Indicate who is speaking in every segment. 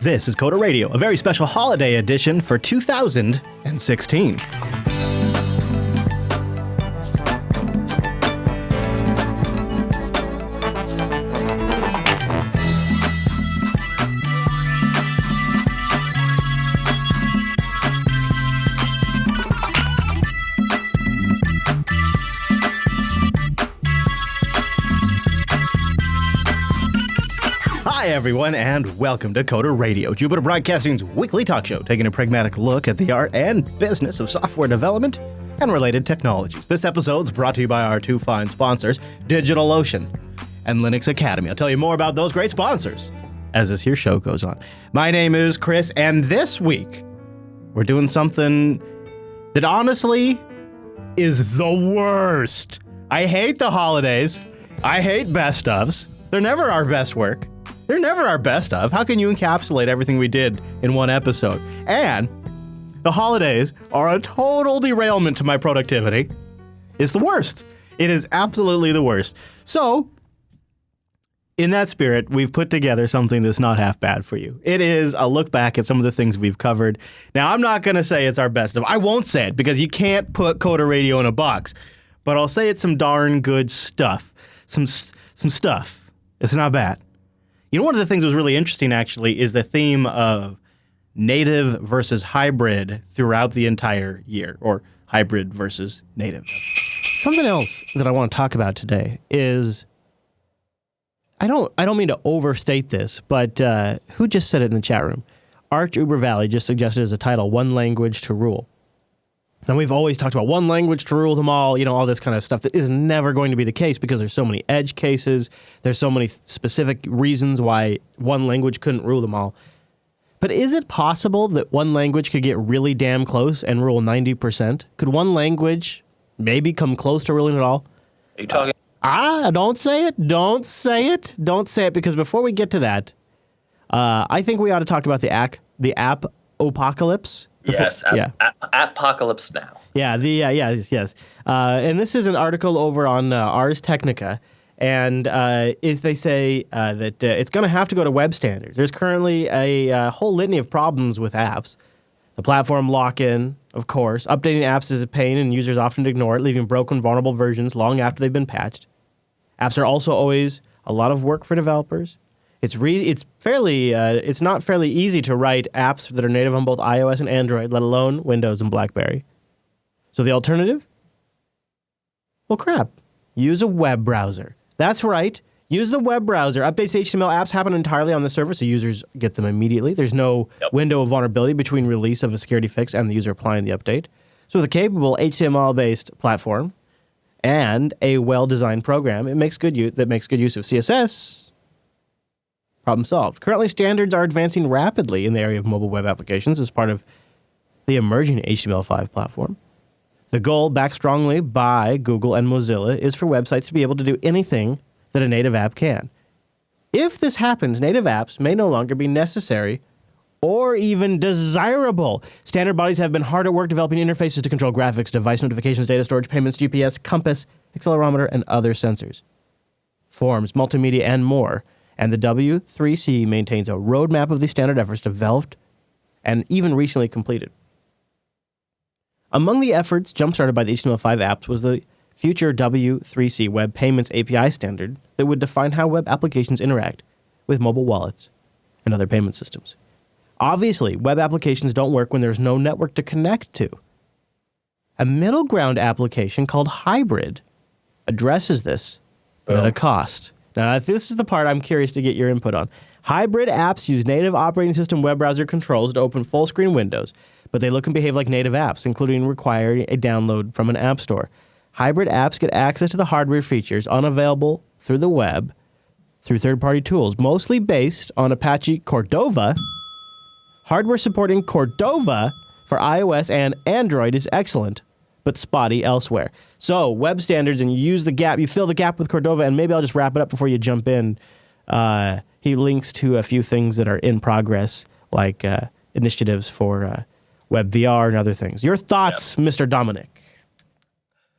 Speaker 1: This is Coda Radio, a very special holiday edition for 2016. Hi, everyone, and welcome to Coda Radio, Jupiter Broadcasting's weekly talk show, taking a pragmatic look at the art and business of software development and related technologies. This episode's brought to you by our two fine sponsors, DigitalOcean and Linux Academy. I'll tell you more about those great sponsors as this here show goes on. My name is Chris, and this week, we're doing something that honestly is the worst. I hate the holidays. I hate best ofs. They're never our best work. They're never our best of. How can you encapsulate everything we did in one episode? And the holidays are a total derailment to my productivity. It's the worst. It is absolutely the worst. So, in that spirit, we've put together something that's not half bad for you. It is a look back at some of the things we've covered. Now, I'm not going to say it's our best of. I won't say it because you can't put Coda Radio in a box. But I'll say it's some darn good stuff. Some stuff. It's not bad. You know, one of the things that was really interesting, actually, is the theme of native versus hybrid throughout the entire year, or hybrid versus native. Something else that I want to talk about today is, I don't mean to overstate this, but who just said it in the chat room? Arch Uber Valley just suggested as a title, One Language to Rule. And we've always talked about one language to rule them all, you know, all this kind of stuff that is never going to be the case because there's so many edge cases, there's so many specific reasons why one language couldn't rule them all. But is it possible that one language could get really damn close and rule 90%? Could one language maybe come close to ruling it all?
Speaker 2: Are you talking?
Speaker 1: Don't say it. Don't say it. Don't say it, because before we get to that, I think we ought to talk about the app apocalypse.
Speaker 2: Yes, Apocalypse Now.
Speaker 1: Yeah, yes. And this is an article over on Ars Technica, and they say that it's going to have to go to web standards. There's currently a whole litany of problems with apps. The platform lock-in, of course. Updating apps is a pain, and users often ignore it, leaving broken, vulnerable versions long after they've been patched. Apps are also always a lot of work for developers. It's not fairly easy to write apps that are native on both iOS and Android, let alone Windows and BlackBerry. So the alternative? Well, crap. Use a web browser. That's right. Use the web browser. Updates to HTML apps happen entirely on the server, so users get them immediately. There's no window of vulnerability between release of a security fix and the user applying the update. So with a capable HTML-based platform and a well-designed program, that makes good use of CSS. Problem solved. Currently, standards are advancing rapidly in the area of mobile web applications as part of the emerging HTML5 platform. The goal, backed strongly by Google and Mozilla, is for websites to be able to do anything that a native app can. If this happens, native apps may no longer be necessary or even desirable. Standard bodies have been hard at work developing interfaces to control graphics, device notifications, data storage, payments, GPS, compass, accelerometer, and other sensors, forms, multimedia, and more. And the W3C maintains a roadmap of these standard efforts developed and even recently completed. Among the efforts jump-started by the HTML5 apps was the future W3C Web Payments API standard that would define how web applications interact with mobile wallets and other payment systems. Obviously, web applications don't work when there's no network to connect to. A middle ground application called Hybrid addresses this, but at a cost. Now, this is the part I'm curious to get your input on. Hybrid apps use native operating system web browser controls to open full-screen windows, but they look and behave like native apps, including requiring a download from an app store. Hybrid apps get access to the hardware features unavailable through the web through third-party tools, mostly based on Apache Cordova. Hardware supporting Cordova for iOS and Android is excellent, but spotty elsewhere. So, web standards, and you fill the gap with Cordova, and maybe I'll just wrap it up before you jump in. He links to a few things that are in progress, like initiatives for web VR and other things. Your thoughts, Mr. Dominic?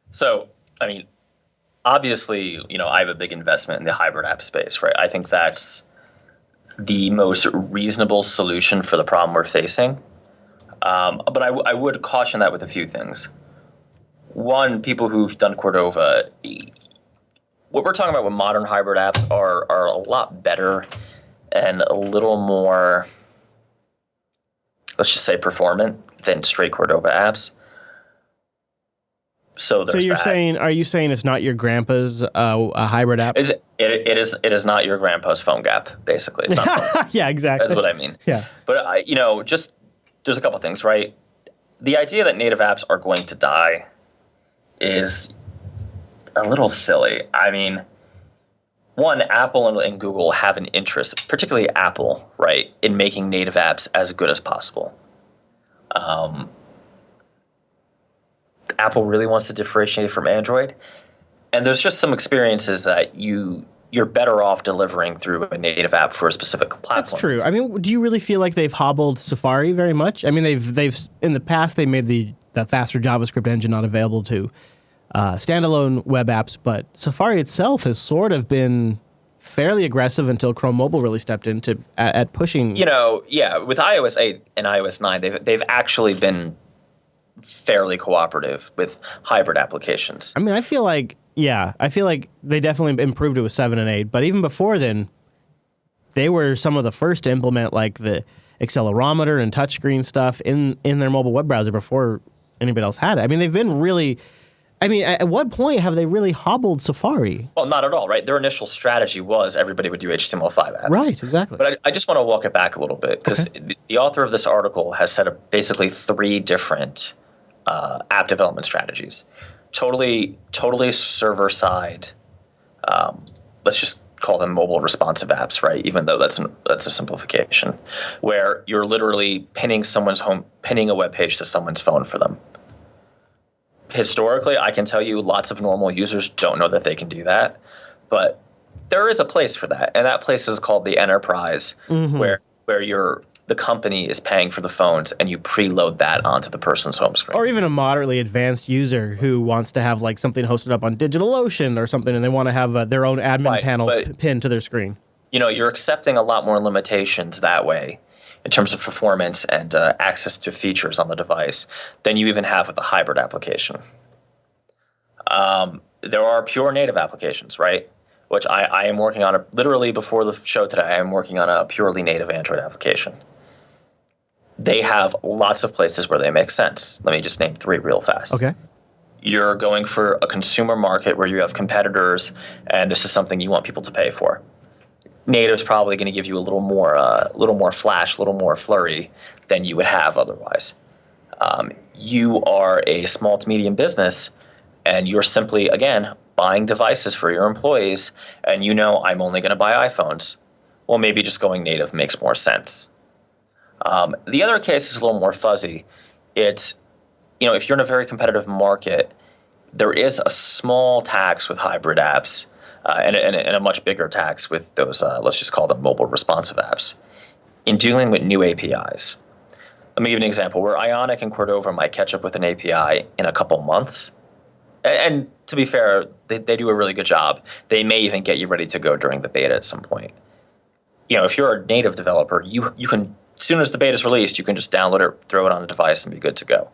Speaker 2: So, I mean, obviously, I have a big investment in the hybrid app space, right? I think that's the most reasonable solution for the problem we're facing. But I would caution that with a few things. One, people who've done Cordova, what we're talking about with modern hybrid apps are a lot better and a little more, let's just say, performant than straight Cordova apps. So
Speaker 1: you're saying, are you saying it's not your grandpa's a hybrid app?
Speaker 2: It is not your grandpa's phone gap, basically. It's not
Speaker 1: yeah, exactly.
Speaker 2: That's what I mean.
Speaker 1: Yeah.
Speaker 2: But just there's a couple things, right? The idea that native apps are going to die is a little silly. I mean, one, Apple and Google have an interest, particularly Apple, right, in making native apps as good as possible. Apple really wants to differentiate from Android, and there's just some experiences that you're better off delivering through a native app for a specific platform.
Speaker 1: That's true. I mean, do you really feel like they've hobbled Safari very much? I mean, they've in the past they made the faster JavaScript engine not available to standalone web apps, but Safari itself has sort of been fairly aggressive until Chrome Mobile really stepped in at pushing.
Speaker 2: With iOS 8 and iOS 9, they've actually been fairly cooperative with hybrid applications.
Speaker 1: I mean, I feel like they definitely improved it with 7 and 8, but even before then, they were some of the first to implement like the accelerometer and touchscreen stuff in their mobile web browser before anybody else had it. I mean, they've been really. I mean, at what point have they really hobbled Safari?
Speaker 2: Well, not at all, right? Their initial strategy was everybody would do HTML5 apps.
Speaker 1: Right, exactly.
Speaker 2: But I just want to walk it back a little bit, because the author of this article has set up basically 3 different app development strategies. Totally server-side, let's just call them mobile responsive apps, right? Even though that's a simplification, where you're literally pinning a web page to someone's phone for them. Historically, I can tell you lots of normal users don't know that they can do that, but there is a place for that, and that place is called the enterprise, where the company is paying for the phones and you preload that onto the person's home screen.
Speaker 1: Or even a moderately advanced user who wants to have like something hosted up on DigitalOcean or something, and they want to have their own admin panel pinned to their screen. You're
Speaker 2: accepting a lot more limitations that way in terms of performance and access to features on the device than you even have with a hybrid application. There are pure native applications, right? Which I am working on, literally before the show today, I am working on a purely native Android application. They have lots of places where they make sense. Let me just name 3 real fast.
Speaker 1: Okay.
Speaker 2: You're going for a consumer market where you have competitors, and this is something you want people to pay for. Native's probably going to give you a little more flash, a little more flurry than you would have otherwise. You are a small to medium business, and you're simply, again, buying devices for your employees, and I'm only going to buy iPhones. Well, maybe just going native makes more sense. The other case is a little more fuzzy. It's, if you're in a very competitive market, there is a small tax with hybrid apps, and a much bigger tax with those, let's just call them mobile responsive apps, in dealing with new APIs. Let me give you an example where Ionic and Cordova might catch up with an API in a couple months. And to be fair, they do a really good job. They may even get you ready to go during the beta at some point. If you're a native developer, you can, as soon as the beta is released, you can just download it, throw it on a device, and be good to go.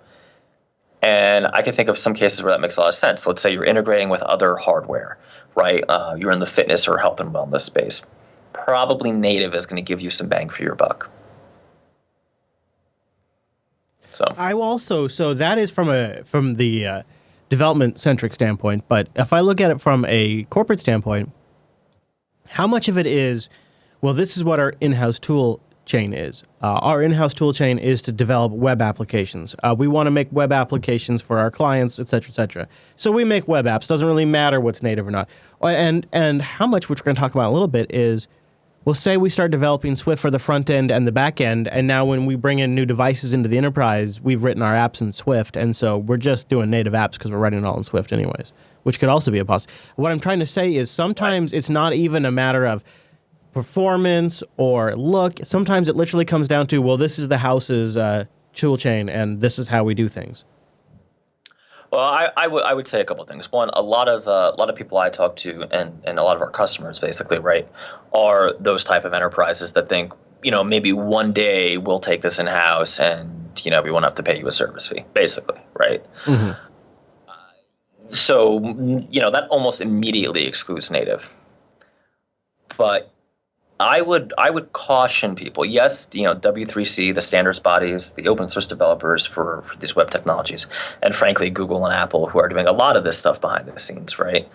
Speaker 2: And I can think of some cases where that makes a lot of sense. Let's say you're integrating with other hardware, right? You're in the fitness or health and wellness space. Probably native is going to give you some bang for your buck.
Speaker 1: So that is from the development-centric standpoint, but if I look at it from a corporate standpoint, how much of it is, well, this is what our in-house tool chain is. Our in-house tool chain is to develop web applications. We want to make web applications for our clients, et cetera, et cetera. So we make web apps. Doesn't really matter what's native or not. And how much, which we're going to talk about in a little bit, is, well, say we start developing Swift for the front end and the back end, and now when we bring in new devices into the enterprise, we've written our apps in Swift, and so we're just doing native apps because we're writing it all in Swift anyways, which could also be a possibility. What I'm trying to say is sometimes it's not even a matter of performance or look. Sometimes it literally comes down to, well, this is the house's tool chain, and this is how we do things.
Speaker 2: Well, I would say a couple of things. One, a lot of people I talk to, and a lot of our customers, basically, right, are those type of enterprises that think, maybe one day we'll take this in house, and we won't have to pay you a service fee, basically, right?
Speaker 1: Hmm.
Speaker 2: So that almost immediately excludes native. But I would caution people. Yes, W3C, the standards bodies, the open source developers for these web technologies, and frankly, Google and Apple, who are doing a lot of this stuff behind the scenes, right,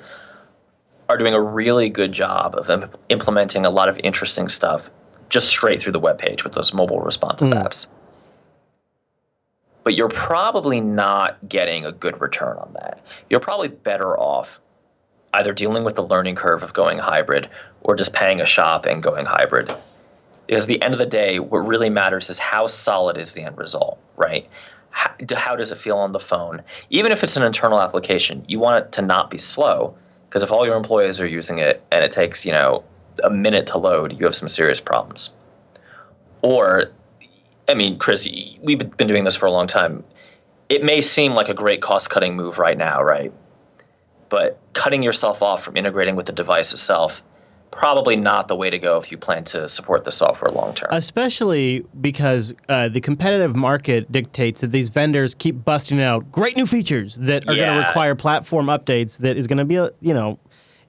Speaker 2: are doing a really good job of implementing a lot of interesting stuff just straight through the web page with those mobile responsive apps. But you're probably not getting a good return on that. You're probably better off either dealing with the learning curve of going hybrid or just paying a shop and going hybrid. Because at the end of the day, what really matters is how solid is the end result, right? How does it feel on the phone? Even if it's an internal application, you want it to not be slow, because if all your employees are using it and it takes, a minute to load, you have some serious problems. Or, I mean, Chris, we've been doing this for a long time. It may seem like a great cost-cutting move right now, right? But cutting yourself off from integrating with the device itself, probably not the way to go if you plan to support the software long term.
Speaker 1: Especially because the competitive market dictates that these vendors keep busting out great new features that are going to require platform updates. That is going to be,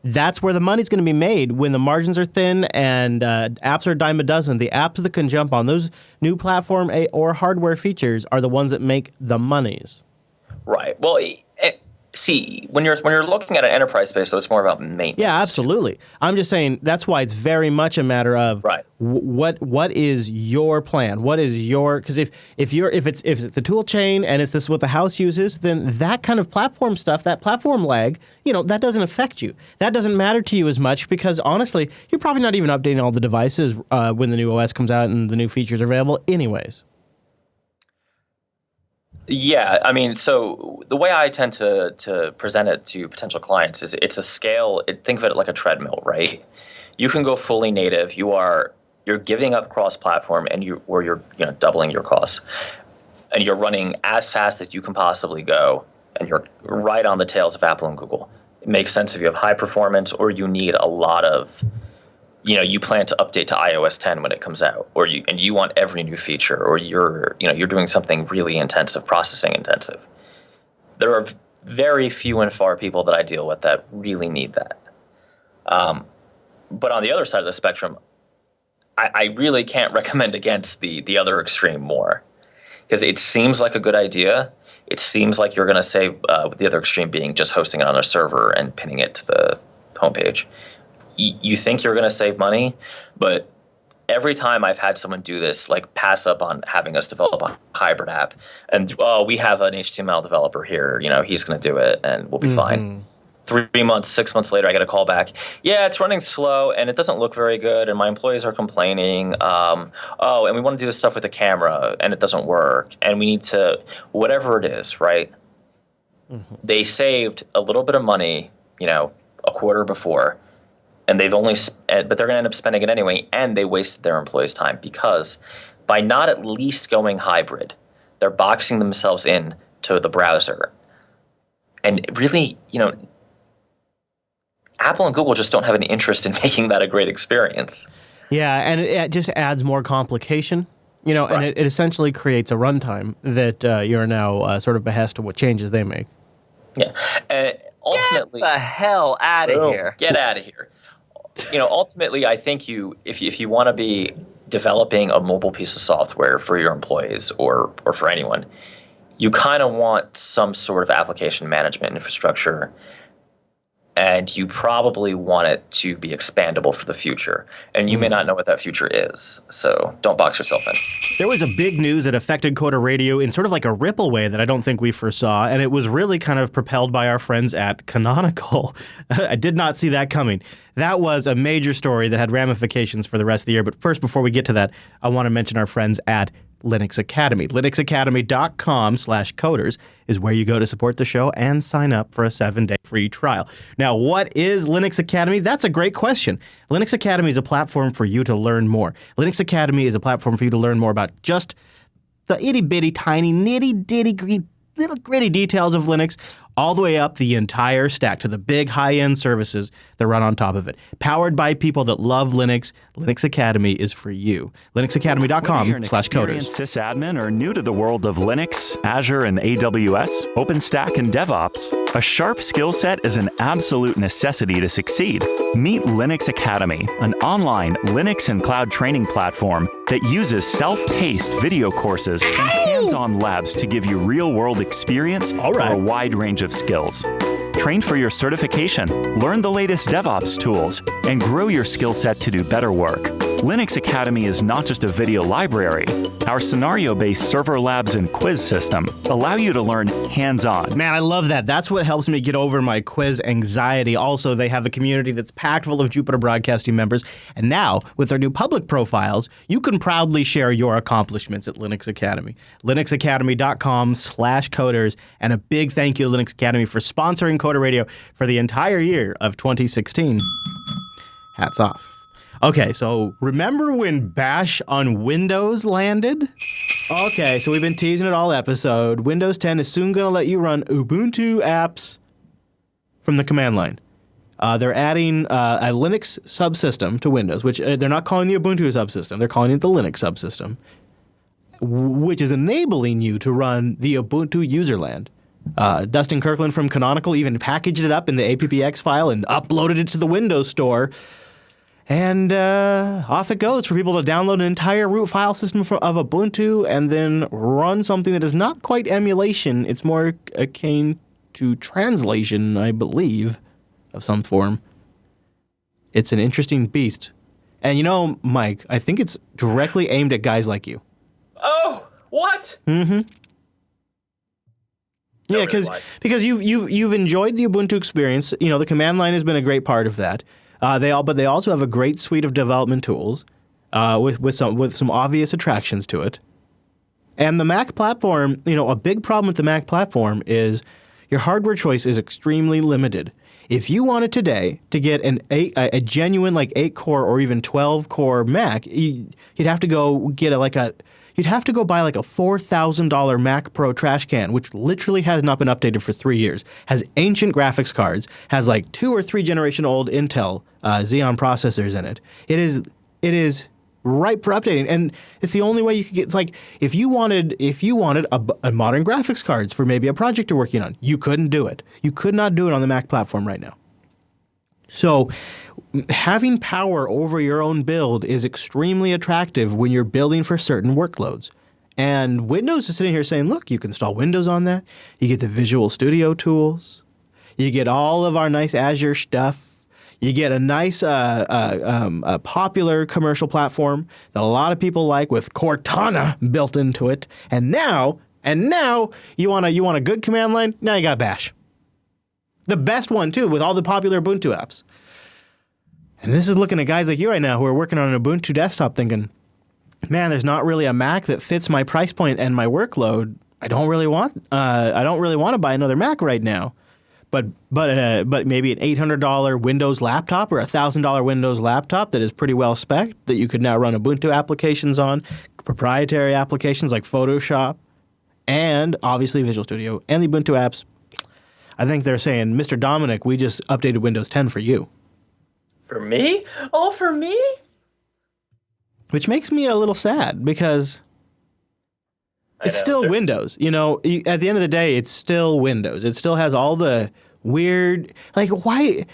Speaker 1: that's where the money's going to be made when the margins are thin and apps are a dime a dozen. The apps that can jump on those new platform or hardware features are the ones that make the monies.
Speaker 2: Right. Well, see, when you're looking at an enterprise space, so it's more about maintenance.
Speaker 1: Yeah, absolutely. I'm just saying that's why it's very much a matter of what is your plan? What is your, because if it's the tool chain and it's this what the house uses, then that kind of platform stuff, that platform lag, that doesn't affect you. That doesn't matter to you as much because honestly, you're probably not even updating all the devices when the new OS comes out and the new features are available anyways.
Speaker 2: Yeah, I mean, so the way I tend to present it to potential clients is it's a scale. Think of it like a treadmill, right? You can go fully native. You're giving up cross-platform, and you're doubling your costs, and you're running as fast as you can possibly go, and you're right on the tails of Apple and Google. It makes sense if you have high performance, or you need a lot of. You plan to update to iOS 10 when it comes out, or you want every new feature, or you're doing something really intensive, processing intensive. There are very few and far people that I deal with that really need that. But on the other side of the spectrum, I really can't recommend against the other extreme more, because it seems like a good idea. It seems like you're going to save, with the other extreme being just hosting it on a server and pinning it to the homepage. You think you're going to save money, but every time I've had someone do this, like pass up on having us develop a hybrid app, and we have an HTML developer here, he's going to do it, and we'll be fine. 3 months, 6 months later, I get a call back. Yeah, it's running slow, and it doesn't look very good, and my employees are complaining. And we want to do this stuff with the camera, and it doesn't work, and we need to, whatever it is, right? They saved a little bit of money, a quarter before, and but they're going to end up spending it anyway, and they wasted their employees' time because by not at least going hybrid, they're boxing themselves in to the browser. And really, Apple and Google just don't have any interest in making that a great experience.
Speaker 1: Yeah, and it just adds more complication, and it essentially creates a runtime that you're now sort of behest of what changes they make.
Speaker 2: Yeah, and ultimately,
Speaker 3: get the hell out of here!
Speaker 2: Get out of here. Ultimately, I think if you want to be developing a mobile piece of software for your employees or for anyone, you kind of want some sort of application management infrastructure, and you probably want it to be expandable for the future. And you may not know what that future is, so don't box yourself in.
Speaker 1: There was a big news that affected Coda Radio in sort of like a ripple way that I don't think we foresaw, and it was really kind of propelled by our friends at Canonical. I did not see that coming. That was a major story that had ramifications for the rest of the year. But first, before we get to that, I want to mention our friends at Linux Academy. linuxacademy.com/coders is where you go to support the show and sign up for a 7-day free trial. Now, what is Linux Academy? That's a great question. Linux Academy is a platform for you to learn more. Linux Academy is a platform for you to learn more about just the itty-bitty, tiny, nitty-ditty little gritty details of Linux, all the way up the entire stack to the big high-end services that run on top of it. Powered by people that love Linux, Linux Academy is for you. linuxacademy.com/coders.
Speaker 4: Experienced sysadmin or new to the world of Linux, Azure, and AWS, OpenStack, and DevOps, a sharp skill set is an absolute necessity to succeed. Meet Linux Academy, an online Linux and cloud training platform that uses self-paced video courses and hands-on labs to give you real-world experience for a wide range of skills. Train for your certification, learn the latest DevOps tools, and grow your skill set to do better work. Linux Academy is not just a video library. Our scenario-based server labs and quiz system allow you to learn hands-on.
Speaker 1: Man, I love that. That's what helps me get over my quiz anxiety. Also, they have a community that's packed full of Jupiter Broadcasting members. And now, with their new public profiles, you can proudly share your accomplishments at Linux Academy. linuxacademy.com/coders. And a big thank you to Linux Academy for sponsoring Coder Radio for the entire year of 2016. Hats off. Okay, so remember when Bash on Windows landed? Okay, so we've been teasing it all episode. Windows 10 is soon going to let you run Ubuntu apps from the command line. They're adding a Linux subsystem to Windows, which they're not calling the Ubuntu subsystem. They're calling it the Linux subsystem, which is enabling you to run the Ubuntu userland. Dustin Kirkland from Canonical even packaged it up in the APPX file and uploaded it to the Windows Store. And off it goes for people to download an entire root file system of Ubuntu and then run something that is not quite emulation. It's more akin to translation, I believe, of some form. It's an interesting beast. And you know, Mike, I think it's directly aimed at guys like you.
Speaker 2: Oh, what?
Speaker 1: Mm-hmm. Yeah, because you've enjoyed the Ubuntu experience. You know, the command line has been a great part of that. But they also have a great suite of development tools with some obvious attractions to it. And the Mac platform, you know, a big problem with the Mac platform is your hardware choice is extremely limited. If you wanted today to get a genuine like 8-core or even 12-core Mac, you'd have to go get you'd have to go buy like a $4,000 Mac Pro trash can, which literally has not been updated for 3 years, has ancient graphics cards, has like 2 or 3 generation old Intel Xeon processors in it. It is ripe for updating, and it's the only way you could get. It's like if you wanted a modern graphics cards for maybe a project you're working on, you couldn't do it. You could not do it on the Mac platform right now. So having power over your own build is extremely attractive when you're building for certain workloads. And Windows is sitting here saying, look, you can install Windows on that. You get the Visual Studio tools. You get all of our nice Azure stuff. You get a nice popular commercial platform that a lot of people like with Cortana built into it. And now you want a good command line? Now you got Bash. The best one, too, with all the popular Ubuntu apps. And this is looking at guys like you right now who are working on an Ubuntu desktop thinking, man, there's not really a Mac that fits my price point and my workload. I don't really want to buy another Mac right now. But maybe an $800 Windows laptop or a $1,000 Windows laptop that is pretty well spec'd that you could now run Ubuntu applications on, proprietary applications like Photoshop, and obviously Visual Studio and the Ubuntu apps. I think they're saying, Mr. Dominic, we just updated Windows 10 for you.
Speaker 2: For me? Oh, for me?
Speaker 1: Which makes me a little sad because it's still Windows. You know, at the end of the day, it's still Windows. It still has all the weird, like, why?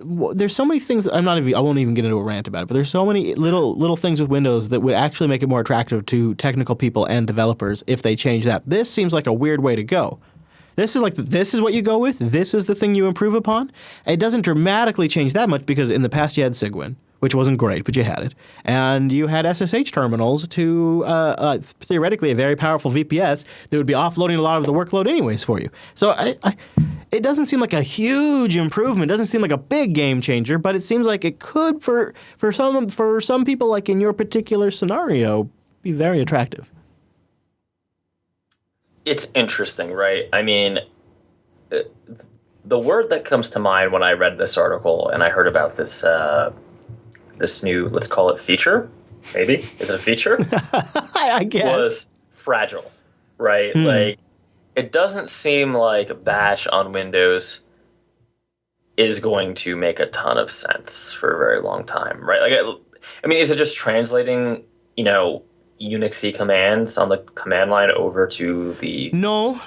Speaker 1: There's so many things. I won't even get into a rant about it, but there's so many little things with Windows that would actually make it more attractive to technical people and developers if they change that. This seems like a weird way to go. This is what you go with. This is the thing you improve upon. It doesn't dramatically change that much because in the past you had Cygwin, which wasn't great, but you had it. And you had SSH terminals to theoretically a very powerful VPS that would be offloading a lot of the workload anyways for you. So it doesn't seem like a huge improvement. It doesn't seem like a big game changer, but it seems like it could for some people, like in your particular scenario, be very attractive.
Speaker 2: It's interesting, right? I mean, the word that comes to mind when I read this article and I heard about this this new, let's call it feature, maybe? Is it a feature?
Speaker 1: I guess.
Speaker 2: Was fragile, right? Like, it doesn't seem like Bash on Windows is going to make a ton of sense for a very long time, right? Like, I mean, is it just translating, Unixy commands on the command line over to the?
Speaker 1: No,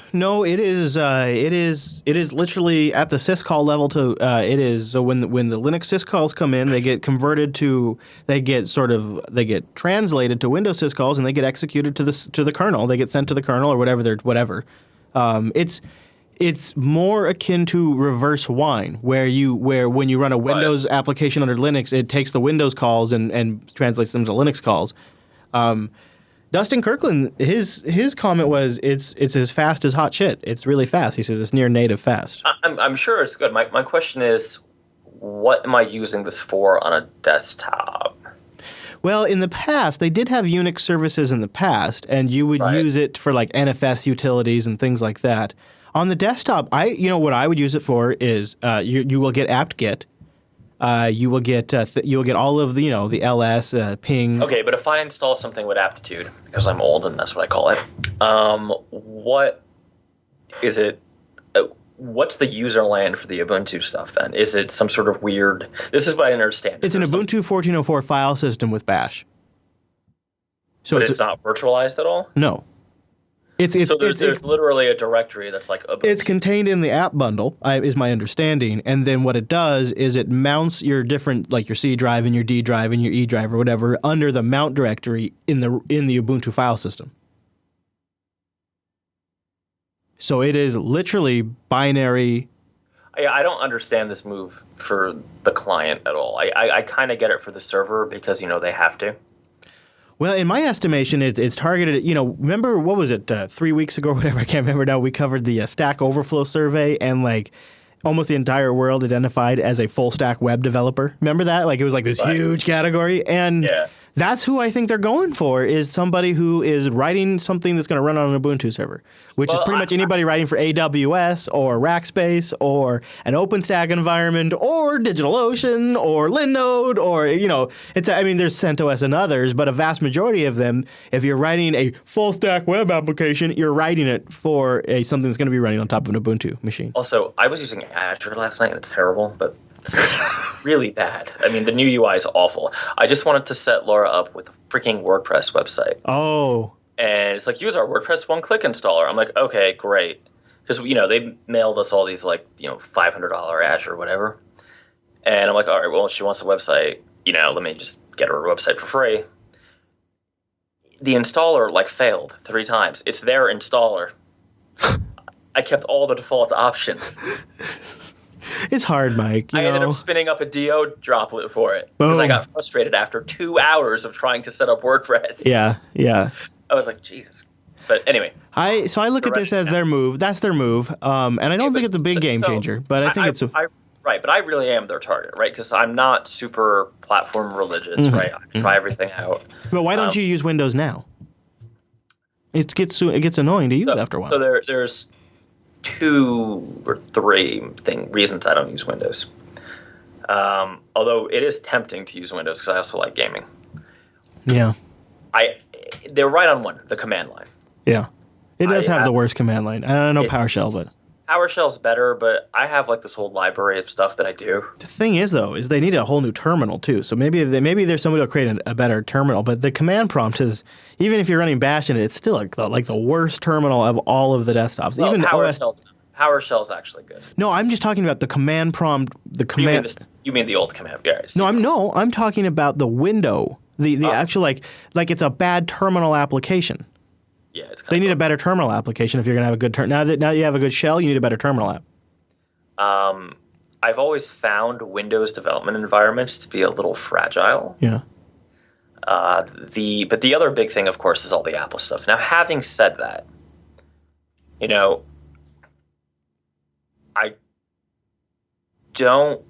Speaker 1: it is literally at the syscall level to it is so when the Linux syscalls come in, they get translated to Windows syscalls and they get executed to the kernel. They get sent to the kernel or whatever. It's more akin to reverse wine, where when you run a Windows application under Linux, it takes the Windows calls and translates them to Linux calls. Dustin Kirkland, his comment was it's as fast as hot shit. It's really fast. He says it's near native fast.
Speaker 2: I'm sure it's good. My question is, what am I using this for on a desktop?
Speaker 1: Well, in the past, they did have Unix services in the past, and you would use it for like NFS utilities and things like that. On the desktop, what I would use it for is you will get apt-get. You will get all of the the ls ping.
Speaker 2: Okay, but if I install something with aptitude, because I'm old and that's what I call it, what is it? What's the user land for the Ubuntu stuff then? Is it some sort of weird? This is what I understand.
Speaker 1: It's an Ubuntu 14.04 file system with Bash.
Speaker 2: So it's not virtualized at all?
Speaker 1: No. It's
Speaker 2: literally a directory that's like Ubuntu.
Speaker 1: It's contained in the app bundle, is my understanding, and then what it does is it mounts your different, like your C drive and your D drive and your E drive or whatever, under the mount directory in the Ubuntu file system. So it is literally binary.
Speaker 2: I don't understand this move for the client at all. I kind of get it for the server because they have to.
Speaker 1: Well, in my estimation, it's targeted. Remember what was it 3 weeks ago or whatever? I can't remember now. We covered the Stack Overflow survey, and like almost the entire world identified as a full stack web developer. Remember that? Like it was like this huge category, and that's who I think they're going for, is somebody who is writing something that's going to run on an Ubuntu server, which is pretty much anybody writing for AWS or Rackspace or an OpenStack environment or DigitalOcean or Linode or, there's CentOS and others, but a vast majority of them, if you're writing a full stack web application, you're writing it for something that's going to be running on top of an Ubuntu machine.
Speaker 2: Also, I was using Azure last night and it's terrible, but really bad. I mean, the new UI is awful. I just wanted to set Laura up with a freaking WordPress website.
Speaker 1: Oh.
Speaker 2: And it's like, use our WordPress one-click installer. I'm like, okay, great. Because, they mailed us all these, $500 Azure or whatever. And I'm like, all right, well, if she wants a website, let me just get her a website for free. The installer, failed 3 times. It's their installer. I kept all the default options.
Speaker 1: It's hard, Mike.
Speaker 2: I ended up spinning up a DO droplet for it because I got frustrated after 2 hours of trying to set up WordPress.
Speaker 1: Yeah.
Speaker 2: I was like, Jesus. But anyway.
Speaker 1: I look at this as their move. That's their move. And I don't think it's a big game changer, but I think it's
Speaker 2: right, but I really am their target, right? Because I'm not super platform religious, right? I try everything out.
Speaker 1: But why don't you use Windows now? It gets annoying to use after a while.
Speaker 2: So there's 2 or 3 reasons I don't use Windows. Although it is tempting to use Windows because I also like gaming.
Speaker 1: Yeah.
Speaker 2: They're right on one, the command line.
Speaker 1: Yeah. It does have the worst command line. I don't know PowerShell, but
Speaker 2: PowerShell's better, but I have this whole library of stuff that I do.
Speaker 1: The thing is, though, is they need a whole new terminal too. So maybe there's somebody who'll create a better terminal. But the command prompt is, even if you're running Bash in it, it's still like the worst terminal of all of the desktops.
Speaker 2: Well,
Speaker 1: even
Speaker 2: PowerShell's actually good.
Speaker 1: No, I'm just talking about the command prompt. The command.
Speaker 2: You mean the old command? Yeah,
Speaker 1: I'm talking about the window. The actual it's a bad terminal application.
Speaker 2: Yeah, it's
Speaker 1: they need a better terminal application if you're going to have a good now that you have a good shell, you need a better terminal app.
Speaker 2: I've always found Windows development environments to be a little fragile.
Speaker 1: Yeah.
Speaker 2: But the other big thing, of course, is all the Apple stuff. Now, having said that, I don't.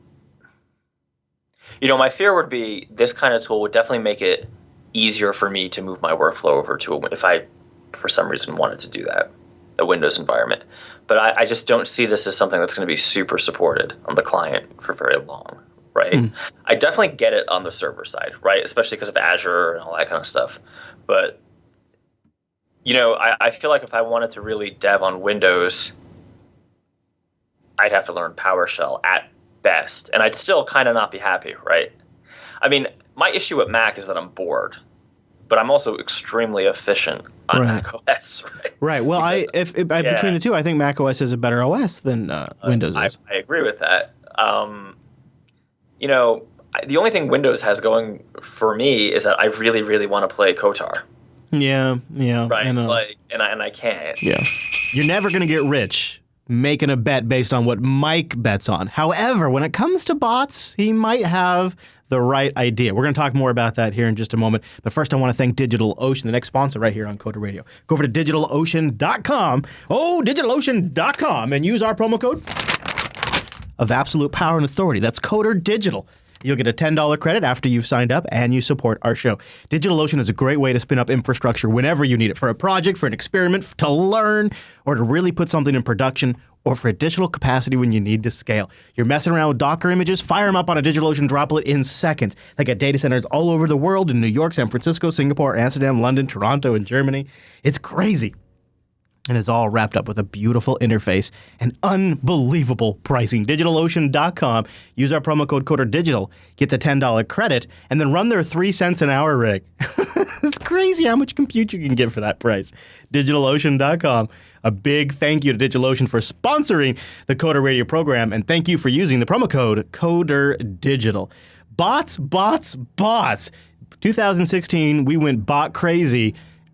Speaker 2: My fear would be this kind of tool would definitely make it easier for me to move my workflow over to if I, for some reason, wanted to do that, a Windows environment. But I just don't see this as something that's going to be super supported on the client for very long, right? I definitely get it on the server side, right? Especially because of Azure and all that kind of stuff. But, I feel like if I wanted to really dev on Windows, I'd have to learn PowerShell at best, and I'd still kind of not be happy, right? I mean, my issue with Mac is that I'm bored, but I'm also extremely efficient on Mac OS, right?
Speaker 1: Right. Well, between the two, I think Mac OS is a better OS than Windows is.
Speaker 2: I agree with that. The only thing Windows has going for me is that I really, really want to play Kotar.
Speaker 1: Yeah.
Speaker 2: Right.
Speaker 1: And
Speaker 2: I can't.
Speaker 1: Yeah. You're never going to get rich making a bet based on what Mike bets on. However, when it comes to bots, he might have the right idea. We're going to talk more about that here in just a moment. But first, I want to thank DigitalOcean, the next sponsor right here on Coder Radio. Go over to DigitalOcean.com. Oh, DigitalOcean.com, and use our promo code of absolute power and authority. That's Coder Digital. You'll get a $10 credit after you've signed up and you support our show. DigitalOcean is a great way to spin up infrastructure whenever you need it, for a project, for an experiment, to learn, or to really put something in production, or for additional capacity when you need to scale. You're messing around with Docker images? Fire them up on a DigitalOcean droplet in seconds. They got data centers all over the world, in New York, San Francisco, Singapore, Amsterdam, London, Toronto, and Germany. It's crazy. And it's all wrapped up with a beautiful interface and unbelievable pricing. DigitalOcean.com. Use our promo code CODERDIGITAL. Get the $10 credit, and then run their 3 cents an hour rig. It's crazy how much compute you can get for that price. DigitalOcean.com. A big thank you to DigitalOcean for sponsoring the Coder Radio program, and thank you for using the promo code CODERDIGITAL. Bots. 2016, we went bot crazy,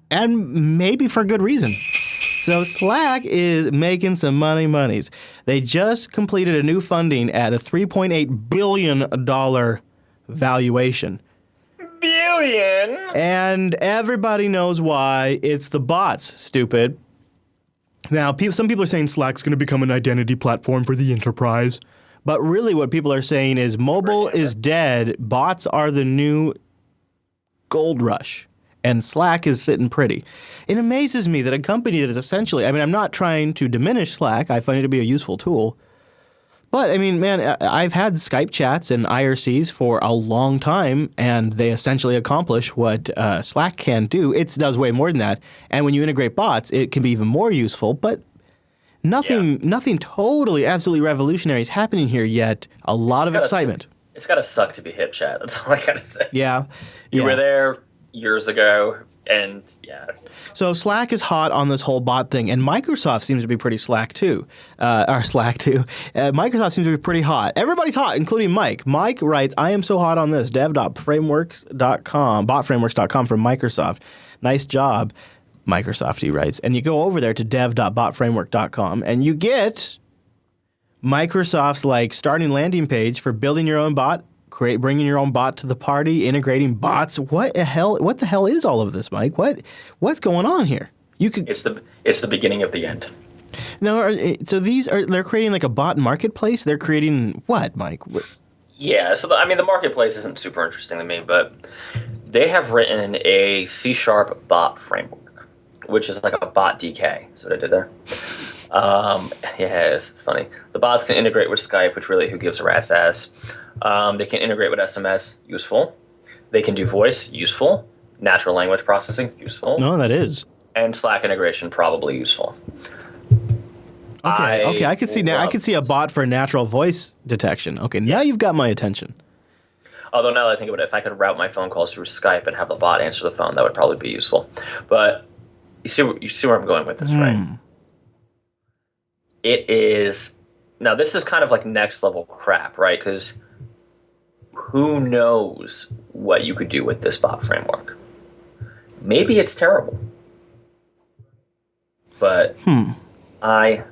Speaker 1: and maybe for good reason. So Slack is making some monies. They just completed a new funding at a $3.8 billion valuation.
Speaker 2: Billion?
Speaker 1: And everybody knows why. It's the bots, stupid. Now, some people are saying Slack's going to become an identity platform for the enterprise. But really what people are saying is mobile is dead. Bots are the new gold rush. And Slack is sitting pretty. It amazes me that a company that is essentially, I'm not trying to diminish Slack. I find it to be a useful tool. But, man, I've had Skype chats and IRCs for a long time, and they essentially accomplish what Slack can do. It does way more than that. And when you integrate bots, it can be even more useful. But nothing totally, absolutely revolutionary is happening here yet. A lot of excitement.
Speaker 2: It's got to suck to be hip chat. That's all I got to say.
Speaker 1: Yeah.
Speaker 2: You were there years ago, and
Speaker 1: So Slack is hot on this whole bot thing, and Microsoft seems to be pretty Slack too. Microsoft seems to be pretty hot. Everybody's hot, including Mike. Mike writes, I am so hot on this, dev.frameworks.com, botframeworks.com from Microsoft. Nice job, Microsoft, he writes. And you go over there to dev.botframework.com, and you get Microsoft's starting landing page for building your own bot, bringing your own bot to the party, integrating bots. What the hell is all of this, Mike? What's going on here?
Speaker 2: It's the beginning of the end.
Speaker 1: No, they're creating a bot marketplace. They're creating what, Mike?
Speaker 2: Yeah, so the marketplace isn't super interesting to me, but they have written a C# bot framework, which is like a bot DK. That's what I did there. It's funny. The bots can integrate with Skype, which really, who gives a rat's ass? They can integrate with SMS, useful. They can do voice, useful. Natural language processing, useful.
Speaker 1: No, that is.
Speaker 2: And Slack integration, probably useful.
Speaker 1: Okay, I can see now. I can see a bot for natural voice detection. Okay, now you've got my attention.
Speaker 2: Although now that I think about it, if I could route my phone calls through Skype and have the bot answer the phone, that would probably be useful. But you see where I'm going with this, right? It is. Now, this is kind of like next level crap, right? Because who knows what you could do with this bot framework? Maybe it's terrible. But I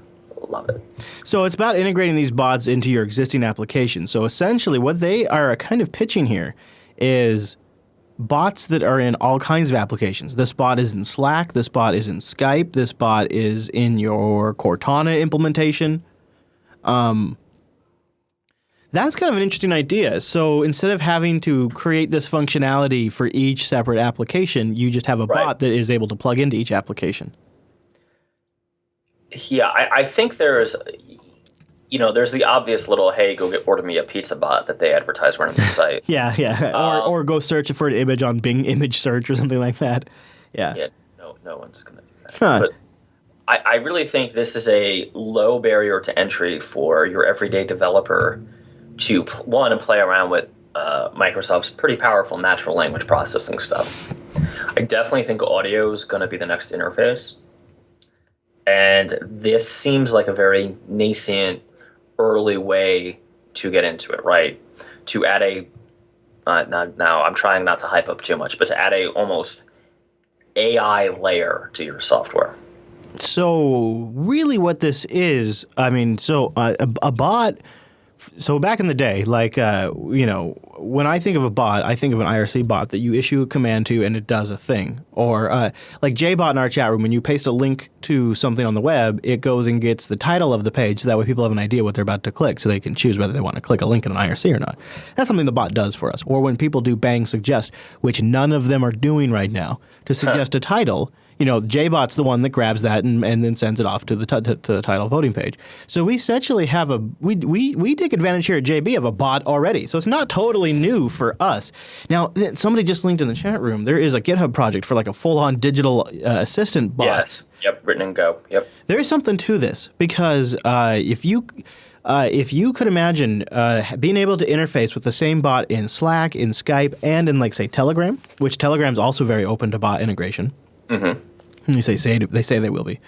Speaker 2: love it.
Speaker 1: So it's about integrating these bots into your existing application. So essentially what they are kind of pitching here is bots that are in all kinds of applications. This bot is in Slack. This bot is in Skype. This bot is in your Cortana implementation. That's kind of an interesting idea. So instead of having to create this functionality for each separate application, you just have a bot that is able to plug into each application. Yeah,
Speaker 2: I think there's the obvious little, hey, order me a pizza bot that they advertise running the site.
Speaker 1: Yeah. Or go search for an image on Bing image search or something like that. Yeah.
Speaker 2: No one's going to do that.
Speaker 1: Huh.
Speaker 2: But I really think this is a low barrier to entry for your everyday developer to, one, play around with Microsoft's pretty powerful natural language processing stuff. I definitely think audio is going to be the next interface. And this seems like a very nascent, early way to get into it, right? To add a, now I'm trying not to hype up too much, but to add a almost AI layer to your software.
Speaker 1: So really what this is, I mean, a bot, so back in the day, like, when I think of a bot, I think of an IRC bot that you issue a command to and it does a thing. Or like JBot in our chat room, when you paste a link to something on the web, it goes and gets the title of the page so that way people have an idea what they're about to click so they can choose whether they want to click a link in an IRC or not. That's something the bot does for us. Or when people do bang suggest, which none of them are doing right now, to suggest a title, JBot's the one that grabs that and then sends it off to the title voting page. So we essentially have we take advantage here at JB of a bot already. So it's not totally new for us. Now, somebody just linked in the chat room, there is a GitHub project for like a full-on digital assistant bot.
Speaker 2: Yes. Yep. Written in Go. Yep.
Speaker 1: There is something to this because if you could imagine being able to interface with the same bot in Slack, in Skype, and in, like, say, Telegram, which Telegram's also very open to bot integration.
Speaker 2: Mm-hmm.
Speaker 1: They say they will be.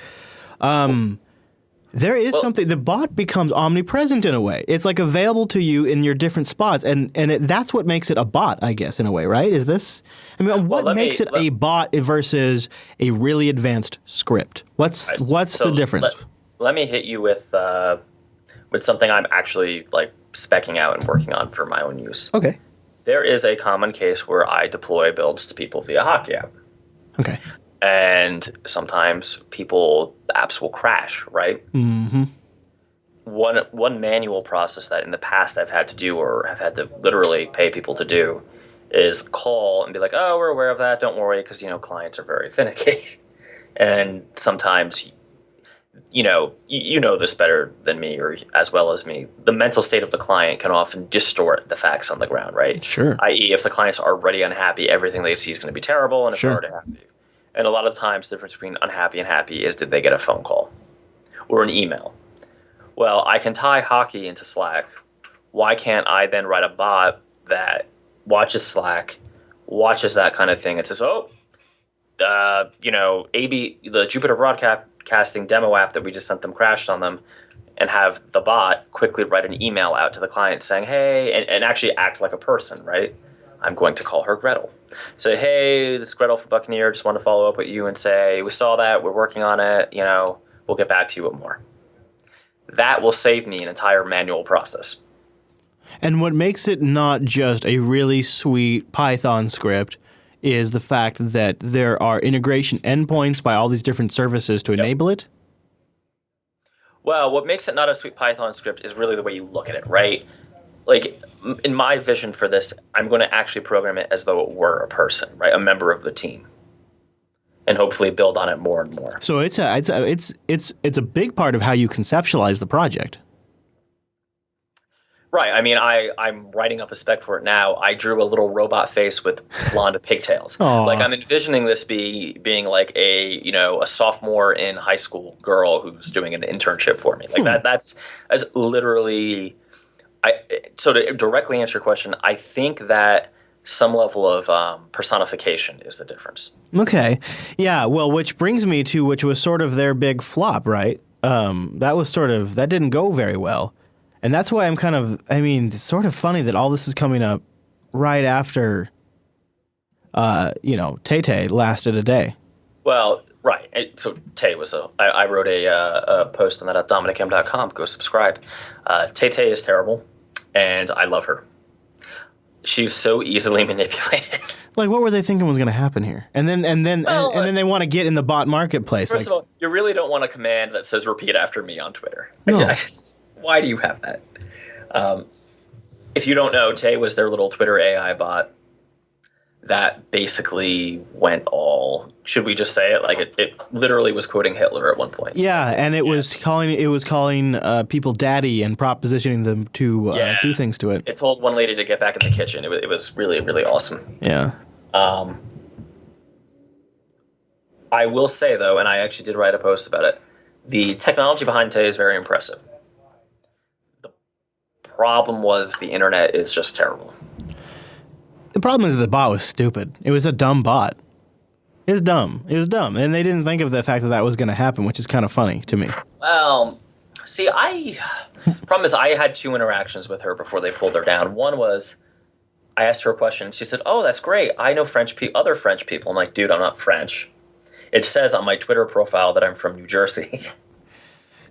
Speaker 1: There is something. The bot becomes omnipresent in a way. It's like available to you in your different spots, and that's what makes it a bot, I guess, in a way, right? Is this? I mean, what makes it a bot versus a really advanced script? What's the difference?
Speaker 2: Let me hit you with something I'm actually like speccing out and working on for my own use.
Speaker 1: Okay.
Speaker 2: There is a common case where I deploy builds to people via Hockey app.
Speaker 1: Okay.
Speaker 2: And sometimes apps will crash, right?
Speaker 1: Mm-hmm.
Speaker 2: One manual process that in the past I've had to do or have had to literally pay people to do is call and be like, oh, we're aware of that. Don't worry, because, clients are very finicky. And sometimes, you know this better than me or as well as me. The mental state of the client can often distort the facts on the ground, right?
Speaker 1: Sure.
Speaker 2: I.e., if the client's already unhappy, everything they see is going to be terrible, and if they're already happy. And a lot of times, the difference between unhappy and happy is did they get a phone call or an email? Well, I can tie Hockey into Slack. Why can't I then write a bot that watches Slack, watches that kind of thing, and says, the Jupyter Broadcasting demo app that we just sent them crashed on them, and have the bot quickly write an email out to the client saying, hey, and actually act like a person, right? I'm going to call her Gretel. Say, hey, this is Gretel from Buccaneer. Just want to follow up with you and say, we saw that. We're working on it. We'll get back to you with more. That will save me an entire manual process.
Speaker 1: And what makes it not just a really sweet Python script is the fact that there are integration endpoints by all these different services to enable it?
Speaker 2: Well, what makes it not a sweet Python script is really the way you look at it, right? Like, in my vision for this, I'm going to actually program it as though it were a person, right? A member of the team. And hopefully build on it more and more.
Speaker 1: So it's a big part of how you conceptualize the project.
Speaker 2: Right. I mean, I'm writing up a spec for it now. I drew a little robot face with blonde pigtails.
Speaker 1: Aww.
Speaker 2: Like, I'm envisioning this being like a sophomore in high school girl who's doing an internship for me. Like that's literally. So to directly answer your question, I think that some level of personification is the difference.
Speaker 1: Okay. Yeah, well, which brings me to which was sort of their big flop, right? That didn't go very well. And that's why it's sort of funny that all this is coming up right after, Tay lasted a day.
Speaker 2: Well, right. So Tay was I wrote a post on that at DominicM.com. Go subscribe. Tay is terrible. And I love her. She's so easily manipulated.
Speaker 1: Like, what were they thinking was going to happen here? And then they want to get in the bot marketplace.
Speaker 2: First of all, you really don't want a command that says "repeat after me" on Twitter.
Speaker 1: No.
Speaker 2: Why do you have that? If you don't know, Tay was their little Twitter AI bot that basically went all. Should we just say it? Like it literally was quoting Hitler at one point.
Speaker 1: Yeah, and it was calling people daddy and propositioning them to do things to it.
Speaker 2: It told one lady to get back in the kitchen. It was really, really awesome.
Speaker 1: Yeah.
Speaker 2: I will say, though, and I actually did write a post about it, the technology behind Tay is very impressive. The problem was the internet is just terrible.
Speaker 1: The problem is the bot was stupid. It was a dumb bot. It was dumb. It was dumb. And they didn't think of the fact that that was going to happen, which is kind of funny to me.
Speaker 2: Well, see, problem is I had 2 interactions with her before they pulled her down. One was I asked her a question. She said, "Oh, that's great. I know other French people." I'm like, "Dude, I'm not French. It says on my Twitter profile that I'm from New Jersey."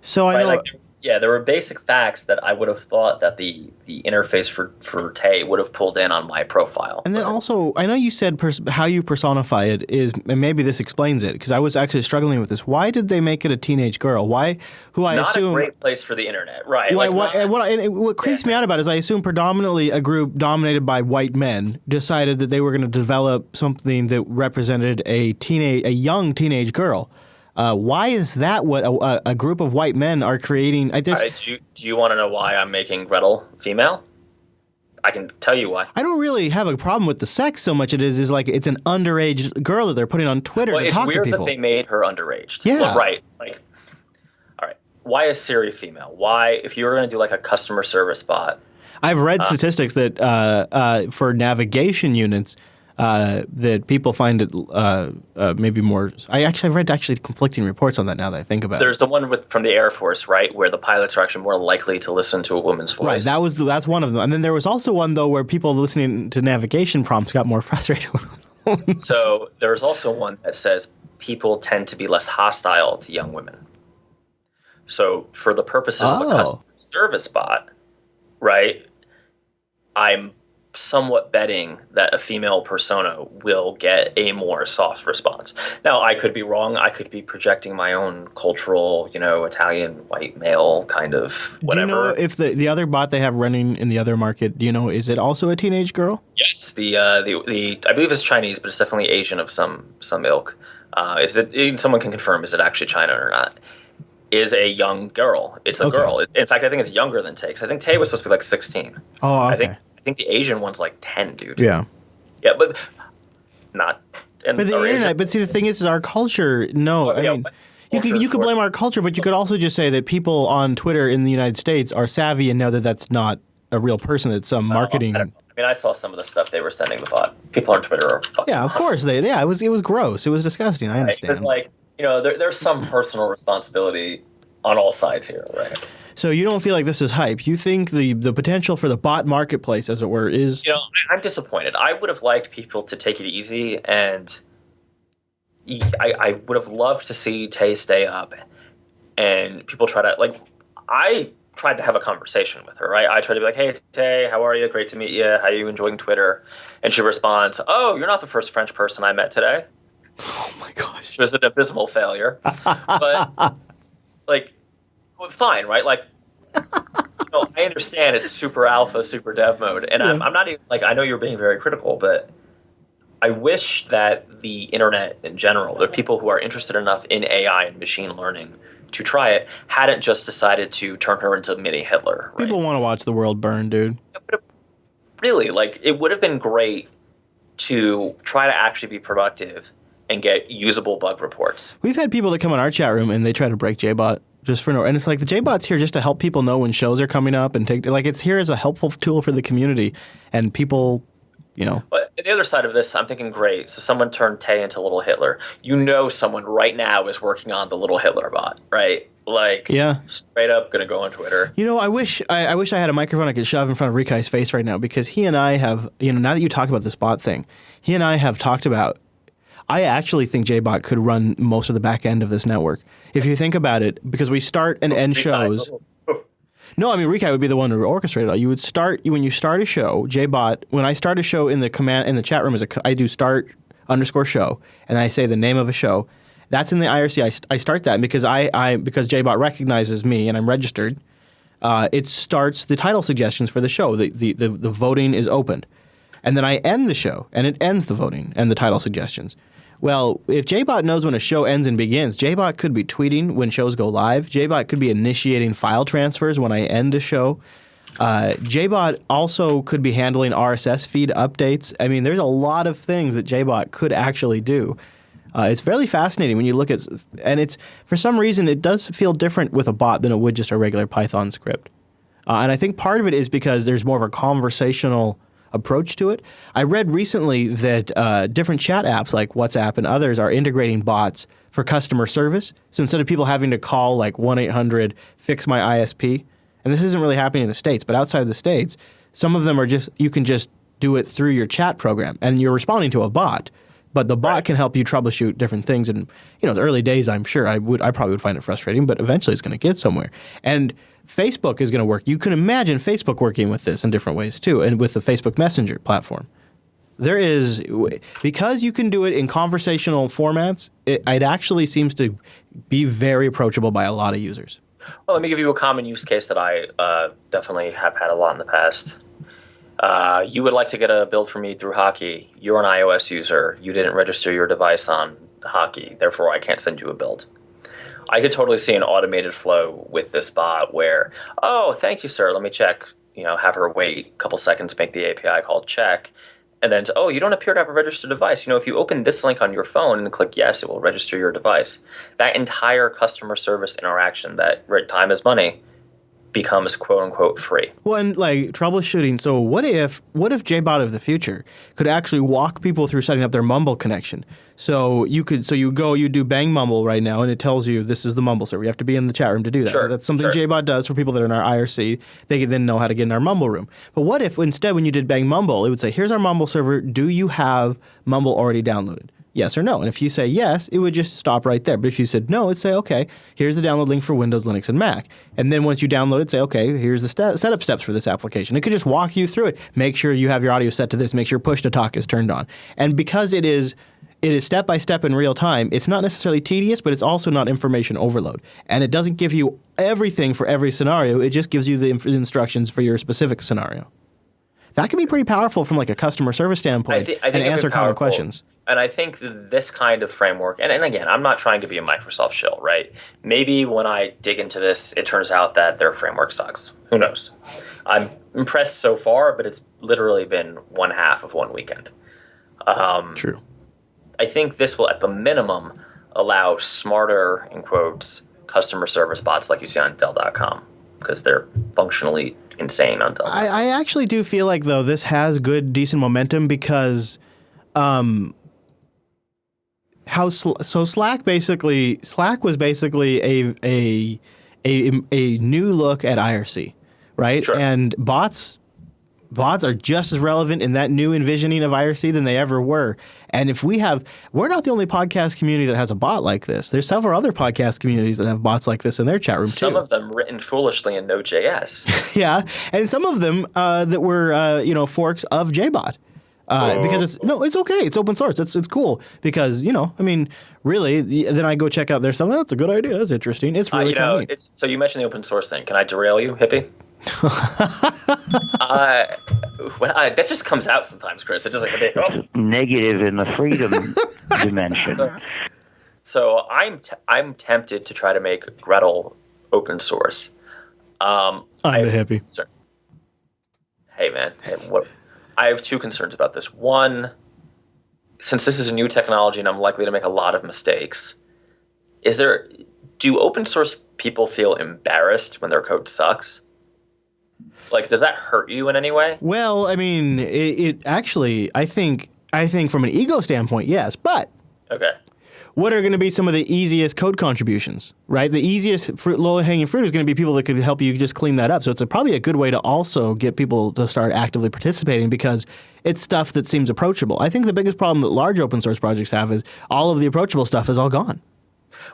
Speaker 1: So I
Speaker 2: right?
Speaker 1: know...
Speaker 2: Like, yeah, there were basic facts that I would have thought that the interface for Tay would have pulled in on my profile.
Speaker 1: And then also, I know you said how you personify it is, and maybe this explains it, because I was actually struggling with this. Why did they make it a teenage girl? Why, who I
Speaker 2: not
Speaker 1: assume...
Speaker 2: Not a great place for the internet, right?
Speaker 1: Why, what creeps me out about it is I assume predominantly a group dominated by white men decided that they were going to develop something that represented a young teenage girl. Why is that what a group of white men are creating?
Speaker 2: Right, do you want to know why I'm making Gretel female? I can tell you why.
Speaker 1: I don't really have a problem with the sex so much. It is like it's an underage girl that they're putting on Twitter to talk to people.
Speaker 2: It's weird that they made her underage.
Speaker 1: Yeah.
Speaker 2: Well, right. Like, all right. Why is Siri female? Why, if you were going to do like a customer service bot?
Speaker 1: I've read statistics that for navigation units, that people find it maybe more. I've read conflicting reports on that now that I think about
Speaker 2: There's the one from the Air Force, right, where the pilots are actually more likely to listen to a woman's voice.
Speaker 1: Right, that's one of them. And then there was also one though where people listening to navigation prompts got more frustrated.
Speaker 2: So there's also one that says people tend to be less hostile to young women. So for the purposes of a customer service bot, right, I'm somewhat betting that a female persona will get a more soft response. Now, I could be wrong. I could be projecting my own cultural, Italian white male kind of whatever.
Speaker 1: Do you know if the other bot they have running in the other market, do you know, is it also a teenage girl?
Speaker 2: Yes. The I believe it's Chinese, but it's definitely Asian of some ilk. Someone can confirm, is it actually China or not? Is a young girl. It's a girl. In fact, I think it's younger than Tay. I think Tay was supposed to be like 16.
Speaker 1: Oh, okay.
Speaker 2: I think the Asian one's like 10, dude.
Speaker 1: Yeah.
Speaker 2: Yeah, but not.
Speaker 1: But the internet. But see, the thing is our culture. No, I mean, you could blame our culture, but you could also just say that people on Twitter in the United States are savvy and know that that's not a real person. That's some marketing.
Speaker 2: I saw some of the stuff they were sending the bot. People on Twitter are fucking.
Speaker 1: Yeah, of course it was gross. It was disgusting. I understand.
Speaker 2: It's like there's some personal responsibility on all sides here, right?
Speaker 1: So you don't feel like this is hype. You think the potential for the bot marketplace, as it were, is...
Speaker 2: I'm disappointed. I would have liked people to take it easy, and I would have loved to see Tay stay up, and people try to, I tried to have a conversation with her, right? I tried to be like, "Hey, Tay, how are you? Great to meet you. How are you enjoying Twitter?" And she responds, "Oh, you're not the first French person I met today."
Speaker 1: Oh, my gosh.
Speaker 2: It was an abysmal failure. But, fine, right? I understand it's super alpha, super dev mode, and I'm not even I know you're being very critical, but I wish that the internet in general, the people who are interested enough in AI and machine learning to try it, hadn't just decided to turn her into mini Hitler. Right?
Speaker 1: People want to watch the world burn, dude.
Speaker 2: Really, it would have been great to try to actually be productive and get usable bug reports.
Speaker 1: We've had people that come in our chat room and they try to break JBot. Just for and it's like the JBot's here just to help people know when shows are coming up and it's here as a helpful tool for the community and people,
Speaker 2: But the other side of this, I'm thinking, great. So someone turned Tay into Little Hitler. Someone right now is working on the Little Hitler bot, right? Straight up gonna go on Twitter.
Speaker 1: I wish I had a microphone I could shove in front of Rikai's face right now because he and I have, now that you talk about this bot thing, he and I have talked about. I actually think JBot could run most of the back end of this network. If you think about it, because we start and end shows. No, I mean, Rikai would be the one to orchestrate it all. You would when you start a show, JBot, when I start a show in the chat room, I do start_show, and I say the name of a show. That's in the IRC. I start that because because JBot recognizes me and I'm registered. It starts the title suggestions for the show. The voting is opened. And then I end the show, and it ends the voting and the title suggestions. Well, if JBot knows when a show ends and begins, JBot could be tweeting when shows go live. JBot could be initiating file transfers when I end a show. JBot also could be handling RSS feed updates. I mean, there's a lot of things that JBot could actually do. It's fairly fascinating when you look at, and it's for some reason it does feel different with a bot than it would just a regular Python script. And I think part of it is because there's more of a conversational approach to it. I read recently that different chat apps like WhatsApp and others are integrating bots for customer service. So instead of people having to call like 1-800-FIX-MY-ISP, and this isn't really happening in the States, but outside of the States, some of them are just, you can just do it through your chat program and you're responding to a bot. But the bot can help you troubleshoot different things. And, the early days, I'm sure I probably would find it frustrating, but eventually it's going to get somewhere. And Facebook is going to work. You can imagine Facebook working with this in different ways too, and with the Facebook Messenger platform. There is, because you can do it in conversational formats, it actually seems to be very approachable by a lot of users.
Speaker 2: Well, let me give you a common use case that I definitely have had a lot in the past. You would like to get a build from me through Hockey. You're an iOS user. You didn't register your device on Hockey. Therefore, I can't send you a build. I could totally see an automated flow with this bot where, oh, thank you, sir. Let me check. Have her wait a couple seconds, make the API call check. And then, oh, you don't appear to have a registered device. If you open this link on your phone and click yes, it will register your device. That entire customer service interaction, that time is money, becomes quote unquote free.
Speaker 1: Well, and like troubleshooting. So what if JBot of the future could actually walk people through setting up their Mumble connection? So you do Bang Mumble right now, and it tells you this is the Mumble server. You have to be in the chat room to do that.
Speaker 2: Sure,
Speaker 1: that's something JBot does for people that are in our IRC. They can then know how to get in our Mumble room. But what if instead when you did Bang Mumble, it would say, here's our Mumble server. Do you have Mumble already downloaded? Yes or no. And if you say yes, it would just stop right there. But if you said no, it'd say, okay, here's the download link for Windows, Linux, and Mac. And then once you download it, say, okay, here's the setup steps for this application. It could just walk you through it. Make sure you have your audio set to this. Make sure push to talk is turned on. And because it is step by step in real time, it's not necessarily tedious, but it's also not information overload. And it doesn't give you everything for every scenario. It just gives you the instructions for your specific scenario. That can be pretty powerful from like a customer service standpoint and answer common questions.
Speaker 2: And I think this kind of framework, and again, I'm not trying to be a Microsoft shill, right? Maybe when I dig into this, it turns out that their framework sucks. Who knows? I'm impressed so far, but it's literally been one half of one weekend.
Speaker 1: True.
Speaker 2: I think this will, at the minimum, allow smarter, in quotes, customer service bots like you see on Dell.com, because they're functionally insane on Dell.
Speaker 1: I actually do feel like, though, this has good, decent momentum because Slack was basically a new look at IRC, right?
Speaker 2: Sure.
Speaker 1: And bots are just as relevant in that new envisioning of IRC than they ever were. And we're not the only podcast community that has a bot like this. There's several other podcast communities that have bots like this in their chat room too.
Speaker 2: Some of them written foolishly in Node.js.
Speaker 1: Yeah, and some of them that were forks of JBot. Because it's okay. It's open source. It's cool because really. Then I go check out their stuff. That's a good idea. That's interesting. It's really kind of neat.
Speaker 2: So you mentioned the open source thing. Can I derail you, hippie? That just comes out sometimes, Chris. It's just like
Speaker 5: negative in the freedom dimension.
Speaker 2: So I'm tempted to try to make Gretl open source.
Speaker 1: I'm the hippie.
Speaker 2: Hey man, I have two concerns about this. One, since this is a new technology and I'm likely to make a lot of mistakes, do open source people feel embarrassed when their code sucks? Like, does that hurt you in any way?
Speaker 1: Well, it actually, I think from an ego standpoint, yes. But
Speaker 2: okay,
Speaker 1: what are going to be some of the easiest code contributions, right? The easiest low-hanging fruit is going to be people that could help you just clean that up. So it's probably a good way to also get people to start actively participating because it's stuff that seems approachable. I think the biggest problem that large open source projects have is all of the approachable stuff is all gone.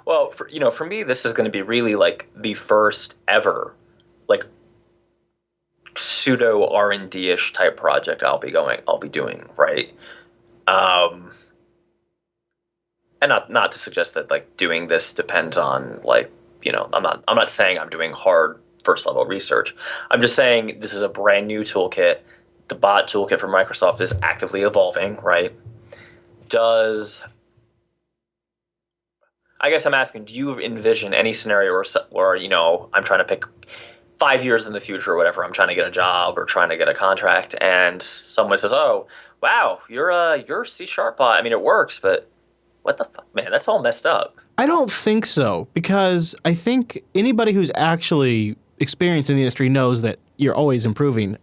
Speaker 2: Well, for me, this is going to be really like the first ever, like, pseudo R&D-ish type project I'll be doing, right? And not to suggest that like doing this depends on like, I'm not saying I'm doing hard first level research. I'm just saying this is a brand new toolkit. The bot toolkit from Microsoft is actively evolving, right? I guess I'm asking, do you envision any scenario where I'm trying to pick 5 years in the future or whatever, I'm trying to get a job or trying to get a contract, and someone says, "Oh, wow, you're C# bot. It works, but What the fuck, man? That's all messed up.
Speaker 1: I don't think so, because I think anybody who's actually experienced in the industry knows that you're always improving.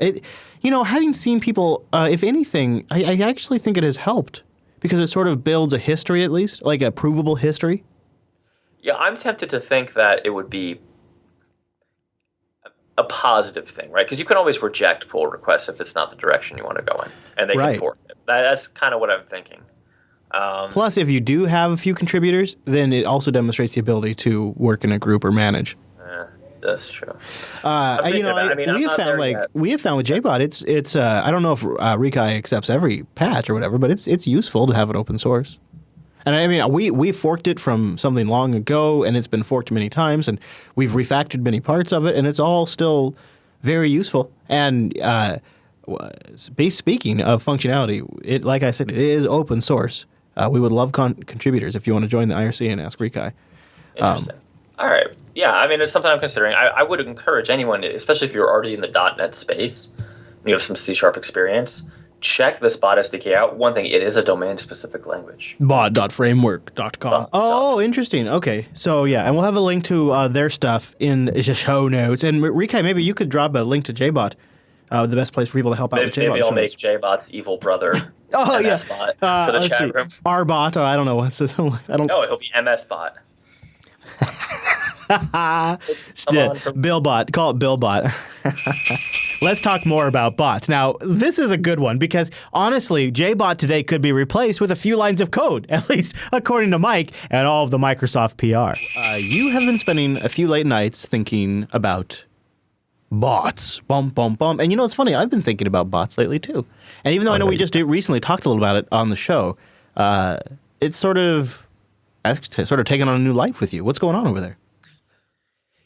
Speaker 1: Having seen people, if anything, I actually think it has helped because it sort of builds a history, at least, like a provable history.
Speaker 2: Yeah, I'm tempted to think that it would be a positive thing, right? Because you can always reject pull requests if it's not the direction you want to go in, and they can fork it. That's kind of what I'm thinking.
Speaker 1: Plus, if you do have a few contributors, then it also demonstrates the ability to work in a group or manage.
Speaker 2: That's true.
Speaker 1: We have found with JBot, it's I don't know if Rikai accepts every patch or whatever, but it's useful to have it open source. And I mean, we forked it from something long ago, and it's been forked many times, and we've refactored many parts of it, and it's all still very useful. And speaking of functionality, like I said, it is open source. We would love contributors if you want to join the IRC and ask Rikai.
Speaker 2: Interesting. All right. Yeah, I mean, it's something I'm considering. I would encourage anyone, especially if you're already in the .NET space, and you have some C# experience, check this bot SDK out. One thing, it is a domain-specific language.
Speaker 1: Bot.framework.com. Oh, interesting. Okay. So, yeah, and we'll have a link to their stuff in the show notes. And Rikai, maybe you could drop a link to JBot, the best place for people to help out with JBot.
Speaker 2: Maybe I'll make JBot's evil brotor MS Bot for the chat room.
Speaker 1: R-Bot, or I don't know what's this.
Speaker 2: No, it'll be MS Bot.
Speaker 1: Billbot. Call it Billbot. Let's talk more about bots. Now, this is a good one because, honestly, JBot today could be replaced with a few lines of code, at least according to Mike and all of the Microsoft PR. You have been spending a few late nights thinking about bots. Bum, bum, bum. And it's funny, I've been thinking about bots lately, too. And even though I know we just recently talked a little about it on the show, it's sort of taken on a new life with you. What's going on over there?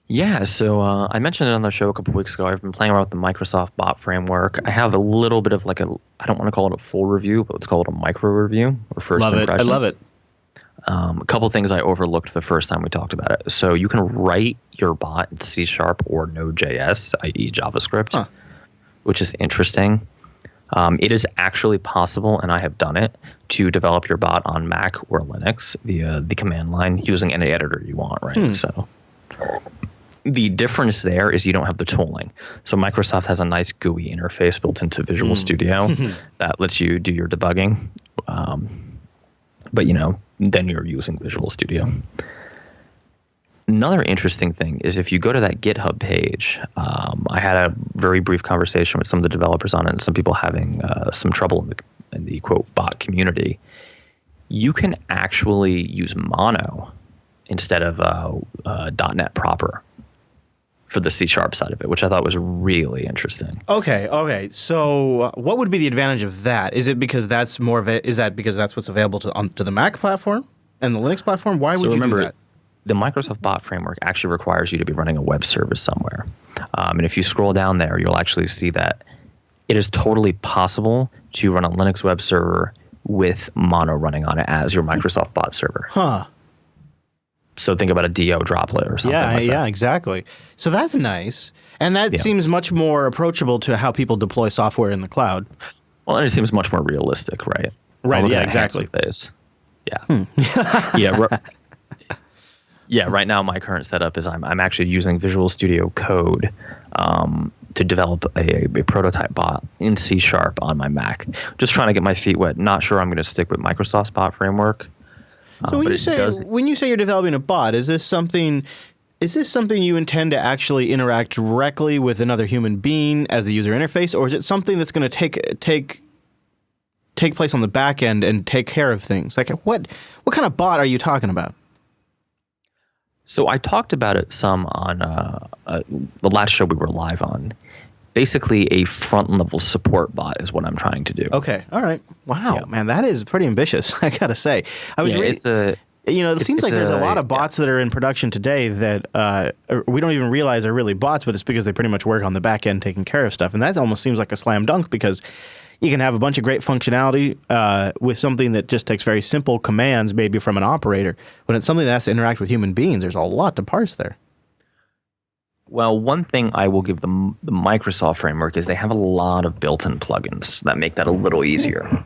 Speaker 6: Yeah, so I mentioned it on the show a couple weeks ago. I've been playing around with the Microsoft bot framework. I have a little bit of I don't want to call it a full review, but let's call it a micro review or first impressions.
Speaker 1: I love it.
Speaker 6: A couple things I overlooked the first time we talked about it. So you can write your bot in C# or Node.js, i.e. JavaScript, which is interesting. It is actually possible, and I have done it, to develop your bot on Mac or Linux via the command line using any editor you want, right? So the difference there is you don't have the tooling. So Microsoft has a nice GUI interface built into Visual Studio that lets you do your debugging. But, then you're using Visual Studio. Another interesting thing is if you go to that GitHub page, I had a very brief conversation with some of the developers on it and some people having some trouble in the quote bot community. You can actually use Mono instead of .NET proper for the C# side of it, which I thought was really interesting.
Speaker 1: Okay. So what would be the advantage of that? Is it because that's because that's what's available to the Mac platform and the Linux platform? Why would you do that?
Speaker 6: The Microsoft bot framework actually requires you to be running a web service somewhere. And if you scroll down there, you'll actually see that it is totally possible to run a Linux web server with Mono running on it as your Microsoft bot server.
Speaker 1: Huh.
Speaker 6: So think about a DO droplet or something like that.
Speaker 1: Yeah, exactly. So that's nice. And that seems much more approachable to how people deploy software in the cloud.
Speaker 6: Well, and it seems much more realistic, right?
Speaker 1: Right, yeah, exactly.
Speaker 6: Yeah. Yeah, right now my current setup is I'm actually using Visual Studio Code to develop a prototype bot in C# on my Mac. Just trying to get my feet wet. Not sure I'm going to stick with Microsoft's bot framework.
Speaker 1: So when you say you're developing a bot, is this something you intend to actually interact directly with another human being as the user interface, or is it something that's going to take place on the back end and take care of things? Like what kind of bot are you talking about?
Speaker 6: So I talked about it some on the last show we were live on. Basically, a front-level support bot is what I'm trying to do.
Speaker 1: Okay, all right. Wow, man, that is pretty ambitious, I gotta say. I was reading. It seems like there's a lot of bots that are in production today that we don't even realize are really bots, but it's because they pretty much work on the back end taking care of stuff. And that almost seems like a slam dunk because you can have a bunch of great functionality with something that just takes very simple commands, maybe from an operator. When it's something that has to interact with human beings, there's a lot to parse there.
Speaker 6: Well, one thing I will give the Microsoft framework is they have a lot of built-in plugins that make that a little easier.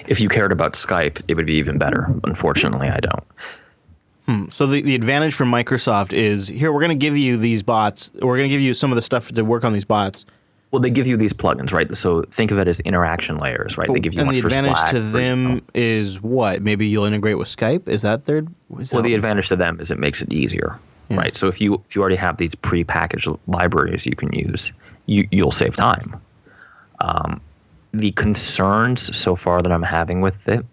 Speaker 6: If you cared about Skype, it would be even better. Unfortunately, I don't.
Speaker 1: So the advantage for Microsoft is, here, we're going to give you these bots. We're going to give you some of the stuff to work on these bots.
Speaker 6: Well, they give you these plugins, right? So think of it as interaction layers, right? They give you
Speaker 1: and
Speaker 6: one
Speaker 1: the
Speaker 6: for
Speaker 1: advantage
Speaker 6: Slack,
Speaker 1: to them is what? Maybe you'll integrate with Skype? Is that their...
Speaker 6: Well, the advantage to them is it makes it easier, right? So if you already have these pre-packaged libraries you can use, you'll save time. The concerns so far that I'm having with it,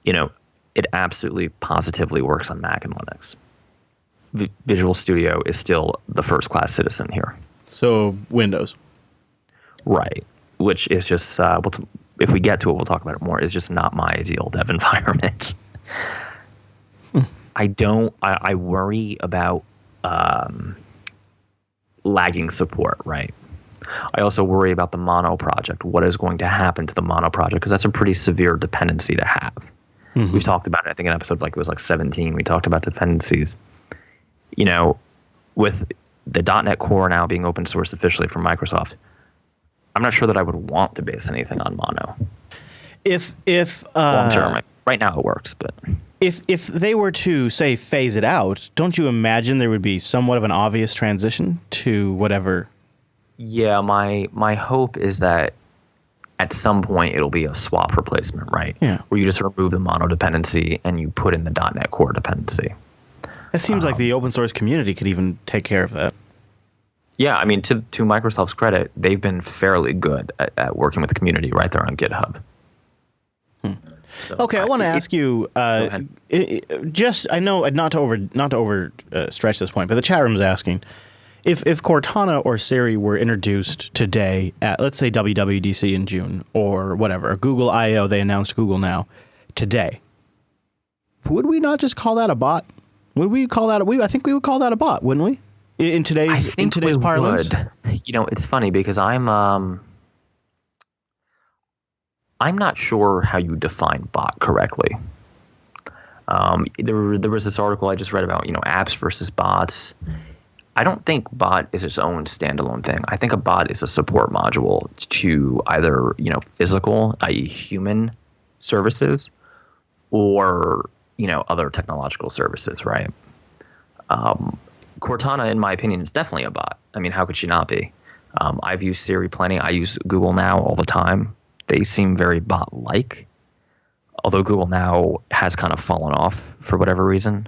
Speaker 6: it absolutely positively works on Mac and Linux. Visual Studio is still the first-class citizen here.
Speaker 1: So Windows.
Speaker 6: Right, which is just, if we get to it, we'll talk about it more, is just not my ideal dev environment. I worry about lagging support, right? I also worry about the Mono project. What is going to happen to the Mono project? Because that's a pretty severe dependency to have. We've talked about it, I think, in episodes it was 17. We talked about dependencies. With the .NET Core now being open source officially from Microsoft, I'm not sure that I would want to base anything on Mono.
Speaker 1: If
Speaker 6: long term, right now it works, but
Speaker 1: if they were to, say, phase it out, don't you imagine there would be somewhat of an obvious transition to whatever?
Speaker 6: Yeah, my hope is that at some point it'll be a swap replacement, right?
Speaker 1: Yeah.
Speaker 6: Where you just remove the Mono dependency and you put in the .NET Core dependency.
Speaker 1: It seems like the open source community could even take care of that.
Speaker 6: Yeah, I mean, to Microsoft's credit, they've been fairly good at working with the community right there on GitHub. So
Speaker 1: Okay, I want to ask you. I know not to over stretch this point, but the chat room is asking if Cortana or Siri were introduced today at, let's say, WWDC in June or whatever, or Google I/O, they announced Google Now today. Would we not just call that a bot? Would we call that? I think we would call that a bot, wouldn't we? In today's parlance.
Speaker 6: It's funny because I'm not sure how you define bot correctly. There was this article I just read about, apps versus bots. I don't think bot is its own standalone thing. I think a bot is a support module to either, physical, i.e. human services, or, other technological services, right? Cortana, in my opinion, is definitely a bot. I mean, how could she not be? I've used Siri plenty. I use Google Now all the time. They seem very bot-like, although Google Now has kind of fallen off for whatever reason.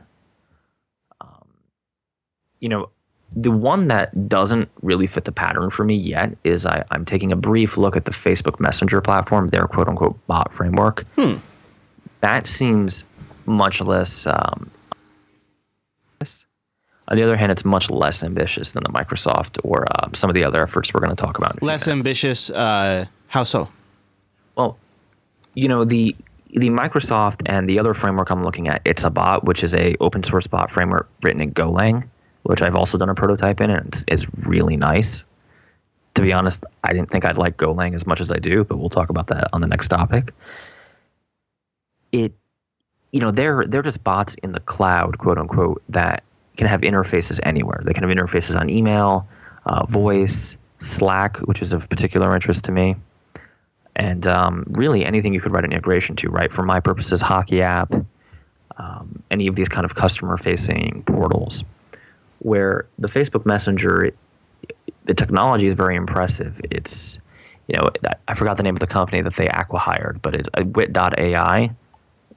Speaker 6: The one that doesn't really fit the pattern for me yet is I'm taking a brief look at the Facebook Messenger platform, their quote-unquote bot framework. That seems much less... on the other hand, it's much less ambitious than the Microsoft or some of the other efforts we're going to talk about.
Speaker 1: Less ambitious? How so?
Speaker 6: Well, the Microsoft and the other framework I'm looking at, it's a bot, which is a open source bot framework written in Golang, which I've also done a prototype in, and it's really nice. To be honest, I didn't think I'd like Golang as much as I do, but we'll talk about that on the next topic. They're just bots in the cloud, quote unquote, that can have interfaces anywhere. They can have interfaces on email, voice, Slack, which is of particular interest to me, and really anything you could write an integration to, right? For my purposes, Hockey app, any of these kind of customer-facing portals, where the Facebook Messenger, the technology is very impressive. It's, I forgot the name of the company that they acqui-hired, but it's wit.ai,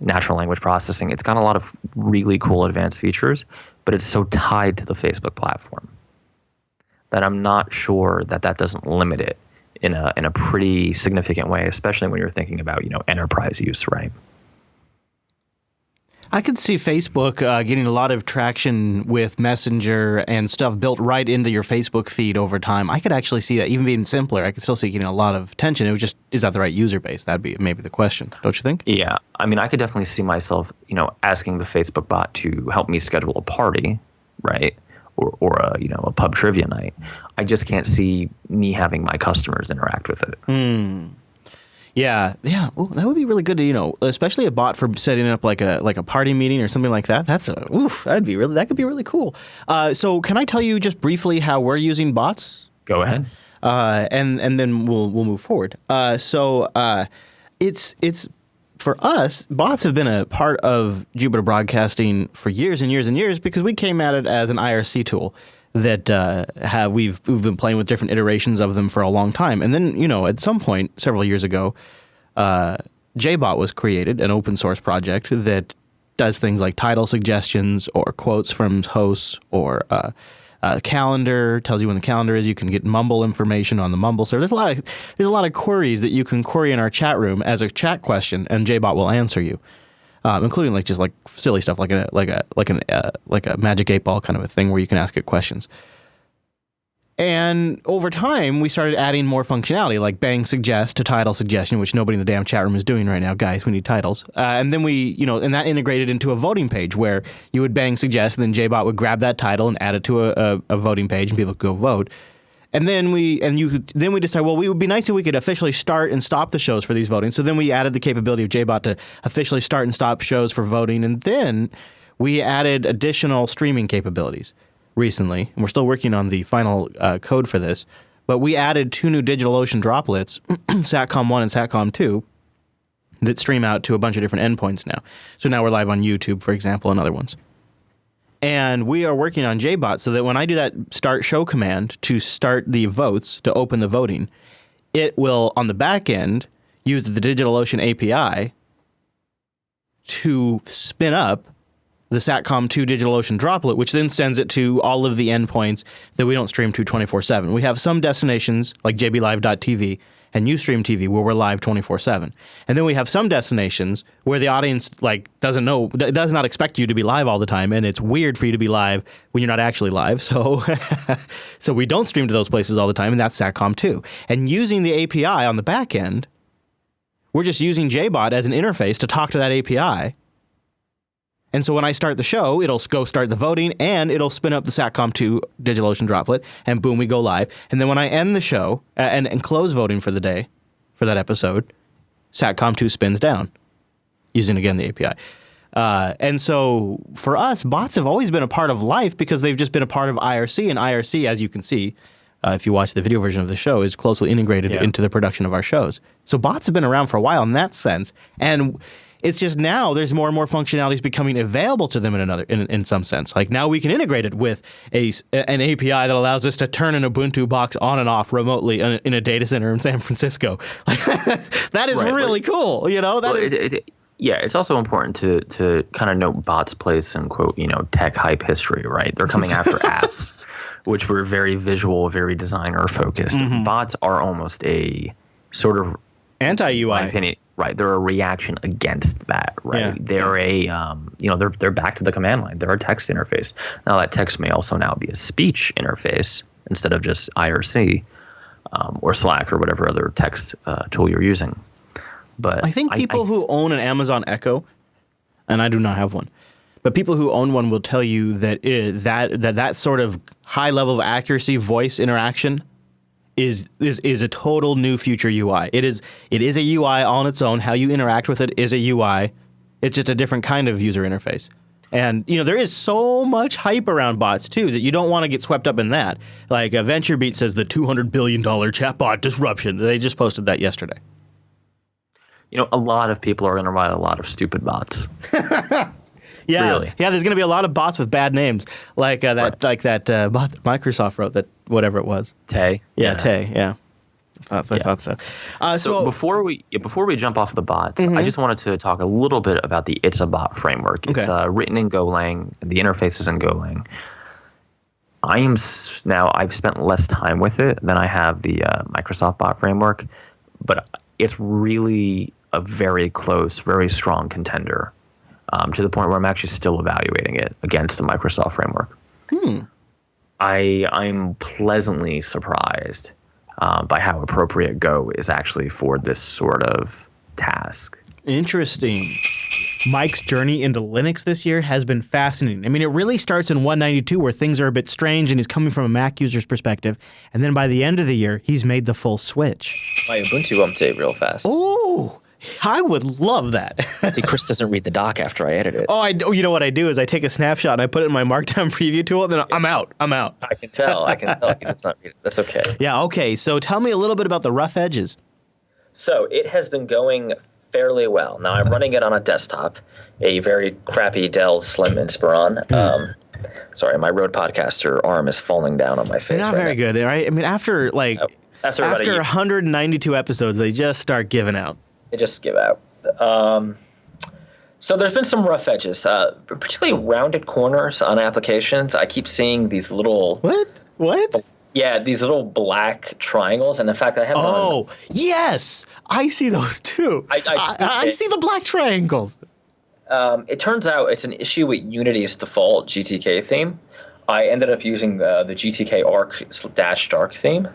Speaker 6: natural language processing. It's got a lot of really cool advanced features, but it's so tied to the Facebook platform that I'm not sure that doesn't limit it in a pretty significant way, especially when you're thinking about, enterprise use, right?
Speaker 1: I could see Facebook getting a lot of traction with Messenger and stuff built right into your Facebook feed over time. I could actually see that even being simpler. I could still see getting a lot of attention. It was just, is that the right user base? That'd be maybe the question, don't you think?
Speaker 6: Yeah. I mean, I could definitely see myself, asking the Facebook bot to help me schedule a party, right? Or a pub trivia night. I just can't see me having my customers interact with it.
Speaker 1: Yeah. Well, that would be really good to, especially a bot for setting up like a party meeting or something like that. That could be really cool. So can I tell you just briefly how we're using bots?
Speaker 6: Go ahead.
Speaker 1: And then we'll move forward. it's for us, bots have been a part of Jupiter Broadcasting for years and years and years because we came at it as an IRC tool that we've been playing with different iterations of them for a long time. And then, at some point several years ago, JBot was created, an open source project that does things like title suggestions or quotes from hosts or calendar, tells you when the calendar is. You can get Mumble information on the Mumble server. There's a lot of queries that you can query in our chat room as a chat question, and JBot will answer you, including just silly stuff like a Magic 8 Ball kind of a thing where you can ask it questions. And over time, we started adding more functionality, like bang suggest to title suggestion, which nobody in the damn chat room is doing right now. Guys, we need titles. And then and that integrated into a voting page where you would bang suggest, and then JBot would grab that title and add it to a voting page, and people could go vote. And then we decided, well, it would be nice if we could officially start and stop the shows for these voting. So then we added the capability of JBot to officially start and stop shows for voting, and then we added additional streaming capabilities recently, and we're still working on the final code for this, but we added 2 new DigitalOcean droplets, Satcom 1 and Satcom 2, that stream out to a bunch of different endpoints now. So now we're live on YouTube, for example, and other ones. And we are working on JBot so that when I do that start show command to start the votes, to open the voting, it will, on the back end, use the DigitalOcean API to spin up the Satcom 2 DigitalOcean droplet, which then sends it to all of the endpoints that we don't stream to 24/7. We have some destinations like jblive.tv and Ustream TV where we're live 24/7. And then we have some destinations where the audience does not expect you to be live all the time, and it's weird for you to be live when you're not actually live. So so we don't stream to those places all the time, and that's Satcom 2. And using the API on the back end, we're just using JBot as an interface to talk to that API. And so when I start the show, it'll go start the voting, and it'll spin up the Satcom 2 DigitalOcean droplet, and boom, we go live. And then when I end the show and close voting for the day, for that episode, Satcom 2 spins down, using, again, the API. And so for us, bots have always been a part of life because they've just been a part of IRC, and IRC, as you can see, if you watch the video version of the show, is closely integrated into the production of our shows. So bots have been around for a while in that sense, and it's just now there's more and more functionalities becoming available to them in some sense. Like now we can integrate it with an API that allows us to turn an Ubuntu box on and off remotely in a data center in San Francisco. Like that is really cool.
Speaker 6: It's also important to kind of note bots' place in quote tech hype history. Right, they're coming after apps, which were very visual, very designer focused. Mm-hmm. Bots are almost a sort of
Speaker 1: anti-UI.
Speaker 6: My opinion. Right, they're a reaction against that. Right, they're they're back to the command line. They're a text interface. Now that text may also now be a speech interface instead of just IRC or Slack or whatever other text tool you're using. But
Speaker 1: I think people who own an Amazon Echo, and I do not have one, but people who own one will tell you that that sort of high level of accuracy voice interaction is a total new future UI. It is a UI on its own. How you interact with it is a UI. It's just a different kind of user interface. And there is so much hype around bots too that you don't want to get swept up in that. Like VentureBeat says the $200 billion chatbot disruption. They just posted that yesterday.
Speaker 6: A lot of people are going to write a lot of stupid bots.
Speaker 1: Yeah,
Speaker 6: really.
Speaker 1: Yeah. There's going to be a lot of bots with bad names, like that bot that Microsoft wrote. That whatever it was.
Speaker 6: Tay.
Speaker 1: Yeah, Tay. Yeah. I thought so.
Speaker 6: So before we jump off of the bots, I just wanted to talk a little bit about the It's a Bot framework. It's written in Golang. The interface is in Golang. I've spent less time with it than I have the Microsoft Bot framework, but it's really a very close, very strong contender. To the point where I'm actually still evaluating it against the Microsoft framework. I'm pleasantly surprised by how appropriate Go is actually for this sort of task.
Speaker 1: Interesting. Mike's journey into Linux this year has been fascinating. I mean, it really starts in 192 where things are a bit strange and he's coming from a Mac user's perspective. And then by the end of the year, he's made the full switch.
Speaker 2: My Ubuntu update real fast.
Speaker 1: Oh, I would love that.
Speaker 3: See, Chris doesn't read the doc after I edit it.
Speaker 1: You know what I do is I take a snapshot and I put it in my Markdown preview tool, and then I'm out.
Speaker 2: I can tell. I can just not read it. That's okay.
Speaker 1: Yeah, okay. So tell me a little bit about the rough edges.
Speaker 2: So it has been going fairly well. Now I'm running it on a desktop, a very crappy Dell Slim Inspiron. Sorry, my Rode Podcaster arm is falling down on my face.
Speaker 1: They're not very good, right? I mean, after
Speaker 2: after about a year,
Speaker 1: 192 episodes, they just start giving out.
Speaker 2: they just give out. So there's been some rough edges, particularly rounded corners on applications. I keep seeing these little
Speaker 1: What?
Speaker 2: Yeah, these little black triangles, and in fact, I have.
Speaker 1: Oh, yes, I see those too. I see the black triangles.
Speaker 2: It turns out it's an issue with Unity's default GTK theme. I ended up using the GTK arc-dark theme,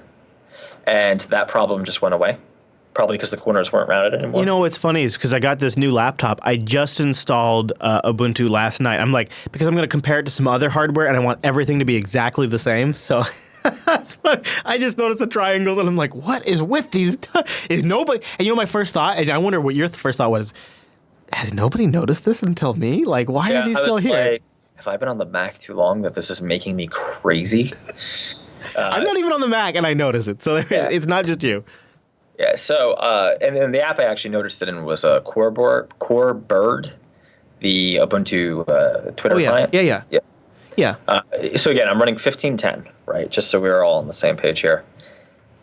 Speaker 2: and that problem just went away. Probably because the corners weren't rounded anymore.
Speaker 1: You know what's funny is because I got this new laptop. I just installed Ubuntu last night. I'm like, because I'm going to compare it to some other hardware, and I want everything to be exactly the same. So that's what I just noticed the triangles, and I'm like, what is with these? Is nobody? And you know, my first thought, and I wonder what your first thought was. Has nobody noticed this until me? Like, why are these still here?
Speaker 2: Have I been on the Mac too long that this is making me crazy?
Speaker 1: I'm not even on the Mac, and I notice it. So it's not just you.
Speaker 2: Yeah, so, and then the app I actually noticed it in was Core Bird, the Ubuntu Twitter client.
Speaker 1: Yeah.
Speaker 2: So again, I'm running 15.10, right, just so we're all on the same page here.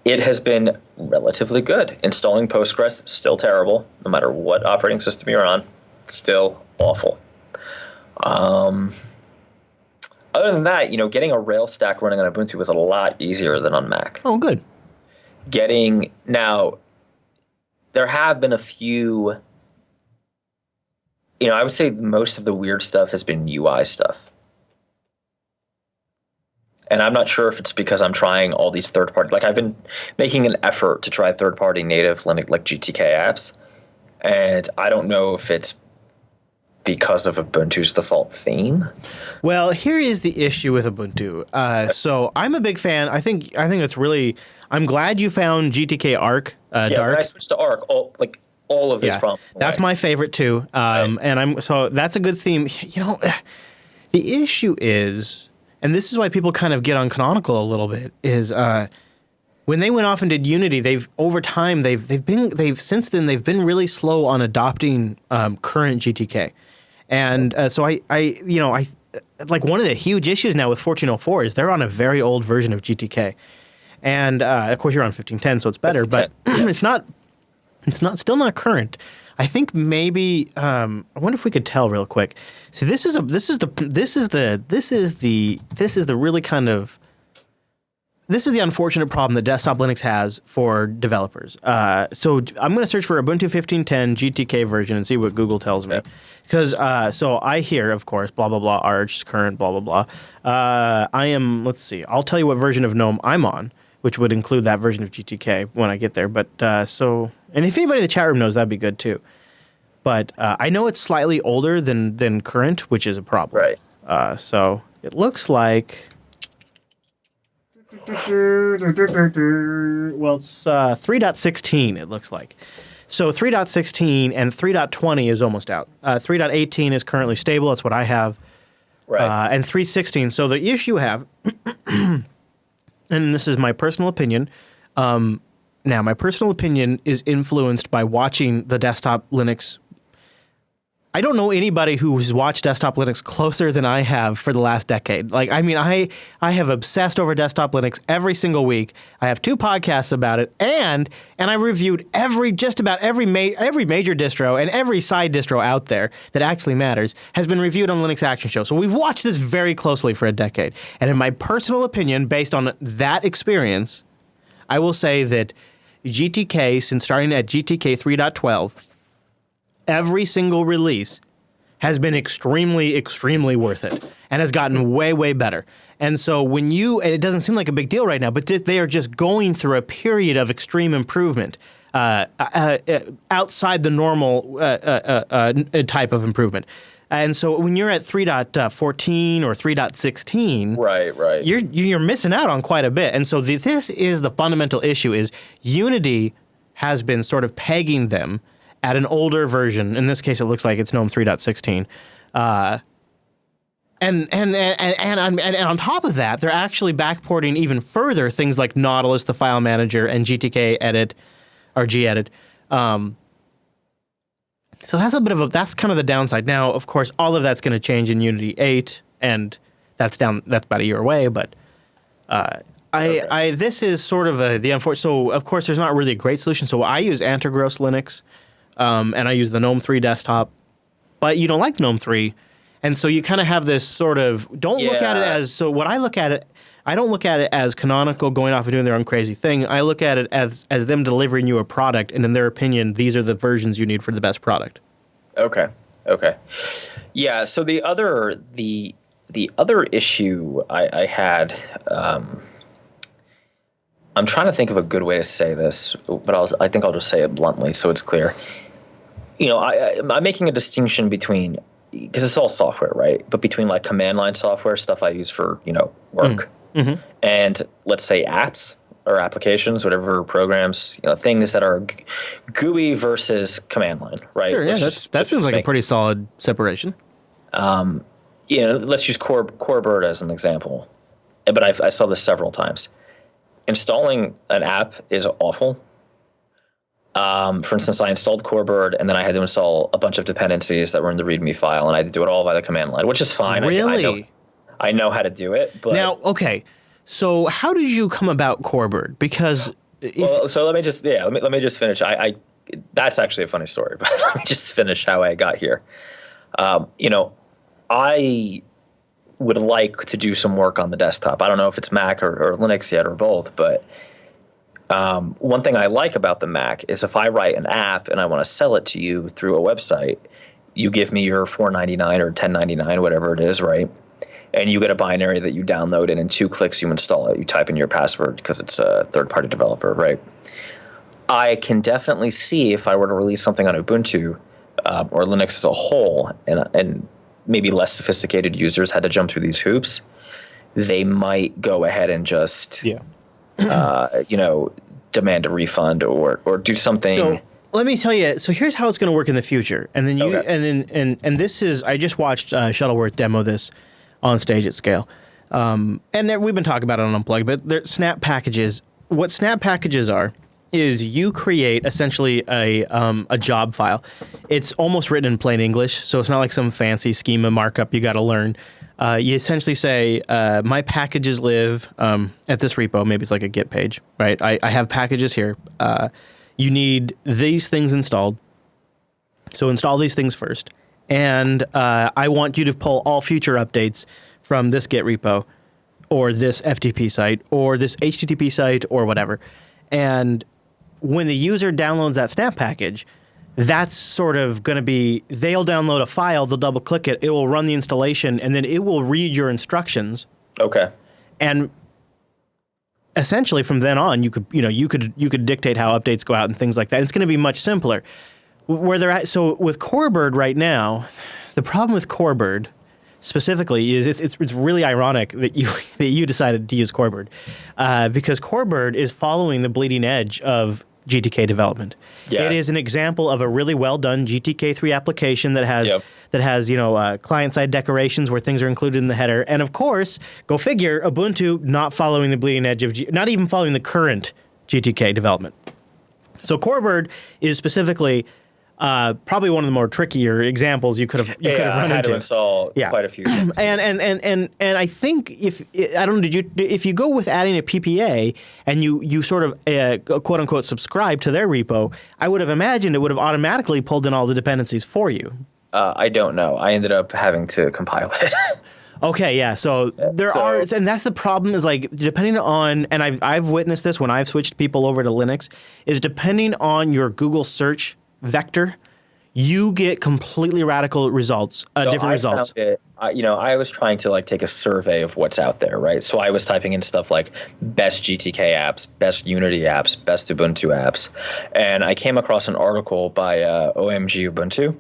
Speaker 2: It has been relatively good. Installing Postgres, still terrible, no matter what operating system you're on, still awful. Other than that, getting a Rails stack running on Ubuntu was a lot easier than on Mac.
Speaker 1: Oh, good.
Speaker 2: Now, there have been a few, I would say most of the weird stuff has been UI stuff. And I'm not sure if it's because I'm trying all these third-party, I've been making an effort to try third-party native Linux, like GTK apps. And I don't know if it's because of Ubuntu's default theme.
Speaker 1: Well, here is the issue with Ubuntu. So I'm a big fan. I think it's really. I'm glad you found GTK Arc Dark.
Speaker 2: When I switched to Arc, all of these problems.
Speaker 1: That's my favorite too. And that's a good theme. The issue is, and this is why people kind of get on Canonical a little bit, is when they went off and did Unity, they've since then been really slow on adopting current GTK. And so I one of the huge issues now with 1404 is they're on a very old version of GTK. And of course you're on 1510, so it's better, but it's still not current. I think maybe I wonder if we could tell real quick. So this is the unfortunate problem that desktop Linux has for developers. So I'm going to search for Ubuntu 15.10 GTK version and see what Google tells me. Because so I hear, of course, blah, blah, blah, Arch, current, blah, blah, blah. Let's see, I'll tell you what version of GNOME I'm on, which would include that version of GTK when I get there. But and if anybody in the chat room knows, that'd be good too. But I know it's slightly older than current, which is a problem.
Speaker 2: Right.
Speaker 1: So it looks like... Well, it's 3.16, it looks like. So 3.16 and 3.20 is almost out. 3.18 is currently stable. That's what I have.
Speaker 2: Right.
Speaker 1: And 3.16. So the issue you have, and this is my personal opinion. Now, my personal opinion is influenced by watching the desktop Linux. I don't know anybody who's watched desktop Linux closer than I have for the last decade. I have obsessed over desktop Linux every single week. I have 2 podcasts about it, and I reviewed just about every major distro and every side distro out there that actually matters has been reviewed on Linux Action Show. So we've watched this very closely for a decade. And in my personal opinion, based on that experience, I will say that GTK, since starting at GTK 3.12, every single release has been extremely, extremely worth it and has gotten way, way better. And so and it doesn't seem like a big deal right now, but they are just going through a period of extreme improvement outside the normal type of improvement. And so when you're at 3.14 or 3.16,
Speaker 2: right,
Speaker 1: you're missing out on quite a bit. And so this is the fundamental issue: is Unity has been sort of pegging them at an older version. In this case, it looks like it's GNOME 3.16. And on top of that, they're actually backporting even further things like Nautilus, the file manager, and GTK edit or gedit. So that's kind of the downside. Now, of course, all of that's going to change in Unity 8, and that's about a year away. But this is sort of the unfortunate. So, of course, there's not really a great solution. So I use Antergos Linux, and I use the GNOME 3 desktop. But you don't like GNOME 3, and so you kind of have this sort of look at it as. So what I look at it, I don't look at it as Canonical going off and doing their own crazy thing. I look at it as them delivering you a product, and in their opinion, these are the versions you need for the best product.
Speaker 2: Okay. Yeah. So the other issue I had, I'm trying to think of a good way to say this, but I think I'll just say it bluntly so it's clear. I'm making a distinction between, because it's all software, right? But between like command line software, stuff I use for work, and let's say apps or applications, whatever programs, things that are GUI versus command line, right?
Speaker 1: Sure, that seems like a pretty solid separation.
Speaker 2: Let's use Corebird as an example, but I saw this several times. Installing an app is awful. For instance, I installed Corebird, and then I had to install a bunch of dependencies that were in the README file, and I had to do it all by the command line, which is fine.
Speaker 1: Really?
Speaker 2: I know how to do it. But
Speaker 1: now, okay. So how did you come about Corebird? Because
Speaker 2: so let me just finish. That's actually a funny story, but let me just finish how I got here. I would like to do some work on the desktop. I don't know if it's Mac or Linux yet or both, but one thing I like about the Mac is if I write an app and I want to sell it to you through a website, you give me your $4.99 or $10.99, whatever it is, right? And you get a binary that you download, and in 2 clicks you install it. You type in your password because it's a third-party developer, right? I can definitely see if I were to release something on Ubuntu or Linux as a whole, and maybe less sophisticated users had to jump through these hoops, they might go ahead and just demand a refund or do something.
Speaker 1: So let me tell you. So here's how it's going to work in the future. And then and this is, I just watched Shuttleworth demo this on stage at scale. And we've been talking about it on Unplugged, but they're snap packages. What snap packages are is you create essentially a job file. It's almost written in plain English, so it's not like some fancy schema markup you got to learn. You essentially say, my packages live at this repo. Maybe it's like a Git page, right? I have packages here. You need these things installed. So install these things first. And I want you to pull all future updates from this Git repo or this FTP site or this HTTP site or whatever. And when the user downloads that snap package, that's sort of going to be, they'll download a file, they'll double click it, it will run the installation, and then it will read your instructions.
Speaker 2: Okay.
Speaker 1: And essentially from then on, you could dictate how updates go out and things like that. And it's going to be much simpler. Where they're at, so with Corebird right now, the problem with Corebird specifically is it's really ironic that you decided to use Corebird because Corebird is following the bleeding edge of GTK development. Yeah. It is an example of a really well done GTK3 application that has client side decorations where things are included in the header, and of course, go figure, Ubuntu not following the bleeding edge of not even following the current GTK development. So Corebird is specifically probably one of the more trickier examples you could have run into.
Speaker 2: I had to install quite a few things.
Speaker 1: And I think if you go with adding a PPA and you sort of quote unquote subscribe to their repo, I would have imagined it would have automatically pulled in all the dependencies for you.
Speaker 2: I don't know. I ended up having to compile it.
Speaker 1: Okay, yeah. So are, and that's the problem is like depending on, and I've witnessed this when I've switched people over to Linux, is depending on your Google search vector, you get completely radical results, different results.
Speaker 2: I was trying to take a survey of what's out there, right? So I was typing in stuff like best GTK apps, best Unity apps, best Ubuntu apps, and I came across an article by OMG Ubuntu,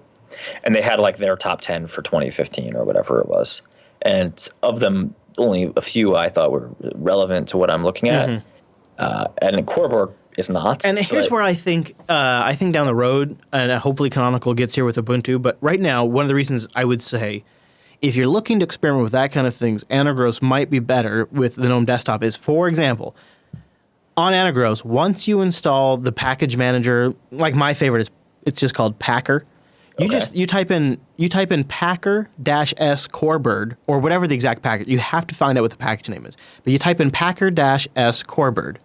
Speaker 2: and they had their top 10 for 2015 or whatever it was, and of them, only a few I thought were relevant to what I'm looking at, and Corebird is not.
Speaker 1: And here's where I think down the road, and hopefully Canonical gets here with Ubuntu, but right now, one of the reasons I would say, if you're looking to experiment with that kind of things, Antergos might be better with the GNOME desktop is, for example, on Antergos, once you install the package manager, like my favorite is, it's just called Packer. You type in Packer-S Corebird or whatever the exact package. You have to find out what the package name is. But you type in Packer-S Corebird.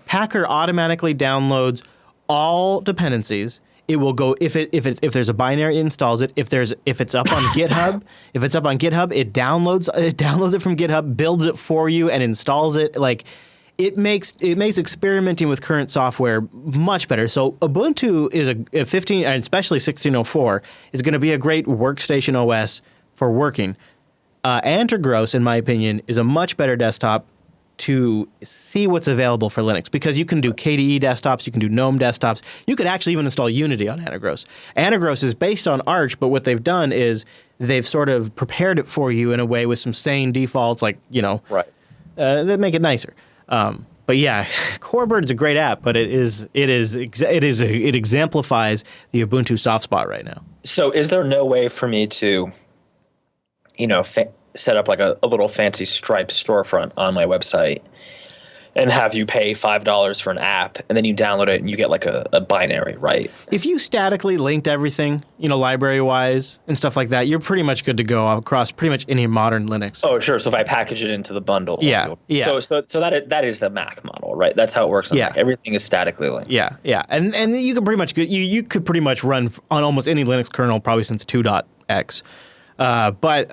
Speaker 1: Packer automatically downloads all dependencies. It will go if there's a binary, it installs it. If it's up on GitHub, it downloads it from GitHub, builds it for you, and installs it. Like it makes experimenting with current software much better. So Ubuntu is a 15, and especially 1604, is going to be a great workstation OS for working. Antergos, in my opinion, is a much better desktop to see what's available for Linux, because you can do KDE desktops, you can do GNOME desktops, you could actually even install Unity on Antergos. Antergos is based on Arch, but what they've done is they've sort of prepared it for you in a way with some sane defaults, like, that make it nicer. But yeah, Corebird's a great app, but it exemplifies the Ubuntu soft spot right now.
Speaker 3: So is there no way for me to, set up like a little fancy Stripe storefront on my website and have you pay $5 for an app, and then you download it and you get like a binary, right?
Speaker 1: If you statically linked everything, library-wise and stuff like that, you're pretty much good to go across pretty much any modern Linux.
Speaker 3: Oh, sure. So if I package it into the bundle.
Speaker 1: Yeah.
Speaker 3: So that is the Mac model, right? That's how it works on Mac. Everything is statically linked.
Speaker 1: Yeah. And you can pretty much you could pretty much run on almost any Linux kernel probably since 2.x. But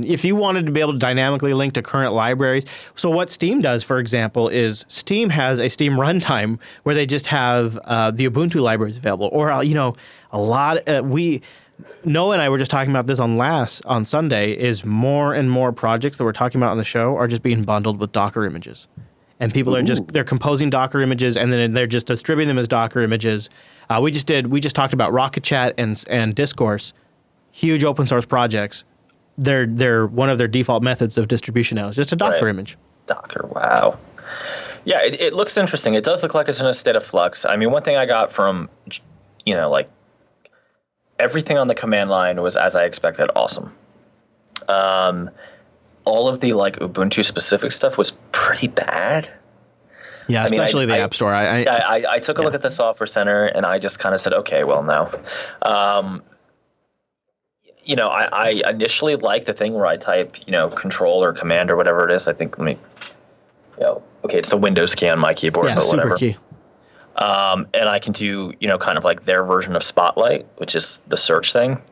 Speaker 1: if you wanted to be able to dynamically link to current libraries, so what Steam does, for example, is Steam has a Steam runtime where they just have the Ubuntu libraries available. Or, a lot, Noah and I were just talking about this on Sunday, is more and more projects that we're talking about on the show are just being bundled with Docker images. And people are they're composing Docker images and then they're just distributing them as Docker images. We just talked about Rocket Chat and Discourse. Huge open source projects. They're one of their default methods of distribution now. It's just a Docker image.
Speaker 2: Docker, wow. Yeah, it looks interesting. It does look like it's in a state of flux. I mean, one thing I got from, everything on the command line was as I expected, awesome. All of the Ubuntu specific stuff was pretty bad.
Speaker 1: Yeah, especially the App Store.
Speaker 2: I took a look at the Software Center and I just kind of said, okay, well, no. I initially like the thing where I type, control or command or whatever it is. I think, it's the Windows key on my keyboard, but whatever.
Speaker 1: Super key.
Speaker 2: And I can do, kind of like their version of Spotlight, which is the search thing.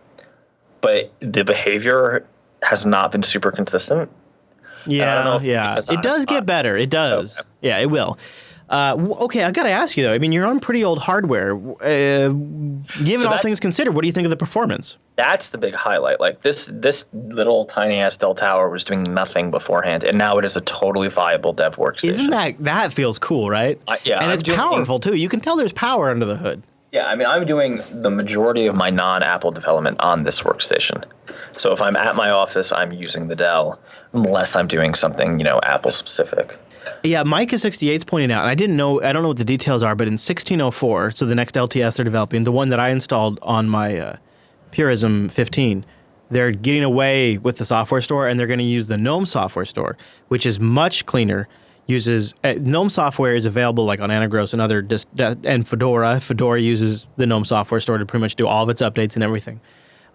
Speaker 2: But the behavior has not been super consistent.
Speaker 1: Yeah. It does get better. It does. Okay. Yeah, it will. Okay, I got to ask you, though. I mean, you're on pretty old hardware. Given all things considered, what do you think of the performance?
Speaker 2: That's the big highlight. Like, this little tiny-ass Dell Tower was doing nothing beforehand, and now it is a totally viable dev workstation.
Speaker 1: Isn't that feels cool, right?
Speaker 2: Yeah.
Speaker 1: And it's powerful, too. You can tell there's power under the hood.
Speaker 2: Yeah, I mean, I'm doing the majority of my non-Apple development on this workstation. So if I'm at my office, I'm using the Dell, unless I'm doing something, Apple-specific.
Speaker 1: Yeah, Micah68's pointing out, and I don't know what the details are, but in 1604, so the next LTS they're developing, the one that I installed on my Purism 15, they're getting away with the software store, and they're going to use the GNOME software store, which is much cleaner. Uses GNOME software is available like on Antergos and other and Fedora. Fedora uses the GNOME software store to pretty much do all of its updates and everything.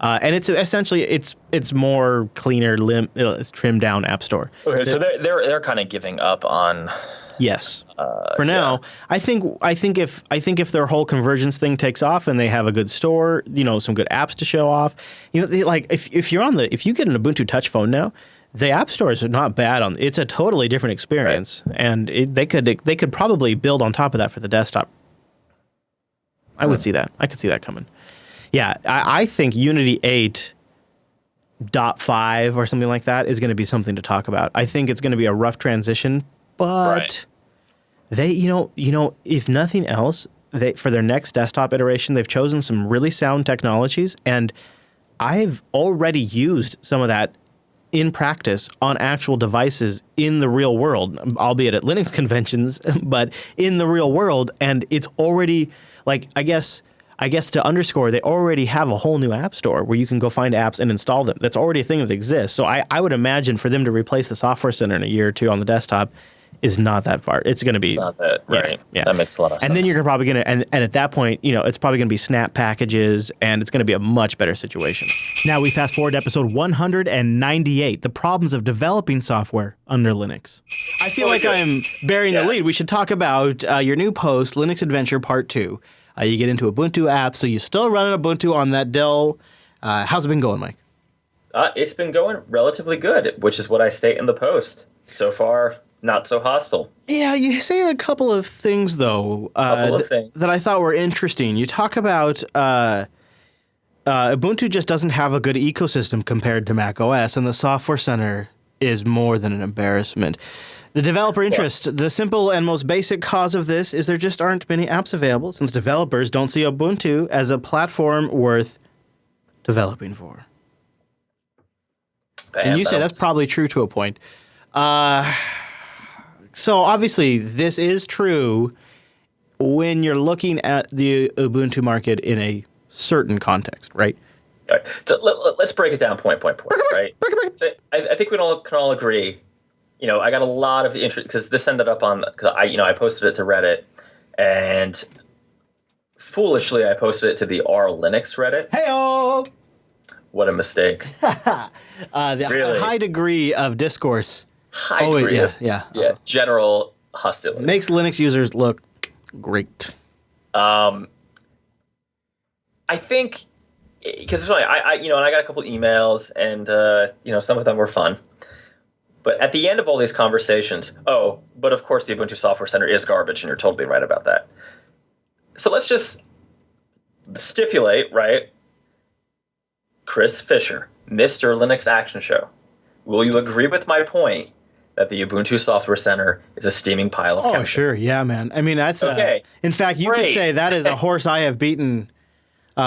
Speaker 1: And it's essentially it's more cleaner, trimmed down app store.
Speaker 2: Okay, so they're kind of giving up on.
Speaker 1: Yes, for now. Yeah. I think if their whole convergence thing takes off and they have a good store, some good apps to show off, if you get an Ubuntu Touch phone now, the app stores are not bad it's a totally different experience, right. And they could probably build on top of that for the desktop. I would see that. I could see that coming. Yeah, I think Unity 8.5 or something like that is going to be something to talk about. I think it's going to be a rough transition, but they, if nothing else, for their next desktop iteration, they've chosen some really sound technologies, and I've already used some of that in practice on actual devices in the real world, albeit at Linux conventions, but in the real world, and it's already, I guess to underscore, they already have a whole new app store where you can go find apps and install them. That's already a thing that exists. So I would imagine for them to replace the Software Center in a year or two on the desktop is not that far. It's going to be
Speaker 2: It's not that, right.
Speaker 1: Yeah.
Speaker 2: That makes a lot of sense.
Speaker 1: And then you're probably going to, and at that point, it's probably going to be snap packages, and it's going to be a much better situation. Now we fast forward to episode 198, the problems of developing software under Linux. I feel like I'm bearing the lead. We should talk about your new post, Linux Adventure Part 2. You get into Ubuntu apps, so you still running Ubuntu on that Dell. How's it been going, Mike?
Speaker 2: It's been going relatively good, which is what I state in the post. So far, not so hostile.
Speaker 1: Yeah, you say a couple of things, though, that I thought were interesting. You talk about Ubuntu just doesn't have a good ecosystem compared to Mac OS, and the Software Center is more than an embarrassment. The developer interest, the simple and most basic cause of this is there just aren't many apps available since developers don't see Ubuntu as a platform worth developing for. And you say that's probably true to a point. So obviously this is true when you're looking at the Ubuntu market in a certain context, right?
Speaker 2: All right. So let's break it down point, right? So I think we can all agree. I got a lot of interest because this ended up on because I posted it to Reddit, and foolishly I posted it to the R Linux Reddit.
Speaker 1: Hey-oh!
Speaker 2: What a mistake.
Speaker 1: The high degree of discourse.
Speaker 2: General hostility.
Speaker 1: Makes Linux users look great.
Speaker 2: I think because it's funny. I got a couple emails, and some of them were fun. But at the end of all these conversations, but of course the Ubuntu Software Center is garbage, and you're totally right about that. So let's just stipulate, right? Chris Fisher, Mr. Linux Action Show. Will you agree with my point that the Ubuntu Software Center is a steaming pile of chemicals?
Speaker 1: Sure. Yeah, man. I mean, that's
Speaker 2: okay.
Speaker 1: In fact, you could say that is a horse I have beaten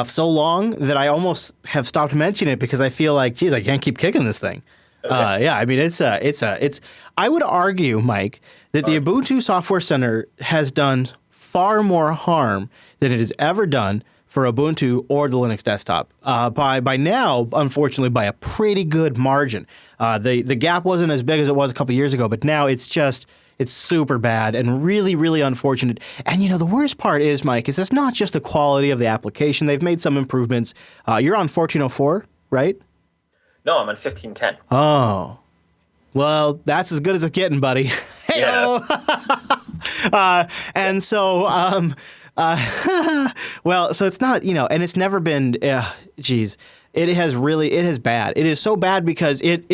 Speaker 1: so long that I almost have stopped mentioning it because I feel like, geez, I can't keep kicking this thing.
Speaker 2: Okay.
Speaker 1: I mean, it's. I would argue, Mike, that the Ubuntu Software Center has done far more harm than it has ever done for Ubuntu or the Linux desktop. By now, unfortunately, by a pretty good margin. The gap wasn't as big as it was a couple years ago, but now it's super bad and really, really unfortunate. And the worst part is, Mike, is it's not just the quality of the application. They've made some improvements. You're on 1404, right?
Speaker 2: No, I'm on 1510.
Speaker 1: Oh. Well, that's as good as it's getting, buddy. Hey-o! And so, so it's not, and it's never been, it has bad. It is so bad because it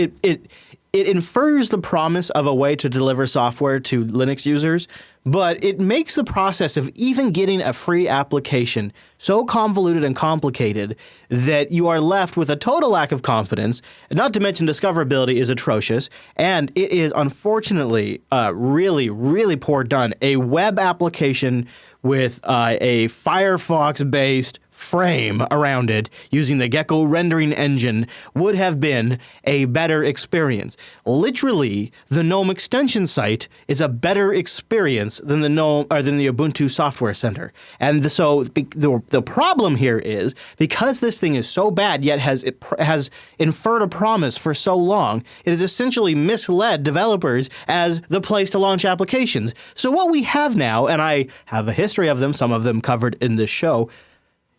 Speaker 1: infers the promise of a way to deliver software to Linux users, but it makes the process of even getting a free application so convoluted and complicated that you are left with a total lack of confidence, not to mention discoverability is atrocious, and it is unfortunately really, really poor done. A web application with a Firefox-based frame around it using the Gecko rendering engine would have been a better experience. Literally, the GNOME extension site is a better experience than the Ubuntu Software Center. And so the problem here is because this thing is so bad yet has inferred a promise for so long, it has essentially misled developers as the place to launch applications. So what we have now, and I have a history of them, some of them covered in this show,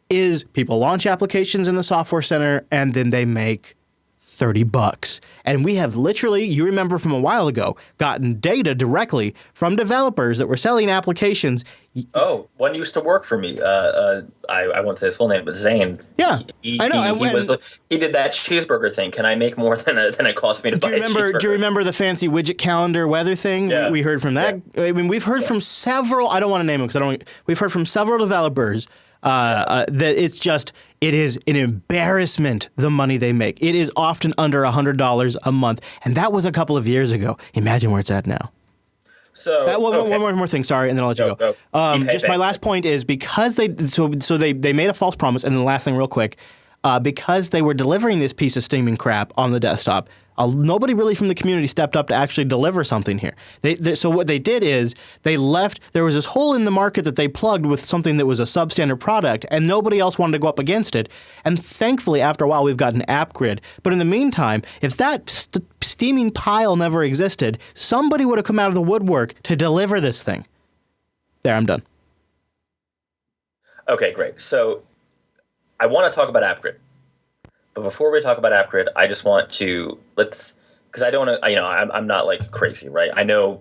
Speaker 1: is people launch applications in the Software Center and then they make $30. And we have literally, you remember from a while ago, gotten data directly from developers that were selling applications.
Speaker 2: One used to work for me. I won't say his full name, but Zane.
Speaker 1: Yeah, I know.
Speaker 2: He did that cheeseburger thing. Can I make more than it cost me to buy a cheeseburger? Do
Speaker 1: you remember the fancy widget calendar weather thing?
Speaker 2: Yeah.
Speaker 1: We heard from that. Yeah. I mean, we've heard from several. I don't want to name them because we've heard from several developers that it is an embarrassment the money they make. It is often under $100 a month, and that was a couple of years ago. Imagine where it's at now.
Speaker 2: So
Speaker 1: one more thing, sorry, and then I'll let you go. My last point is because they made a false promise, and then the last thing real quick, because they were delivering this piece of steaming crap on the desktop, Nobody really from the community stepped up to actually deliver something here. So what they did is they left. There was this hole in the market that they plugged with something that was a substandard product, and nobody else wanted to go up against it. And thankfully, after a while, we've got an app grid. But in the meantime, if that steaming pile never existed, somebody would have come out of the woodwork to deliver this thing. There, I'm done.
Speaker 2: Okay, great. So I want to talk about AppGrid. But before we talk about AppGrid, I just want to because I don't, I'm not like crazy, right? I know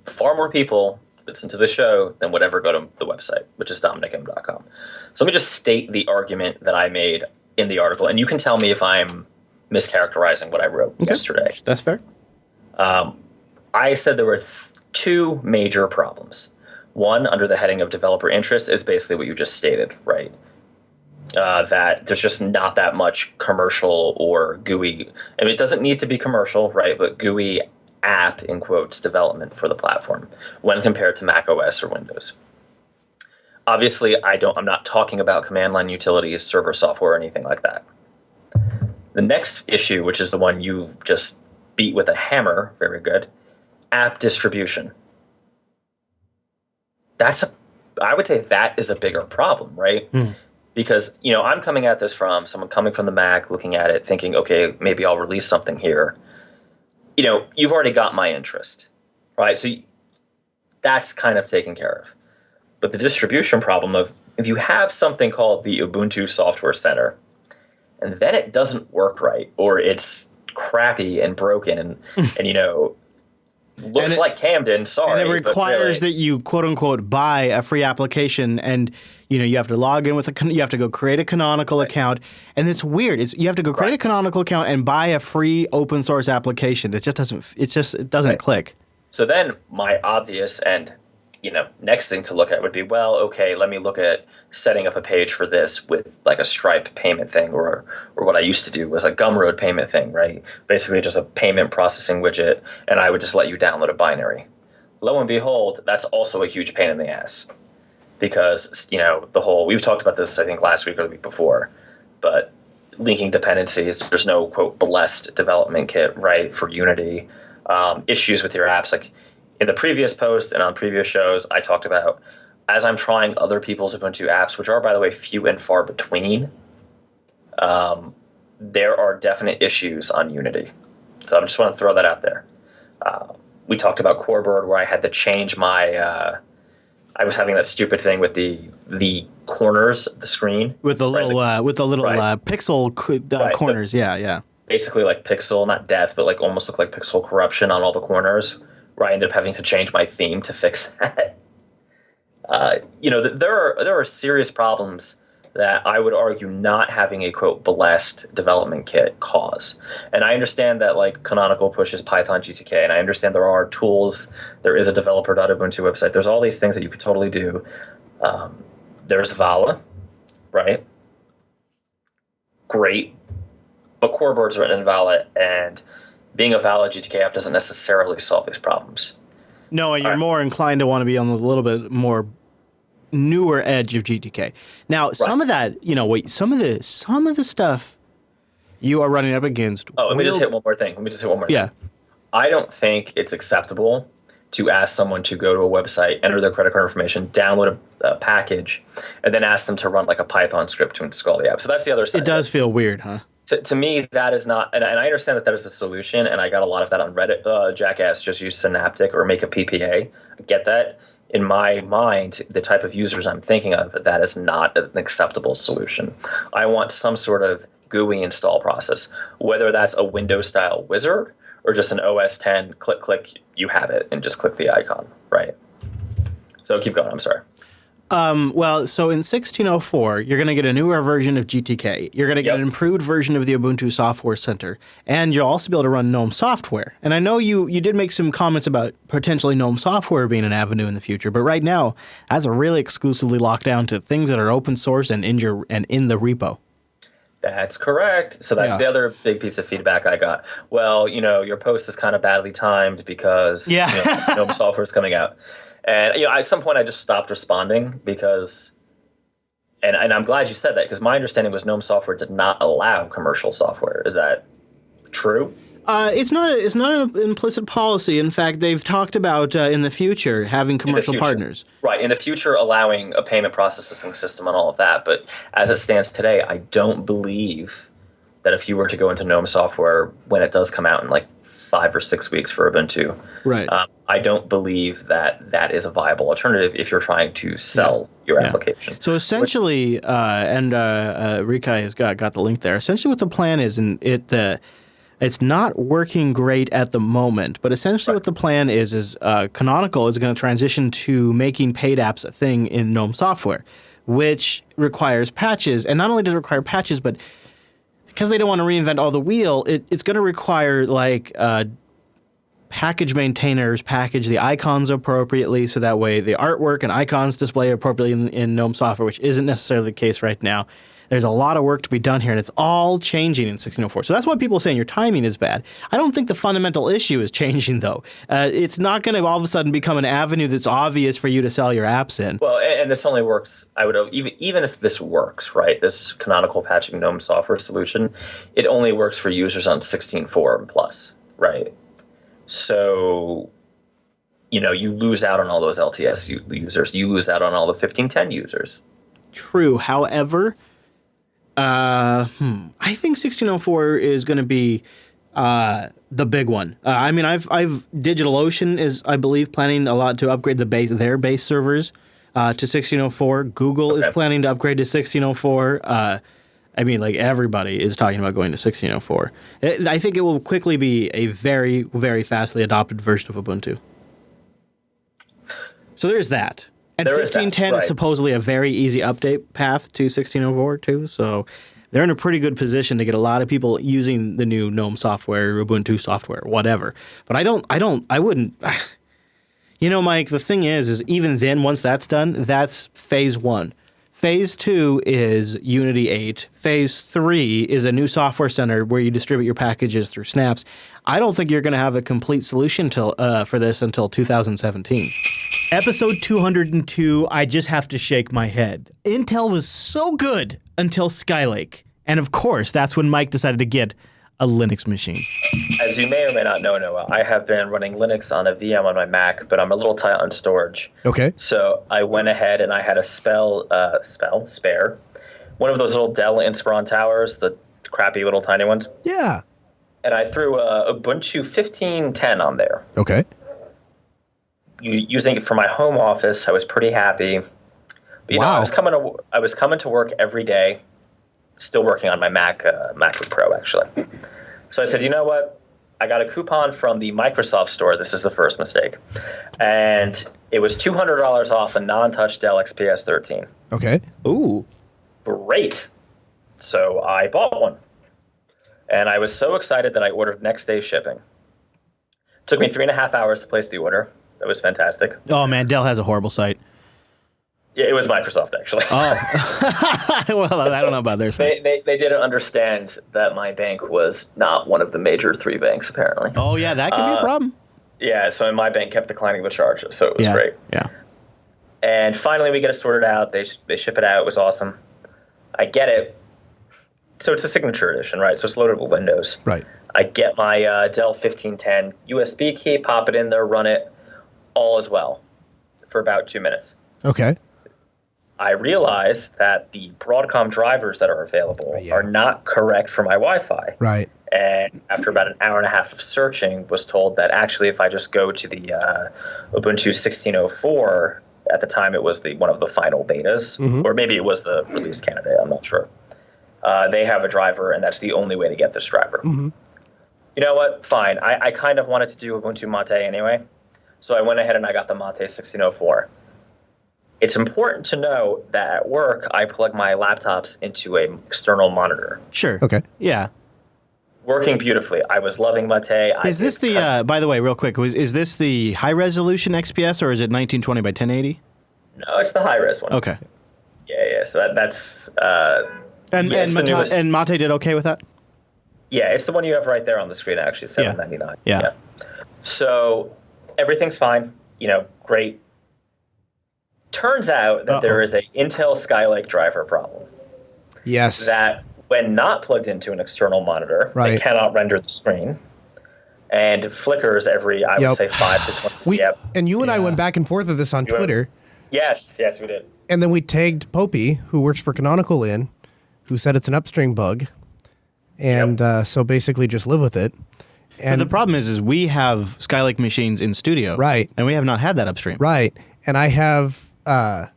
Speaker 2: far more people listen to the show than would ever go to the website, which is DominicM.com. So let me just state the argument that I made in the article, and you can tell me if I'm mischaracterizing what I wrote yesterday.
Speaker 1: That's fair.
Speaker 2: I said there were two major problems. One, under the heading of developer interest, is basically what you just stated, right? That there's just not that much commercial or GUI. I mean, it doesn't need to be commercial, right? But GUI app, in quotes, development for the platform when compared to Mac OS or Windows. Obviously, I'm not talking about command line utilities, server software, or anything like that. The next issue, which is the one you just beat with a hammer, very good, app distribution. I would say that is a bigger problem, right? Because, I'm coming at this from someone coming from the Mac, looking at it, thinking, okay, maybe I'll release something here. You've already got my interest, right? So that's kind of taken care of. But the distribution problem of if you have something called the Ubuntu Software Center, and then it doesn't work right, or it's crappy and broken and looks like Camden, sorry.
Speaker 1: And it requires that you, quote unquote, buy a free application, and you have to log in with you have to go create a Canonical account, and it's weird. You have to go create a Canonical account and buy a free open source application. It doesn't click.
Speaker 2: So then my obvious and next thing to look at would be, well, okay, let me look at setting up a page for this with like a Stripe payment thing, or what I used to do was a Gumroad payment thing, right? Basically just a payment processing widget, and I would just let you download a binary. Lo and behold, that's also a huge pain in the ass because, we've talked about this, I think, last week or the week before, but linking dependencies, there's no, quote, blessed development kit, right, for Unity. Issues with your apps, like in the previous post and on previous shows, I talked about as I'm trying other people's Ubuntu apps, which are, by the way, few and far between, there are definite issues on Unity. So I just want to throw that out there. We talked about Coreboard, where I had to change my I was having that stupid thing with the corners of the screen.
Speaker 1: With the little pixel corners, yeah.
Speaker 2: Basically like pixel, not death, but like almost look like pixel corruption on all the corners, where I ended up having to change my theme to fix that. There are serious problems that I would argue not having a, quote, blessed development kit cause. And I understand that like Canonical pushes Python GTK, and I understand there are tools. There is a developer.ubuntu website. There's all these things that you could totally do. There's Vala, right? Great. But Coreboard's written in Vala, and being a Vala GTK app doesn't necessarily solve these problems.
Speaker 1: No, and you're more inclined to want to be on a little bit more newer edge of GTK. Now, some of that, some of the stuff you are running up against.
Speaker 2: Oh, let me just hit one more thing.
Speaker 1: Yeah.
Speaker 2: I don't think it's acceptable to ask someone to go to a website, enter their credit card information, download a package, and then ask them to run like a Python script to install the app. So that's the other side.
Speaker 1: It does feel weird, huh?
Speaker 2: To me, that is not, and I understand that is a solution, and I got a lot of that on Reddit. Jackass, just use Synaptic or make a PPA. I get that. In my mind, the type of users I'm thinking of, that is not an acceptable solution. I want some sort of GUI install process, whether that's a Windows-style wizard or just an OS 10, click, you have it, and just click the icon, right? So keep going, I'm sorry.
Speaker 1: So in 1604, you're going to get a newer version of GTK. You're going to get an improved version of the Ubuntu Software Center, and you'll also be able to run GNOME software. And I know you did make some comments about potentially GNOME software being an avenue in the future, but right now, that's really exclusively locked down to things that are open source and in the repo.
Speaker 2: That's correct. So that's the other big piece of feedback I got. Well, your post is kind of badly timed because GNOME software is coming out. And at some point I just stopped responding because, and I'm glad you said that, because my understanding was GNOME software did not allow commercial software. Is that true?
Speaker 1: It's not an implicit policy. In fact, they've talked about in the future having commercial partners.
Speaker 2: Right, in the future allowing a payment processing system and all of that. But as it stands today, I don't believe that if you were to go into GNOME software when it does come out in like 5 or 6 weeks for Ubuntu,
Speaker 1: right?
Speaker 2: I don't believe that is a viable alternative if you're trying to sell your application.
Speaker 1: So essentially, Rikai has got the link there. Essentially, what the plan is, it's not working great at the moment, but essentially what the plan is Canonical is going to transition to making paid apps a thing in GNOME software, which requires patches. And not only does it require patches, but because they don't want to reinvent all the wheel, it's going to require like package maintainers package the icons appropriately so that way the artwork and icons display appropriately in GNOME software, which isn't necessarily the case right now. There's a lot of work to be done here, and it's all changing in 1604. So that's why people are saying your timing is bad. I don't think the fundamental issue is changing, though. It's not going to all of a sudden become an avenue that's obvious for you to sell your apps in.
Speaker 2: Well, and this only works, I would even if this works, right, this canonical patching GNOME software solution, it only works for users on 16.4 and plus, right? So, you lose out on all those LTS users. You lose out on all the 15.10 users.
Speaker 1: True. However, I think 1604 is going to be the big one. I mean, DigitalOcean is, I believe, planning a lot to upgrade their base servers to 1604. Google is planning to upgrade to 1604. I mean, like everybody is talking about going to 1604. I think it will quickly be a very, very fastly adopted version of Ubuntu. So there's that. And 1510 is supposedly a very easy update path to 1604 too. So they're in a pretty good position to get a lot of people using the new GNOME software, Ubuntu software, whatever. But I wouldn't. Mike, the thing is even then, once that's done, that's phase 1. Phase 2 is Unity 8. Phase 3 is a new software center where you distribute your packages through snaps. I don't think you're going to have a complete solution for this until 2017. Episode 202, I just have to shake my head. Intel was so good until Skylake. And of course, that's when Mike decided to get a Linux machine.
Speaker 2: As you may or may not know, Noah, I have been running Linux on a VM on my Mac, but I'm a little tight on storage.
Speaker 1: Okay.
Speaker 2: So I went ahead and I had a spare. One of those little Dell Inspiron towers, the crappy little tiny ones.
Speaker 1: Yeah.
Speaker 2: And I threw Ubuntu 15.10 on there.
Speaker 1: Okay.
Speaker 2: Using it for my home office, I was pretty happy. But, I was coming to work every day, still working on my MacBook Pro, actually. So I said, you know what? I got a coupon from the Microsoft store. This is the first mistake. And it was $200 off a non-touch Dell XPS 13.
Speaker 1: Okay. Ooh.
Speaker 2: Great. So I bought one. And I was so excited that I ordered next day shipping. It took me 3.5 hours to place the order. That was fantastic.
Speaker 1: Oh, man, Dell has a horrible site.
Speaker 2: Yeah, it was Microsoft, actually.
Speaker 1: Oh. Well, I don't know about their site.
Speaker 2: They didn't understand that my bank was not one of the major 3 banks, apparently.
Speaker 1: Oh, yeah, that could be a problem.
Speaker 2: Yeah, so my bank kept declining the charge, so it was great.
Speaker 1: Yeah.
Speaker 2: And finally, we get it sorted out. They ship it out. It was awesome. I get it. So it's a signature edition, right? So it's loaded with Windows.
Speaker 1: Right.
Speaker 2: I get my Dell 1510 USB key, pop it in there, run it. All is well for about 2 minutes.
Speaker 1: Okay.
Speaker 2: I realize that the Broadcom drivers that are available are not correct for my Wi-Fi.
Speaker 1: Right.
Speaker 2: And after about an hour and a half of searching, was told that actually if I just go to the Ubuntu 16.04, at the time it was one of the final betas, or maybe it was the release candidate, I'm not sure. They have a driver, and that's the only way to get this driver. Mm-hmm. You know what? Fine. I kind of wanted to do Ubuntu Mate anyway, so I went ahead and I got the Mate 16.04. It's important to know that at work, I plug my laptops into an external monitor.
Speaker 1: Sure. Okay. Yeah.
Speaker 2: Working beautifully. I was loving Mate.
Speaker 1: Is this by the way, real quick, is this the high-resolution XPS, or is it 1920 by 1080?
Speaker 2: No, it's the high-res one.
Speaker 1: Okay.
Speaker 2: Yeah. So that's...
Speaker 1: and Mate did okay with that?
Speaker 2: Yeah, it's the one you have right there on the screen, actually, $7.99.
Speaker 1: Yeah.
Speaker 2: So everything's fine. Great. Turns out that there is a Intel Skylake driver problem.
Speaker 1: Yes.
Speaker 2: That when not plugged into an external monitor, it cannot render the screen. and flickers every, I would say, 5 to 20.
Speaker 7: And you and I went back and forth of this on Twitter.
Speaker 2: Yes, we did.
Speaker 7: And then we tagged Popey, who works for Canonical, in, who said it's an upstream bug. And so basically just live with it. And
Speaker 1: but the problem is we have Skylake machines in studio.
Speaker 7: Right.
Speaker 1: And we have not had that upstream.
Speaker 7: Right. And I have, and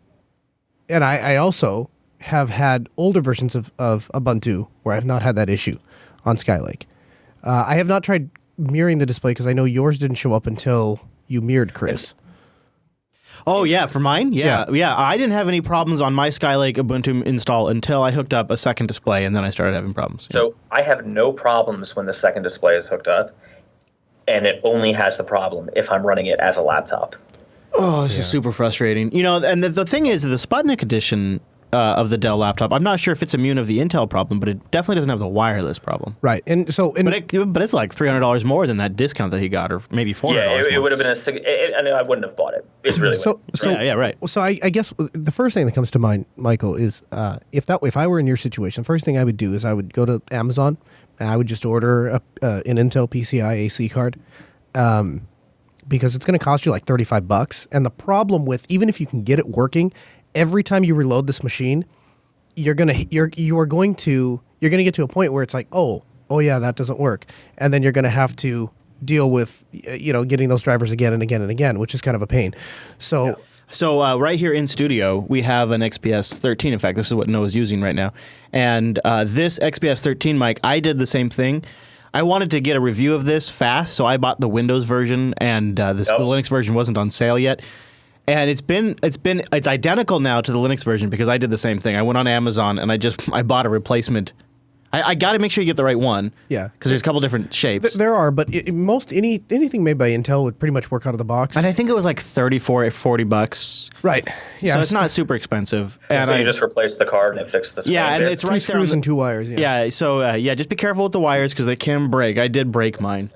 Speaker 7: I also have had older versions of Ubuntu where I've not had that issue on Skylake. I have not tried mirroring the display because I know yours didn't show up until you mirrored, Chris.
Speaker 1: Oh, yeah, for mine? Yeah. I didn't have any problems on my Skylake Ubuntu install until I hooked up a second display, and then I started having problems.
Speaker 2: So I have no problems when the second display is hooked up, and it only has the problem if I'm running it as a laptop.
Speaker 1: Oh, this is super frustrating. You know, and the thing is, the Sputnik edition of the Dell laptop, I'm not sure if it's immune of the Intel problem, but it definitely doesn't have the wireless problem.
Speaker 7: Right. And so,
Speaker 1: but it's like $300 more than that discount that he got, or maybe $400
Speaker 2: Yeah, it
Speaker 1: more.
Speaker 2: would have been I wouldn't have bought it. It's really
Speaker 1: right.
Speaker 7: So I guess the first thing that comes to mind, Michael, is if I were in your situation, the first thing I would do is I would go to Amazon and I would just order an Intel PCI AC card. Because it's going to cost you like $35. And the problem with, even if you can get it working, every time you reload this machine, you're going to get to a point where it's like, oh yeah, that doesn't work. And then you're going to have to deal with, getting those drivers again and again and again, which is kind of a pain. So
Speaker 1: right here in studio, we have an XPS 13. In fact, this is what Noah's using right now. And this XPS 13 mic, I did the same thing. I wanted to get a review of this fast, so I bought the Windows version, and the Linux version wasn't on sale yet. And it's identical now to the Linux version because I did the same thing. I went on Amazon and I bought a replacement. I got to make sure you get the right one.
Speaker 7: Yeah,
Speaker 1: because there's a couple different shapes.
Speaker 7: There are, but anything made by Intel would pretty much work out of the box.
Speaker 1: And I think it was like $40.
Speaker 7: Right. Yeah.
Speaker 1: So it's not super expensive. And
Speaker 2: you just replace the card and it fixes the screen.
Speaker 1: Yeah, and it's right there.
Speaker 7: 2 screws and 2 wires.
Speaker 1: Yeah. So just be careful with the wires because they can break. I did break mine.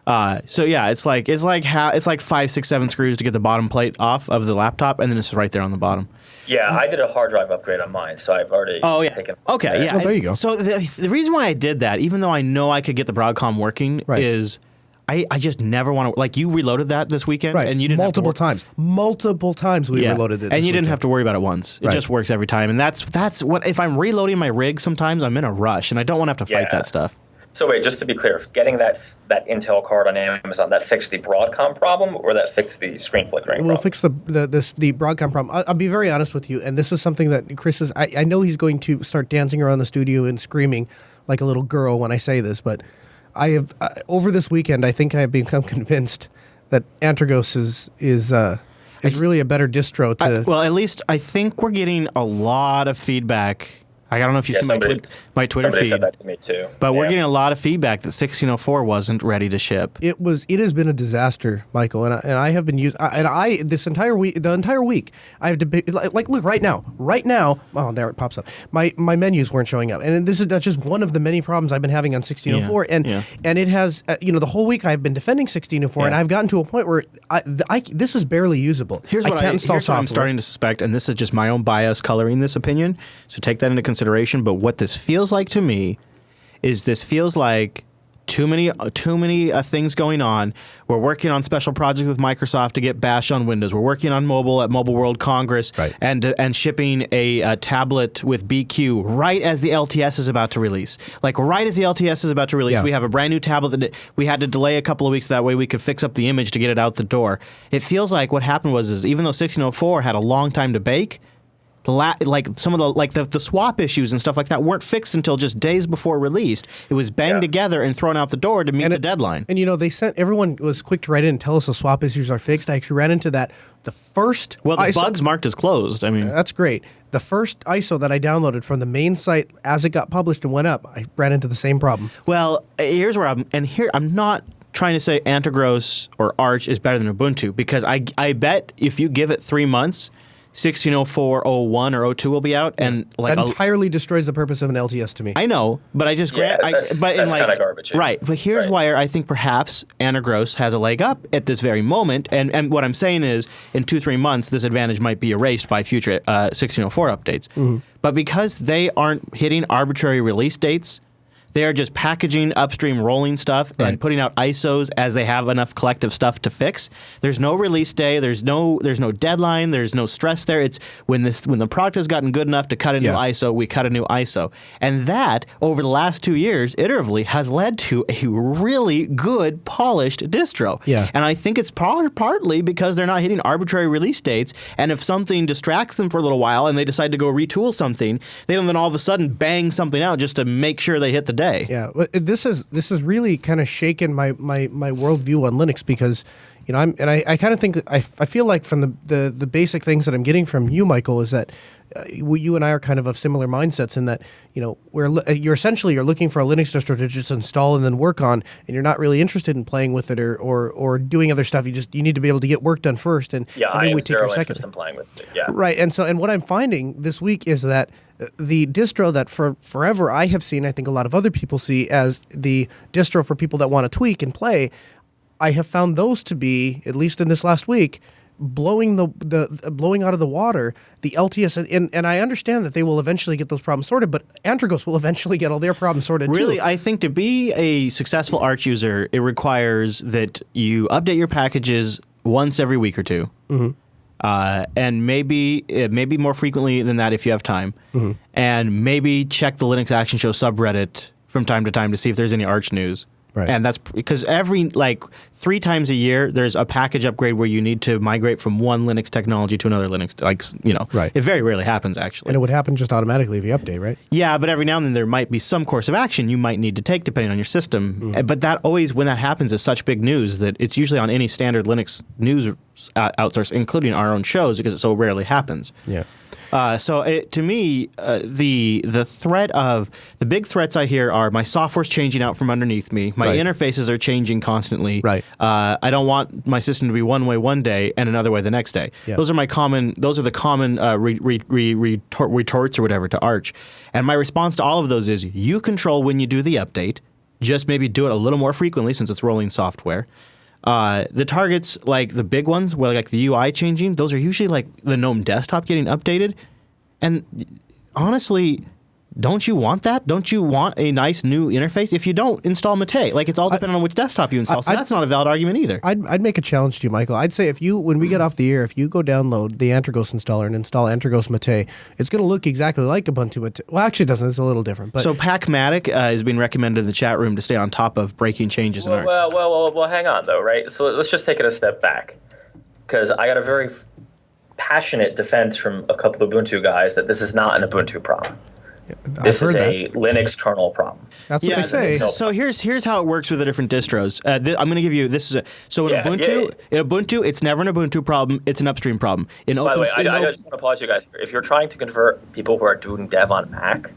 Speaker 1: It's like 5, 6, 7 screws to get the bottom plate off of the laptop, and then it's right there on the bottom.
Speaker 2: Yeah, I did a hard drive upgrade on mine, so I've already taken.
Speaker 1: Okay, yeah.
Speaker 7: Oh, there you go.
Speaker 1: So the reason why I did that, even though I know I could get the Broadcom working, is I just never want to. Like, you reloaded that this weekend,
Speaker 7: right?
Speaker 1: And you didn't
Speaker 7: multiple times we reloaded it,
Speaker 1: and you didn't have to worry about it once. It just works every time, and that's what. If I'm reloading my rig, sometimes I'm in a rush, and I don't want to have to fight that stuff.
Speaker 2: So wait, just to be clear, getting that Intel card on Amazon, that fixed the Broadcom problem or that fixed the screen flickering problem?
Speaker 7: We'll fix the Broadcom problem. I'll be very honest with you, and this is something that Chris is. I know he's going to start dancing around the studio and screaming like a little girl when I say this, but I have over this weekend, I think I have become convinced that Antergos is really a better distro to.
Speaker 1: Well, at least I think we're getting a lot of feedback. I don't know if you see my Twitter feed.
Speaker 2: Somebody said that to me too.
Speaker 1: But we're getting a lot of feedback that 1604 wasn't ready to ship.
Speaker 7: It has been a disaster, Michael, and I have been using the entire week I have to like look right now. Oh, there it pops up. My menus weren't showing up, and that's just one of the many problems I've been having on 1604. And it has the whole week I've been defending 1604, and I've gotten to a point where this is barely usable.
Speaker 1: Here's what I'm starting to suspect, and this is just my own bias coloring this opinion. So take that into consideration. But what this feels like to me is this feels like too many things going on. We're working on special projects with Microsoft to get Bash on Windows. We're working on mobile at Mobile World Congress, and shipping a tablet with BQ right as the LTS is about to release. Like right as the LTS is about to release, we have a brand new tablet that we had to delay a couple of weeks. That way we could fix up the image to get it out the door. It feels like what happened was even though 1604 had a long time to bake, some of the swap issues and stuff like that weren't fixed until just days before released. It was banged together and thrown out the door to meet the deadline.
Speaker 7: And everyone was quick to write in and tell us the swap issues are fixed. I actually ran into that the
Speaker 1: bugs marked as closed. I mean,
Speaker 7: that's great. The first ISO that I downloaded from the main site as it got published and went up, I ran into the same problem.
Speaker 1: Well, here's where I'm not trying to say Antergos or Arch is better than Ubuntu, because I bet if you give it 3 months, 1604, 01, or 02 will be out, and
Speaker 7: that entirely destroys the purpose of an LTS to me.
Speaker 1: I know, but I just
Speaker 2: that's kind of garbage.
Speaker 1: Right, but here's why I think perhaps Antergos has a leg up at this very moment, and what I'm saying is in 2-3 months this advantage might be erased by future 1604 updates. Mm-hmm. But because they aren't hitting arbitrary release dates, They are just packaging upstream rolling stuff and putting out ISOs as they have enough collective stuff to fix. There's no release day. There's no deadline. There's no stress there. It's when the product has gotten good enough to cut a new ISO, we cut a new ISO. And that, over the last 2 years, iteratively, has led to a really good, polished distro.
Speaker 7: Yeah.
Speaker 1: And I think it's partly because they're not hitting arbitrary release dates, and if something distracts them for a little while and they decide to go retool something, they don't then all of a sudden bang something out just to make sure they hit the day.
Speaker 7: Yeah, this is really kind of shaken my worldview on Linux, because I kind of think I feel like from the basic things that I'm getting from you, Michael, is that you and I are kind of similar mindsets in that you're essentially looking for a Linux distro to just install and then work on, and you're not really interested in playing with it or doing other stuff. You need to be able to get work done first, and then we take your second.
Speaker 2: In playing with it. Yeah,
Speaker 7: right. And what I'm finding this week is that the distro that for forever I have seen, I think a lot of other people see as the distro for people that want to tweak and play, I have found those to be, at least in this last week, blowing out of the water the LTS, and I understand that they will eventually get those problems sorted, but Antergos will eventually get all their problems sorted too.
Speaker 1: Really, I think to be a successful Arch user, it requires that you update your packages once every week or two. Mm-hmm. And maybe more frequently than that if you have time. Mm-hmm. And maybe check the Linux Action Show subreddit from time to time to see if there's any Arch news.
Speaker 7: Right.
Speaker 1: And that's because every 3 times a year there's a package upgrade where you need to migrate from one Linux technology to another Linux.
Speaker 7: Right.
Speaker 1: It very rarely happens actually.
Speaker 7: And it would happen just automatically if you update, right?
Speaker 1: Yeah, but every now and then there might be some course of action you might need to take depending on your system. Mm. But that always, when that happens, is such big news that it's usually on any standard Linux news outsource, including our own shows, because it so rarely happens.
Speaker 7: Yeah.
Speaker 1: To me, the threat of the big threats I hear are my software's changing out from underneath me. My interfaces are changing constantly.
Speaker 7: Right.
Speaker 1: I don't want my system to be one way one day and another way the next day.
Speaker 7: Yeah.
Speaker 1: Those are the common retorts or whatever to Arch. And my response to all of those is you control when you do the update. Just maybe do it a little more frequently since it's rolling software. The targets, like the big ones, where like the UI changing, those are usually like the GNOME desktop getting updated. And honestly, don't you want that? Don't you want a nice new interface? If you don't, install Mate. It's all dependent on which desktop you install. So that's not a valid argument either.
Speaker 7: I'd make a challenge to you, Michael. I'd say when we get off the air, if you go download the Antergos installer and install Antergos Mate, it's going to look exactly like Ubuntu Mate. Well, actually it doesn't. It's a little different. But
Speaker 1: so Pacmatic is being recommended in the chat room to stay on top of breaking changes in Arch.
Speaker 2: Well, hang on, though, right? So let's just take it a step back, because I got a very passionate defense from a couple of Ubuntu guys that this is not an Ubuntu problem. This is a Linux kernel problem.
Speaker 7: That's what they say.
Speaker 1: So here's how it works with the different distros. I'm going to give you this in Ubuntu, it's never an Ubuntu problem. It's an upstream problem.
Speaker 2: By the way, I just want to apologize, you guys. If you're trying to convert people who are doing dev on Mac,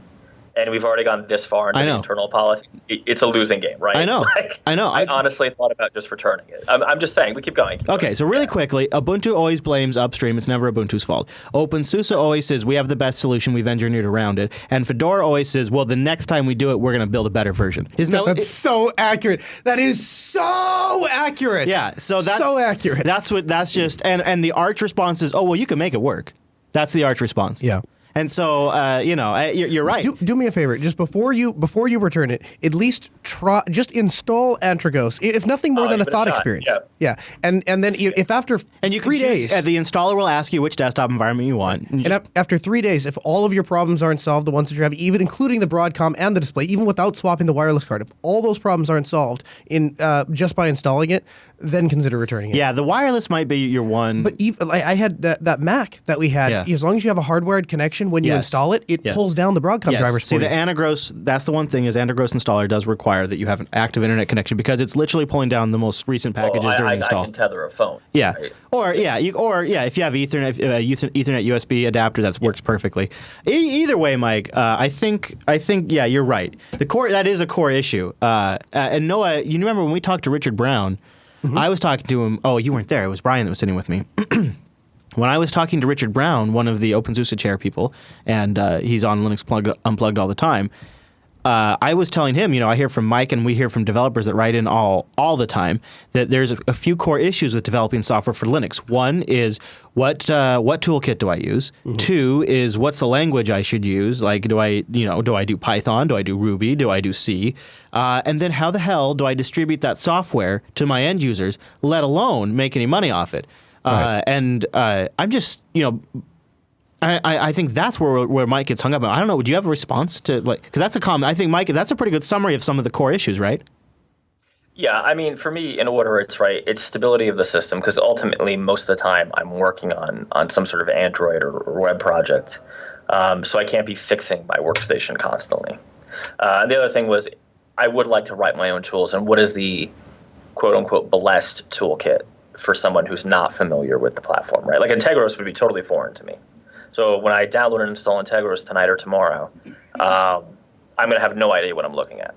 Speaker 2: and we've already gone this far into the internal politics, it's a losing game, right?
Speaker 1: I know.
Speaker 2: I honestly thought about just returning it. I'm just saying, we keep going.
Speaker 1: Okay, so really quickly, Ubuntu always blames upstream. It's never Ubuntu's fault. OpenSUSE always says, we have the best solution. We've engineered around it. And Fedora always says, well, the next time we do it, we're going to build a better version.
Speaker 7: That's so accurate. That is so accurate.
Speaker 1: Yeah, so that's
Speaker 7: so accurate.
Speaker 1: That's just, and the Arch response is, oh, well, you can make it work. That's the Arch response.
Speaker 7: Yeah.
Speaker 1: And so, you're right.
Speaker 7: Do me a favor, just before you return it, at least just install Antergos, if nothing more than a thought experience. Yeah. And then if after
Speaker 1: and you
Speaker 7: 3 days,
Speaker 1: the installer will ask you which desktop environment you want.
Speaker 7: And after 3 days, if all of your problems aren't solved, the ones that you're having, even including the Broadcom and the display, even without swapping the wireless card, if all those problems aren't solved in just by installing it, then consider returning it.
Speaker 1: Yeah, the wireless might be your one.
Speaker 7: But I had that Mac that we had. As long as you have a hardwired connection when you install it, it pulls down the Broadcom drivers for you.
Speaker 1: See, the Antergos, that's the one thing, is Antergos installer does require that you have an active internet connection, because it's literally pulling down the most recent packages during install.
Speaker 2: I can tether a phone.
Speaker 1: Yeah.
Speaker 2: Right?
Speaker 1: If you have Ethernet USB adapter, that works perfectly. Either way, Mike, I think you're right. That is a core issue. And Noah, you remember when we talked to Richard Brown? Mm-hmm. I was talking to him. Oh, you weren't there. It was Brian that was sitting with me. When I was talking to Richard Brown, one of the OpenSUSE chair people, and he's on Linux Unplugged all the time, I was telling him, I hear from Mike and we hear from developers that write in all the time that there's a few core issues with developing software for Linux. One is what toolkit do I use? Mm-hmm. Two is what's the language I should use? Like, do I do Python? Do I do Ruby? Do I do C? And then how the hell do I distribute that software to my end users, let alone make any money off it? Right. I'm just, I think that's where Mike gets hung up. I don't know. Do you have a response to because that's a comment? I think, Mike, that's a pretty good summary of some of the core issues, right?
Speaker 2: Yeah, I mean, for me, in order, it's stability of the system, because ultimately, most of the time, I'm working on some sort of Android or web project, so I can't be fixing my workstation constantly. The other thing was, I would like to write my own tools, and what is the quote-unquote blessed toolkit for someone who's not familiar with the platform, right? Like Integros would be totally foreign to me. So when I download and install Integros tonight or tomorrow, I'm going to have no idea what I'm looking at.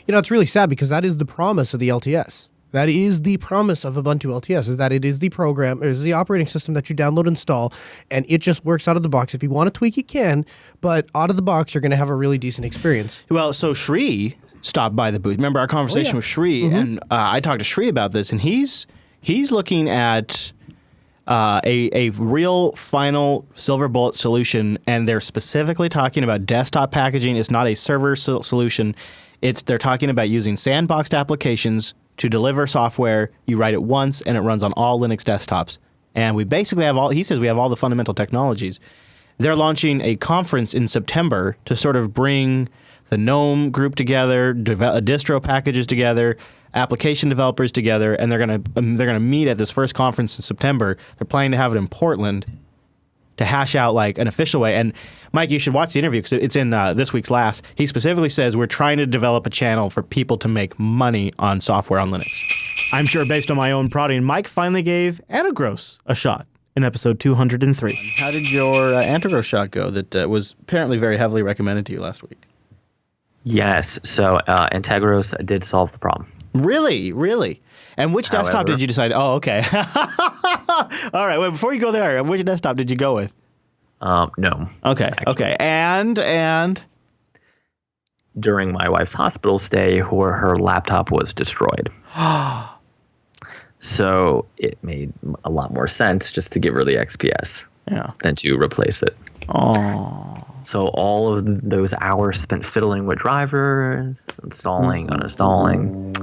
Speaker 7: It's really sad because that is the promise of the LTS. That is the promise of Ubuntu LTS, is that it is the program, it is the operating system that you download and install, and it just works out of the box. If you want to tweak, you can, but out of the box, you're going to have a really decent experience.
Speaker 1: Well, so Shri stopped by the booth. Remember our conversation with Shri, mm-hmm. and I talked to Shri about this, and he's looking at a real final silver bullet solution, and they're specifically talking about desktop packaging. It's not a server solution. They're talking about using sandboxed applications to deliver software. You write it once, and it runs on all Linux desktops. And we basically have he says we have all the fundamental technologies. They're launching a conference in September to sort of bring the GNOME group together, distro packages together, application developers together, and they're gonna meet at this first conference in September. They're planning to have it in Portland to hash out like an official way. And Mike, you should watch the interview because it's in this week's Last. He specifically says we're trying to develop a channel for people to make money on software on Linux. I'm sure based on my own prodding, Mike finally gave Antigros a shot in episode 203. How did your Antigros shot go that was apparently very heavily recommended to you last week?
Speaker 6: Yes, so Antigros did solve the problem.
Speaker 1: Really? And which desktop did you decide? Oh, okay. All right. Wait, before you go there, which desktop did you go with?
Speaker 6: No.
Speaker 1: Okay.
Speaker 6: Actually.
Speaker 1: Okay. And
Speaker 6: during my wife's hospital stay, her laptop was destroyed. So it made a lot more sense just to give her the XPS than to replace it.
Speaker 1: Oh.
Speaker 6: So all of those hours spent fiddling with drivers, installing, uninstalling.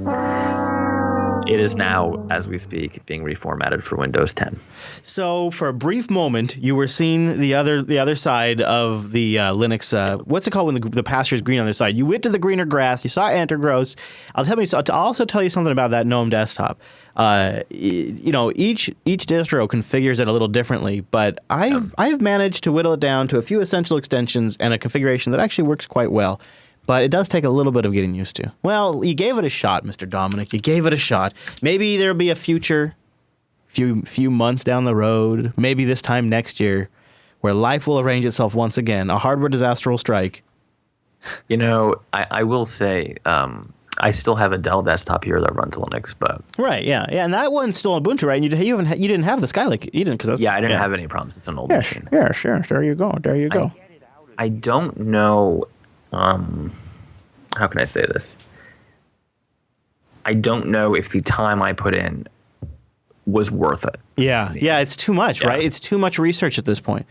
Speaker 6: It is now, as we speak, being reformatted for Windows 10.
Speaker 1: So for a brief moment, you were seeing the other side of the Linux. What's it called when the pasture is green on the side? You went to the greener grass. You saw Antigros. I'll also tell you something about that GNOME desktop. Each distro configures it a little differently, but I've managed to whittle it down to a few essential extensions and a configuration that actually works quite well. But it does take a little bit of getting used to. Well, you gave it a shot, Mr. Dominic. You gave it a shot. Maybe there'll be a future, few months down the road, maybe this time next year, where life will arrange itself once again. A hardware disaster will strike.
Speaker 6: I will say, I still have a Dell desktop here that runs Linux, but
Speaker 1: right, yeah, and that one's still Ubuntu, right? And you didn't have the Skylake, you didn't, because
Speaker 6: I didn't have any problems. It's an old machine.
Speaker 1: Yeah, sure. There you go.
Speaker 6: I don't know. How can I say this? I don't know if the time I put in was worth it.
Speaker 1: Yeah, it's too much, right? It's too much research at this point.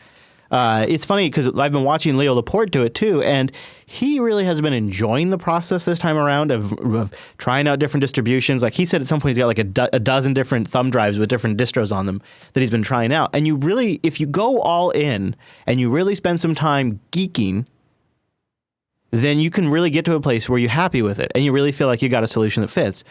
Speaker 1: It's funny because I've been watching Leo Laporte do it too, and he really has been enjoying the process this time around of trying out different distributions. Like he said at some point he's got like a dozen different thumb drives with different distros on them that he's been trying out. And you really, if you go all in and you really spend some time geeking, then you can really get to a place where you're happy with it and you really feel like you got a solution that fits.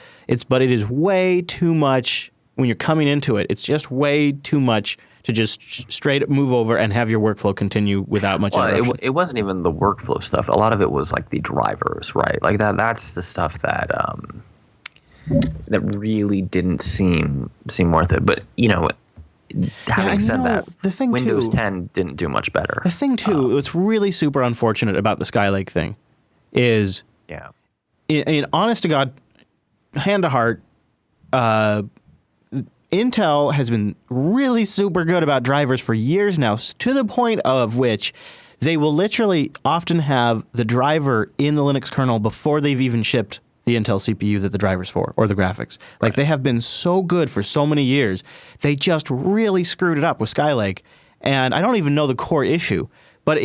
Speaker 1: But it is way too much when you're coming into it. It's just way too much to just straight move over and have your workflow continue without much interruption.
Speaker 6: It wasn't even the workflow stuff. A lot of it was like the drivers, right? Like that's the stuff that that really didn't seem worth it. But having said that,
Speaker 1: the thing
Speaker 6: Windows 10 didn't do much better.
Speaker 1: The thing too, what's really super unfortunate about the Skylake thing is, in honest to God, hand to heart, Intel has been really super good about drivers for years now, to the point of which they will literally often have the driver in the Linux kernel before they've even shipped the Intel CPU that the driver's for, or the graphics. Like, they have been so good for so many years. They just really screwed it up with Skylake. And I don't even know the core issue, but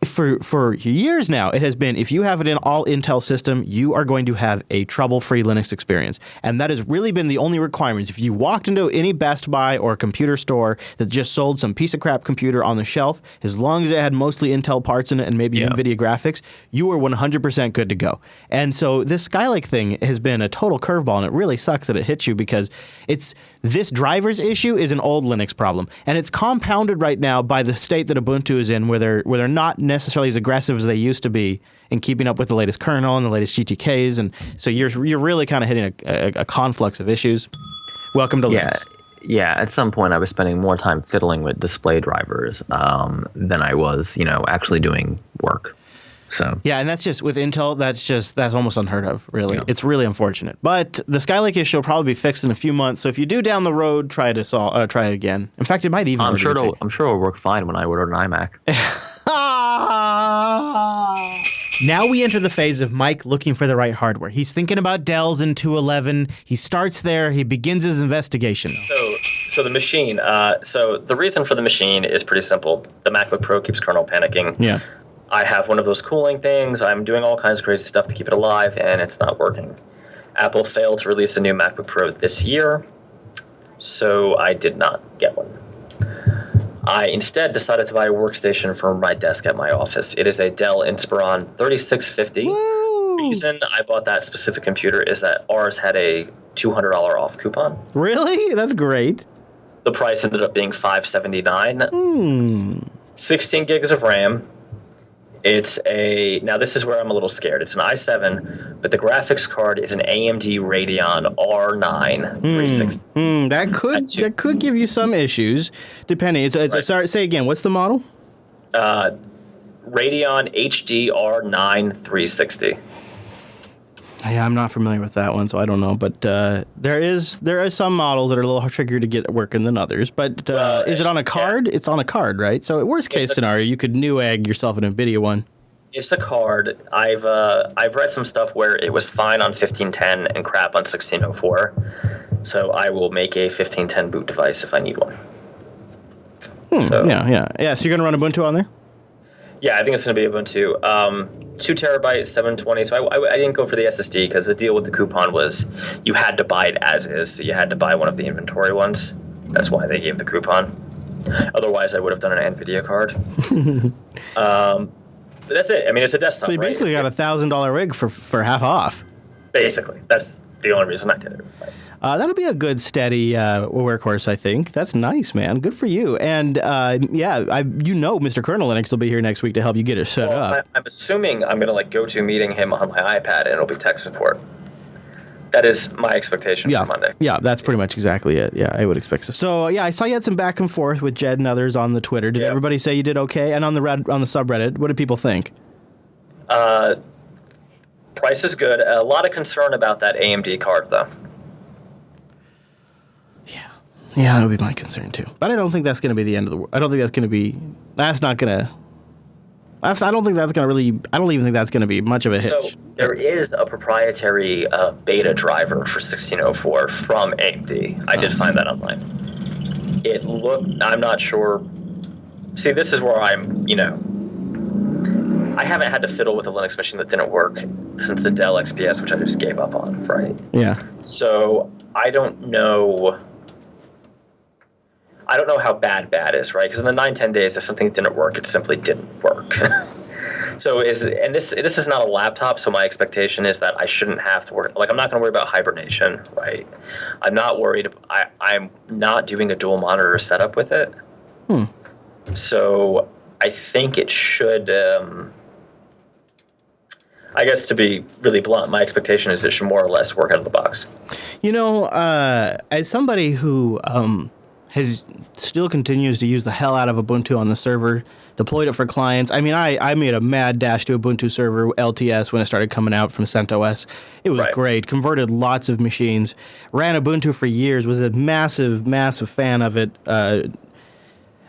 Speaker 1: for years now, it has been, if you have it in all Intel system, you are going to have a trouble-free Linux experience. And that has really been the only requirements. If you walked into any Best Buy or computer store that just sold some piece of crap computer on the shelf, as long as it had mostly Intel parts in it and maybe NVIDIA graphics, you were 100% good to go. And so this Skylake thing has been a total curveball, and it really sucks that it hits you, because this driver's issue is an old Linux problem. And it's compounded right now by the state that Ubuntu is in, where they're not necessarily as aggressive as they used to be in keeping up with the latest kernel and the latest GTKs, and so you're really kind of hitting a conflux of issues. Welcome to Linux.
Speaker 6: Yeah, at some point I was spending more time fiddling with display drivers than I was, actually doing work. So
Speaker 1: yeah, and that's just with Intel. That's almost unheard of. Really, It's really unfortunate. But the Skylake issue will probably be fixed in a few months. So if you do down the road, try it again. In fact, it might even.
Speaker 6: I'm sure it'll work fine when I order an iMac.
Speaker 1: Now we enter the phase of Mike looking for the right hardware. He's thinking about Dells in 211. He starts there. He begins his investigation.
Speaker 2: So the machine. So the reason for the machine is pretty simple. The MacBook Pro keeps kernel panicking.
Speaker 1: Yeah.
Speaker 2: I have one of those cooling things. I'm doing all kinds of crazy stuff to keep it alive, and it's not working. Apple failed to release a new MacBook Pro this year, so I did not get one. I instead decided to buy a workstation for my desk at my office. It is a Dell Inspiron 3650.
Speaker 1: Woo!
Speaker 2: The reason I bought that specific computer is that ours had a $200 off coupon.
Speaker 1: Really? That's great.
Speaker 2: The price ended up being $579. 16 gigs of RAM. Now this is where I'm a little scared. It's an i7, but the graphics card is an AMD Radeon R9 360.
Speaker 1: That could give you some issues, depending. Sorry, say again. What's the model?
Speaker 2: Radeon HD R9 360.
Speaker 1: Yeah, I'm not familiar with that one, so I don't know. But there are some models that are a little trickier to get working than others. But is it on a card? Yeah. It's on a card, right? So worst case scenario, you could Newegg yourself an NVIDIA one.
Speaker 2: It's a card. I've read some stuff where it was fine on 1510 and crap on 1604. So I will make a 1510 boot device if I need one.
Speaker 1: Yeah. So you're gonna run Ubuntu on there?
Speaker 2: Yeah, I think it's going to be Ubuntu. 2 terabyte, 720. So I didn't go for the SSD because the deal with the coupon was you had to buy it as is. So you had to buy one of the inventory ones. That's why they gave the coupon. Otherwise, I would have done an NVIDIA card. But that's it. I mean, it's a desktop.
Speaker 1: So you basically got a $1,000 rig for half off.
Speaker 2: Basically, that's the only reason I did it.
Speaker 1: That'll be a good, steady workhorse, I think. That's nice, man. Good for you. And Mr. Kernel Linux will be here next week to help you get it set up.
Speaker 2: I'm assuming I'm going to go to meeting him on my iPad, and it'll be tech support. That is my expectation for Monday.
Speaker 1: Yeah, that's pretty much exactly it. Yeah, I would expect so. So I saw you had some back and forth with Jed and others on the Twitter. Did everybody say you did okay? And on the subreddit, what did people think?
Speaker 2: Price is good. A lot of concern about that AMD card, though.
Speaker 1: Yeah, that would be my concern too. But I don't think that's going to be the end of the world. I don't think that's going to be. I don't even think that's going to be much of a hitch.
Speaker 2: So there is a proprietary beta driver for 1604 from AMD. I did find that online. I'm not sure. See, this is where I haven't had to fiddle with a Linux machine that didn't work since the Dell XPS, which I just gave up on, right?
Speaker 1: Yeah. So
Speaker 2: I don't know how bad is, right? Because in the 9-10 days, if something didn't work, it simply didn't work. This is not a laptop, so my expectation is that I shouldn't have to worry. Like, I'm not going to worry about hibernation, right? I'm not worried. I'm not doing a dual monitor setup with it. So I think it should. I guess to be really blunt, my expectation is it should more or less work out of the box.
Speaker 1: As somebody who still continues to use the hell out of Ubuntu on the server, deployed it for clients. I mean, I made a mad dash to Ubuntu server LTS when it started coming out from CentOS. It was great. Converted lots of machines. Ran Ubuntu for years. Was a massive, massive fan of it.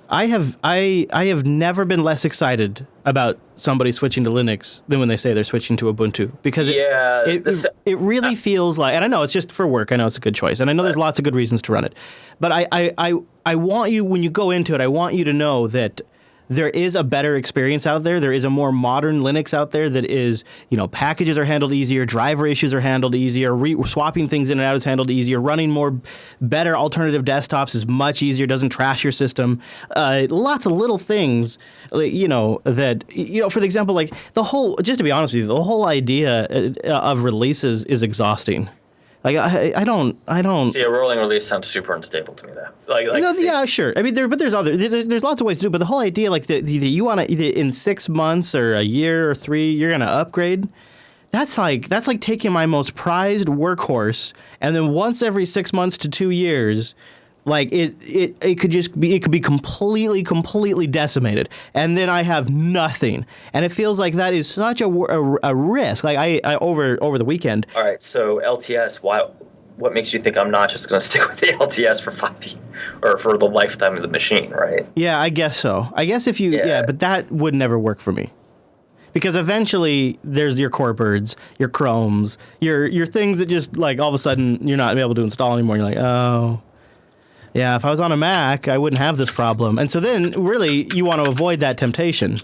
Speaker 1: I have never been less excited about somebody switching to Linux than when they say they're switching to Ubuntu, because it really feels like, and I know it's just for work, I know it's a good choice, and I know there's lots of good reasons to run it, but I want you, when you go into it, I want you to know that there is a better experience out there. There is a more modern Linux out there that is, packages are handled easier, driver issues are handled easier, swapping things in and out is handled easier, running better alternative desktops is much easier, doesn't trash your system. Lots of little things, that, for example, like just to be honest with you, the whole idea of releases is exhausting. Like I don't.
Speaker 2: See, a rolling release sounds super unstable to me, though.
Speaker 1: Yeah, sure. I mean, there's lots of ways to do it. But the whole idea, like you want to in 6 months or a year or 3, you're gonna upgrade. That's like taking my most prized workhorse, and then once every 6 months to 2 years, like it could be completely decimated, and then I have nothing, and it feels like that is such a risk. Like I over the weekend.
Speaker 2: All right, so LTS. What makes you think I'm not just going to stick with the LTS for 5 years or for the lifetime of the machine, right?
Speaker 1: Yeah, I guess so. I guess if you but that would never work for me. Because eventually there's your core birds, your Chromes, your things that just like all of a sudden you're not able to install anymore. You're like, oh. Yeah, if I was on a Mac, I wouldn't have this problem. And so then, really, you want to avoid that temptation.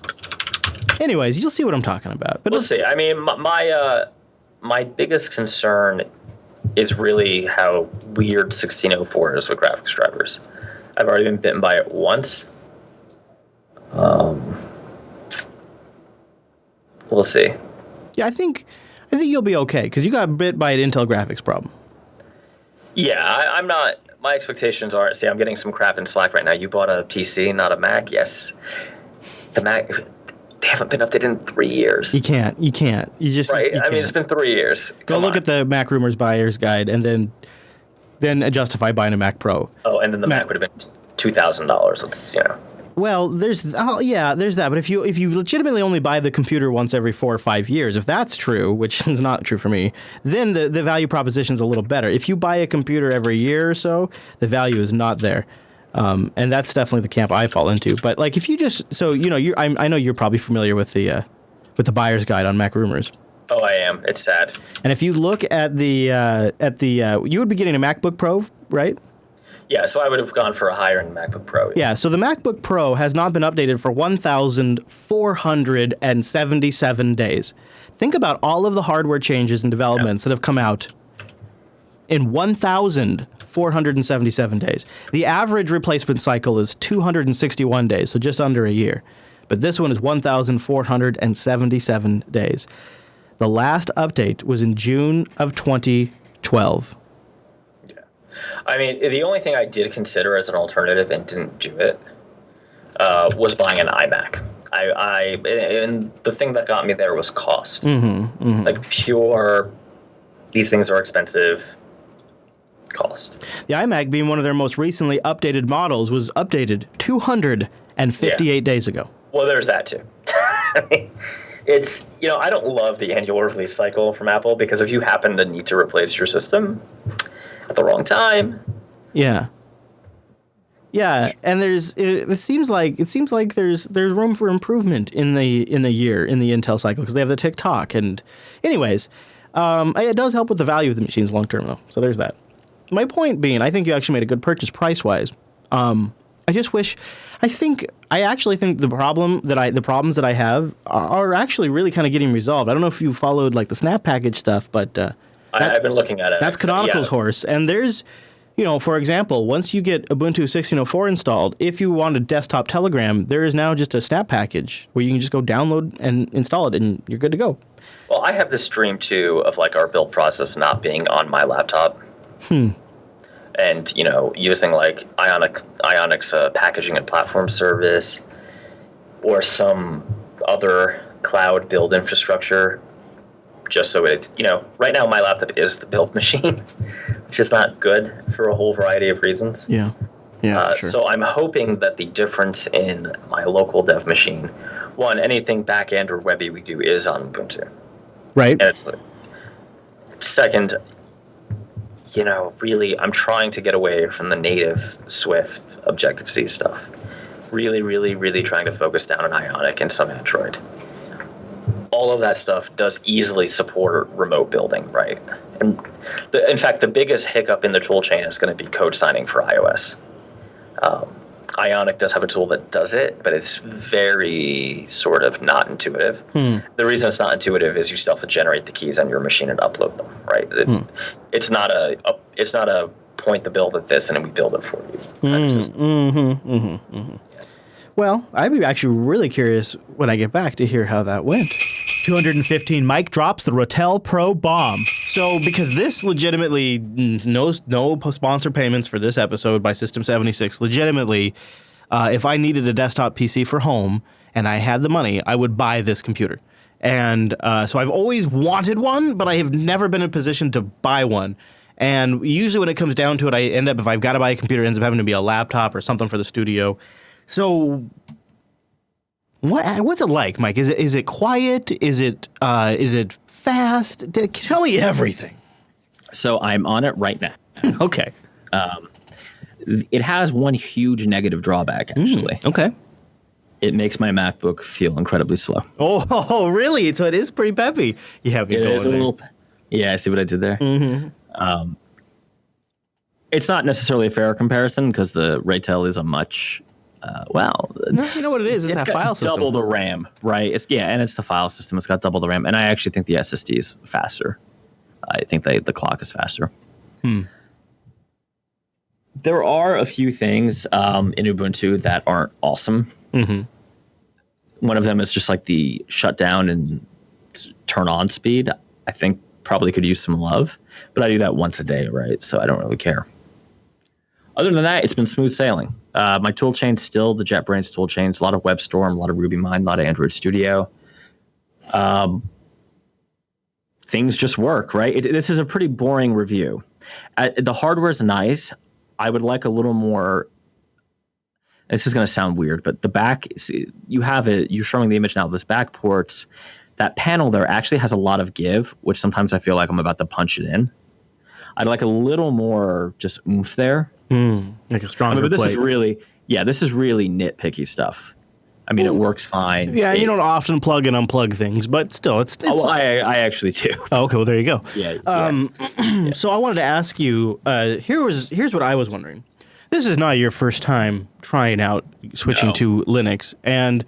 Speaker 1: Anyways, you'll see what I'm talking about. But
Speaker 2: we'll see. I mean, my biggest concern is really how weird 1604 is with graphics drivers. I've already been bitten by it once. We'll see.
Speaker 1: Yeah, I think you'll be okay, because you got bit by an Intel graphics problem.
Speaker 2: Yeah, I'm not... My expectations are, I'm getting some crap in Slack right now. You bought a PC, not a Mac? Yes. The Mac, they haven't been updated in 3 years.
Speaker 1: You can't. You just,
Speaker 2: right?
Speaker 1: You
Speaker 2: I mean, it's been 3 years.
Speaker 1: Go look at the Mac Rumors Buyer's Guide, and then justify buying a Mac Pro.
Speaker 2: Oh, and then the Mac would have been $2,000. It's,
Speaker 1: Well, there's that. But if you legitimately only buy the computer once every 4 or 5 years, if that's true, which is not true for me, then the value proposition is a little better. If you buy a computer every year or so, the value is not there, and that's definitely the camp I fall into. But like, if you just I know you're probably familiar with the buyer's guide on Mac Rumors.
Speaker 2: Oh, I am. It's sad.
Speaker 1: And if you look at you would be getting a MacBook Pro, right?
Speaker 2: Yeah, so I would have gone for a higher-end MacBook Pro.
Speaker 1: Yeah, so the MacBook Pro has not been updated for 1,477 days. Think about all of the hardware changes and developments that have come out in 1,477 days. The average replacement cycle is 261 days, so just under a year. But this one is 1,477 days. The last update was in June of 2012.
Speaker 2: I mean, the only thing I did consider as an alternative and didn't do it was buying an iMac. And the thing that got me there was cost. Like pure, these things are expensive. Cost.
Speaker 1: The iMac, being one of their most recently updated models, was updated 258 days ago.
Speaker 2: Well, there's that too. I mean, it's, I don't love the annual release cycle from Apple, because if you happen to need to replace your system at the wrong time. Yeah,
Speaker 1: and it seems like there's room for improvement in the Intel cycle, because they have the tick-tock, and anyways, it does help with the value of the machines long term though. So there's that. My point being, I think you actually made a good purchase price wise. I actually think the problems that I have are actually really kind of getting resolved. I don't know if you followed like the Snap package stuff, but
Speaker 2: I've been looking at it.
Speaker 1: That's Canonical's horse. And there's, for example, once you get Ubuntu 16.04 installed, if you want a desktop Telegram, there is now just a Snap package where you can just go download and install it, and you're good to go.
Speaker 2: Well, I have this dream, too, of like our build process not being on my laptop. And, using like Ionic's packaging and platform service, or some other cloud build infrastructure. Just so it's, right now my laptop is the build machine, which is not good for a whole variety of reasons.
Speaker 1: Yeah, for sure.
Speaker 2: So I'm hoping that the difference in my local dev machine, one, anything backend or webby we do is on Ubuntu.
Speaker 1: Right.
Speaker 2: And it's second, really, I'm trying to get away from the native Swift Objective-C stuff. really, really, really trying to focus down on Ionic and some Android. All of that stuff does easily support remote building, right? And in fact, the biggest hiccup in the toolchain is going to be code signing for iOS. Ionic does have a tool that does it, but it's very sort of not intuitive. The reason it's not intuitive is you still have to generate the keys on your machine and upload them, right? It's not a point the build at this and then we build it for you.
Speaker 1: Well, I'd be actually really curious when I get back to hear how that went. 215 Mike drops the Rotel Pro bomb. So, because this legitimately, no sponsor payments for this episode by System 76, legitimately, if I needed a desktop PC for home and I had the money, I would buy this computer. And so I've always wanted one, but I have never been in a position to buy one. And usually when it comes down to it, I end up, if I've got to buy a computer, it ends up having to be a laptop or something for the studio. So what's it like, Mike? Is it quiet? Is it fast? Tell me everything.
Speaker 6: So I'm on it right now.
Speaker 1: Okay.
Speaker 6: It has one huge negative drawback, actually.
Speaker 1: Okay.
Speaker 6: It makes my MacBook feel incredibly slow.
Speaker 1: Oh, really? So it is pretty peppy. You have me
Speaker 6: It
Speaker 1: going
Speaker 6: is a
Speaker 1: there.
Speaker 6: little. Yeah, see what I did there? It's not necessarily a fair comparison because the Raytel is a much,
Speaker 1: No, you know what it is? It's that
Speaker 6: got
Speaker 1: file system.
Speaker 6: double the RAM, right? And it's the file system. It's got double the RAM, and I actually think the SSD is faster. I think the clock is faster. There are a few things in Ubuntu that aren't awesome. One of them is just like the shutdown and turn on speed. I think probably could use some love, but I do that once a day, right? So I don't really care. Other than that, it's been smooth sailing. My tool chain's still the JetBrains tool chains, a lot of WebStorm, a lot of RubyMine, a lot of Android Studio. Things just work, right? This is a pretty boring review. The hardware's nice. I would like a little more. This is going to sound weird, but the back, you have it, you're showing the image now, this back ports, that panel there actually has a lot of give, which sometimes I feel like I'm about to punch it in. I'd like a little more just oomph there.
Speaker 1: Like a stronger
Speaker 6: but this
Speaker 1: plate.
Speaker 6: is really nitpicky stuff. I mean, it works fine.
Speaker 1: Yeah, you don't often plug and unplug things, but still, it's
Speaker 6: I actually do.
Speaker 1: Oh, okay, well, there you go.
Speaker 6: Yeah.
Speaker 1: So I wanted to ask you, here's what I was wondering. This is not your first time trying out switching to Linux, and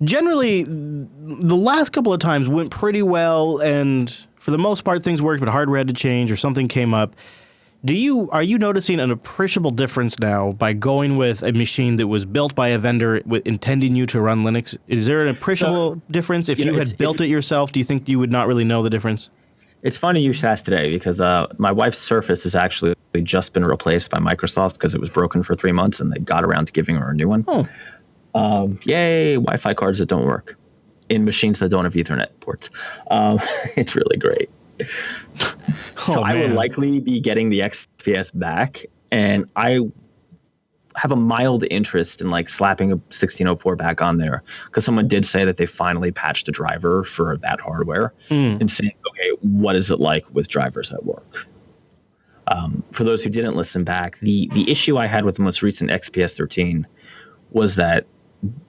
Speaker 1: generally, the last couple of times went pretty well, and for the most part, things worked, but hardware had to change or something came up. Are you noticing an appreciable difference now by going with a machine that was built by a vendor intending you to run Linux? Is there an appreciable difference? If you had built it yourself, do you think you would not really know the difference?
Speaker 6: It's funny you should ask today because my wife's Surface has actually just been replaced by Microsoft because it was broken for 3 months and they got around to giving her a new one. Yay, Wi-Fi cards that don't work in machines that don't have Ethernet ports. It's really great. So I will likely be getting the XPS back, and I have a mild interest in like slapping a 1604 back on there because someone did say that they finally patched a driver for that hardware and saying, okay, what is it like with drivers that work? For those who didn't listen back, the issue I had with the most recent XPS 13 was that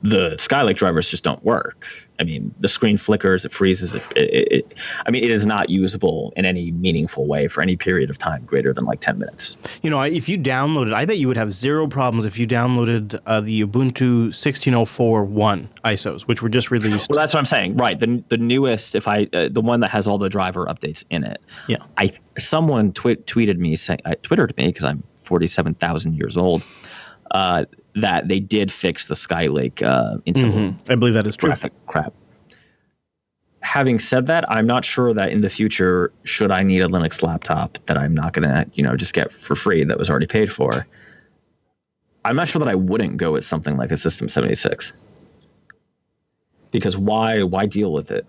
Speaker 6: the Skylake drivers just don't work. I mean, the screen flickers, it freezes. It is not usable in any meaningful way for any period of time greater than like 10 minutes.
Speaker 1: You know, if you downloaded, I bet you would have zero problems if you downloaded the Ubuntu 16.04.1 ISOs, which were just released.
Speaker 6: Well, that's what I'm saying. Right. The newest, the one that has all the driver updates in it.
Speaker 1: Yeah.
Speaker 6: Someone twittered me because I'm 47,000 years old. That they did fix the Skylake Intel.
Speaker 1: I believe that is true.
Speaker 6: Graphic crap. Having said that, I'm not sure that in the future, should I need a Linux laptop that I'm not going to, just get for free that was already paid for, I'm not sure that I wouldn't go with something like a System 76. Because why deal with it?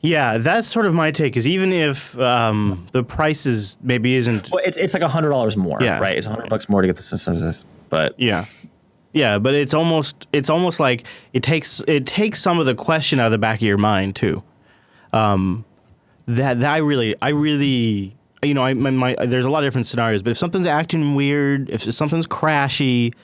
Speaker 1: Yeah, that's sort of my take. Is even if the price maybe isn't,
Speaker 6: well, it's like $100 more,
Speaker 1: yeah,
Speaker 6: right? It's $100 more to get the System 76. But
Speaker 1: yeah, but it's almost like it takes some of the question out of the back of your mind too. That I really, there's a lot of different scenarios, but if something's acting weird, if something's crashy,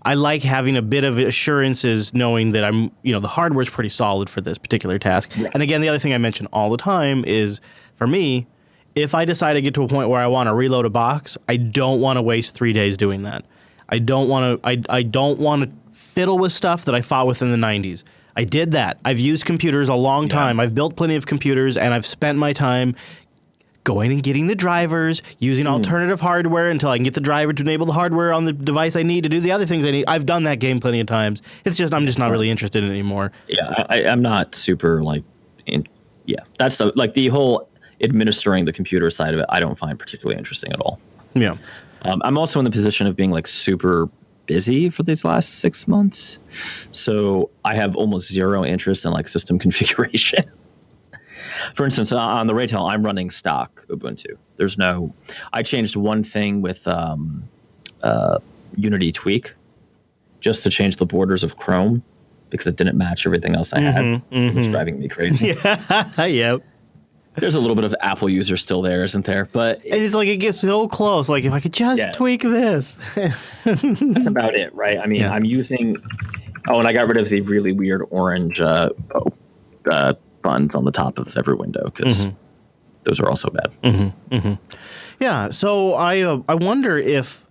Speaker 1: I like having a bit of assurances knowing that the hardware's pretty solid for this particular task. Right. And again, the other thing I mention all the time is, for me, if I decide to get to a point where I want to reload a box, I don't want to waste 3 days doing that. I don't want to fiddle with stuff that I fought with in the 90s. I did that. I've used computers a long time. I've built plenty of computers, and I've spent my time going and getting the drivers, using alternative hardware until I can get the driver to enable the hardware on the device I need to do the other things I need. I've done that game plenty of times. It's just I'm just not really interested in it anymore.
Speaker 6: Yeah, I'm not super that's the whole administering the computer side of it. I don't find particularly interesting at all.
Speaker 1: Yeah.
Speaker 6: I'm also in the position of being like super busy for these last 6 months, so I have almost zero interest in like system configuration. For instance, on the Raytel, I'm running stock Ubuntu. I changed one thing with Unity Tweak just to change the borders of Chrome because it didn't match everything else I had. It was driving me crazy.
Speaker 1: Yeah.
Speaker 6: There's a little bit of Apple user still there, isn't there? But
Speaker 1: and it's like it gets so close. Like if I could just tweak this.
Speaker 6: That's about it, right? I mean, I'm using. Oh, and I got rid of the really weird orange buttons on the top of every window because those are also bad.
Speaker 1: Yeah. So I wonder if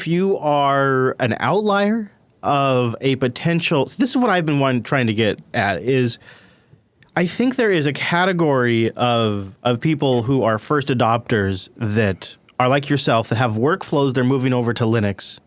Speaker 1: you are an outlier of a potential. This is what I've been trying to get at is. I think there is a category of people who are first adopters that are like yourself that have workflows they're moving over to Linux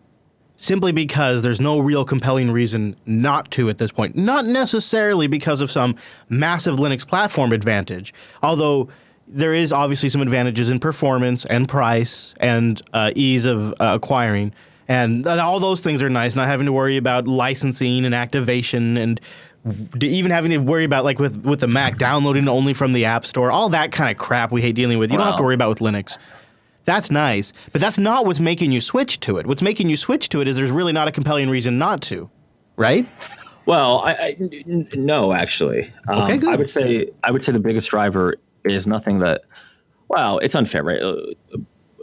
Speaker 1: simply because there's no real compelling reason not to at this point. Not necessarily because of some massive Linux platform advantage, although there is obviously some advantages in performance and price and ease of acquiring. And all those things are nice, not having to worry about licensing and activation and even having to worry about, like with the Mac, downloading only from the App Store, all that kind of crap we hate dealing with. You don't have to worry about with Linux. That's nice, but that's not what's making you switch to it. What's making you switch to it is there's really not a compelling reason not to, right?
Speaker 6: Well, no, actually.
Speaker 1: Okay, good.
Speaker 6: I would say the biggest driver is nothing that. Well, it's unfair, right?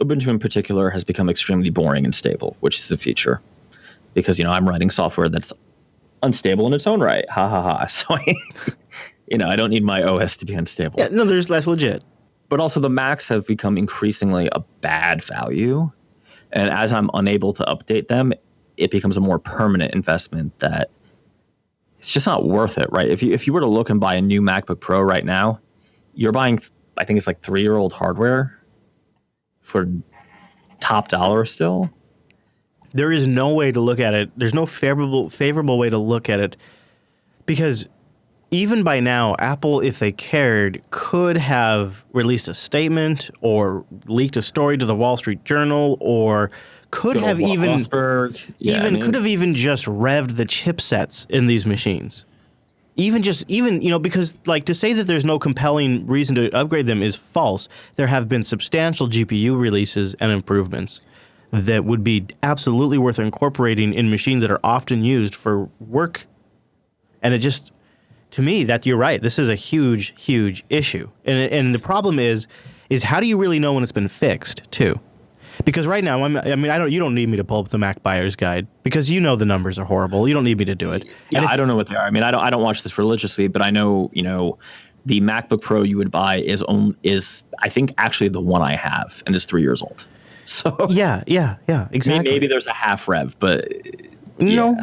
Speaker 6: Ubuntu in particular has become extremely boring and stable, which is a feature, because I'm writing software that's unstable in its own right. Ha ha ha. So I don't need my OS to be unstable.
Speaker 1: Yeah, no, that's legit.
Speaker 6: But also the Macs have become increasingly a bad value. And as I'm unable to update them, it becomes a more permanent investment that it's just not worth it, right? If you were to look and buy a new MacBook Pro right now, you're buying, I think it's like 3-year-old hardware for top dollar still.
Speaker 1: There is no way to look at it. There's no favorable way to look at it because even by now, Apple, if they cared, could have released a statement or leaked a story to the Wall Street Journal or could have even just revved the chipsets in these machines. Even because like to say that there's no compelling reason to upgrade them is false. There have been substantial GPU releases and improvements that would be absolutely worth incorporating in machines that are often used for work. And it just, to me, that you're right. This is a huge, huge issue. And the problem is how do you really know when it's been fixed, too? Because right now, you don't need me to pull up the Mac Buyer's Guide because the numbers are horrible. You don't need me to do it.
Speaker 6: Yeah, I don't know what they are. I mean, I don't watch this religiously, but I know, the MacBook Pro you would buy is I think actually the one I have, and is 3 years old. So
Speaker 1: yeah, exactly.
Speaker 6: Maybe there's a half rev, but
Speaker 1: no.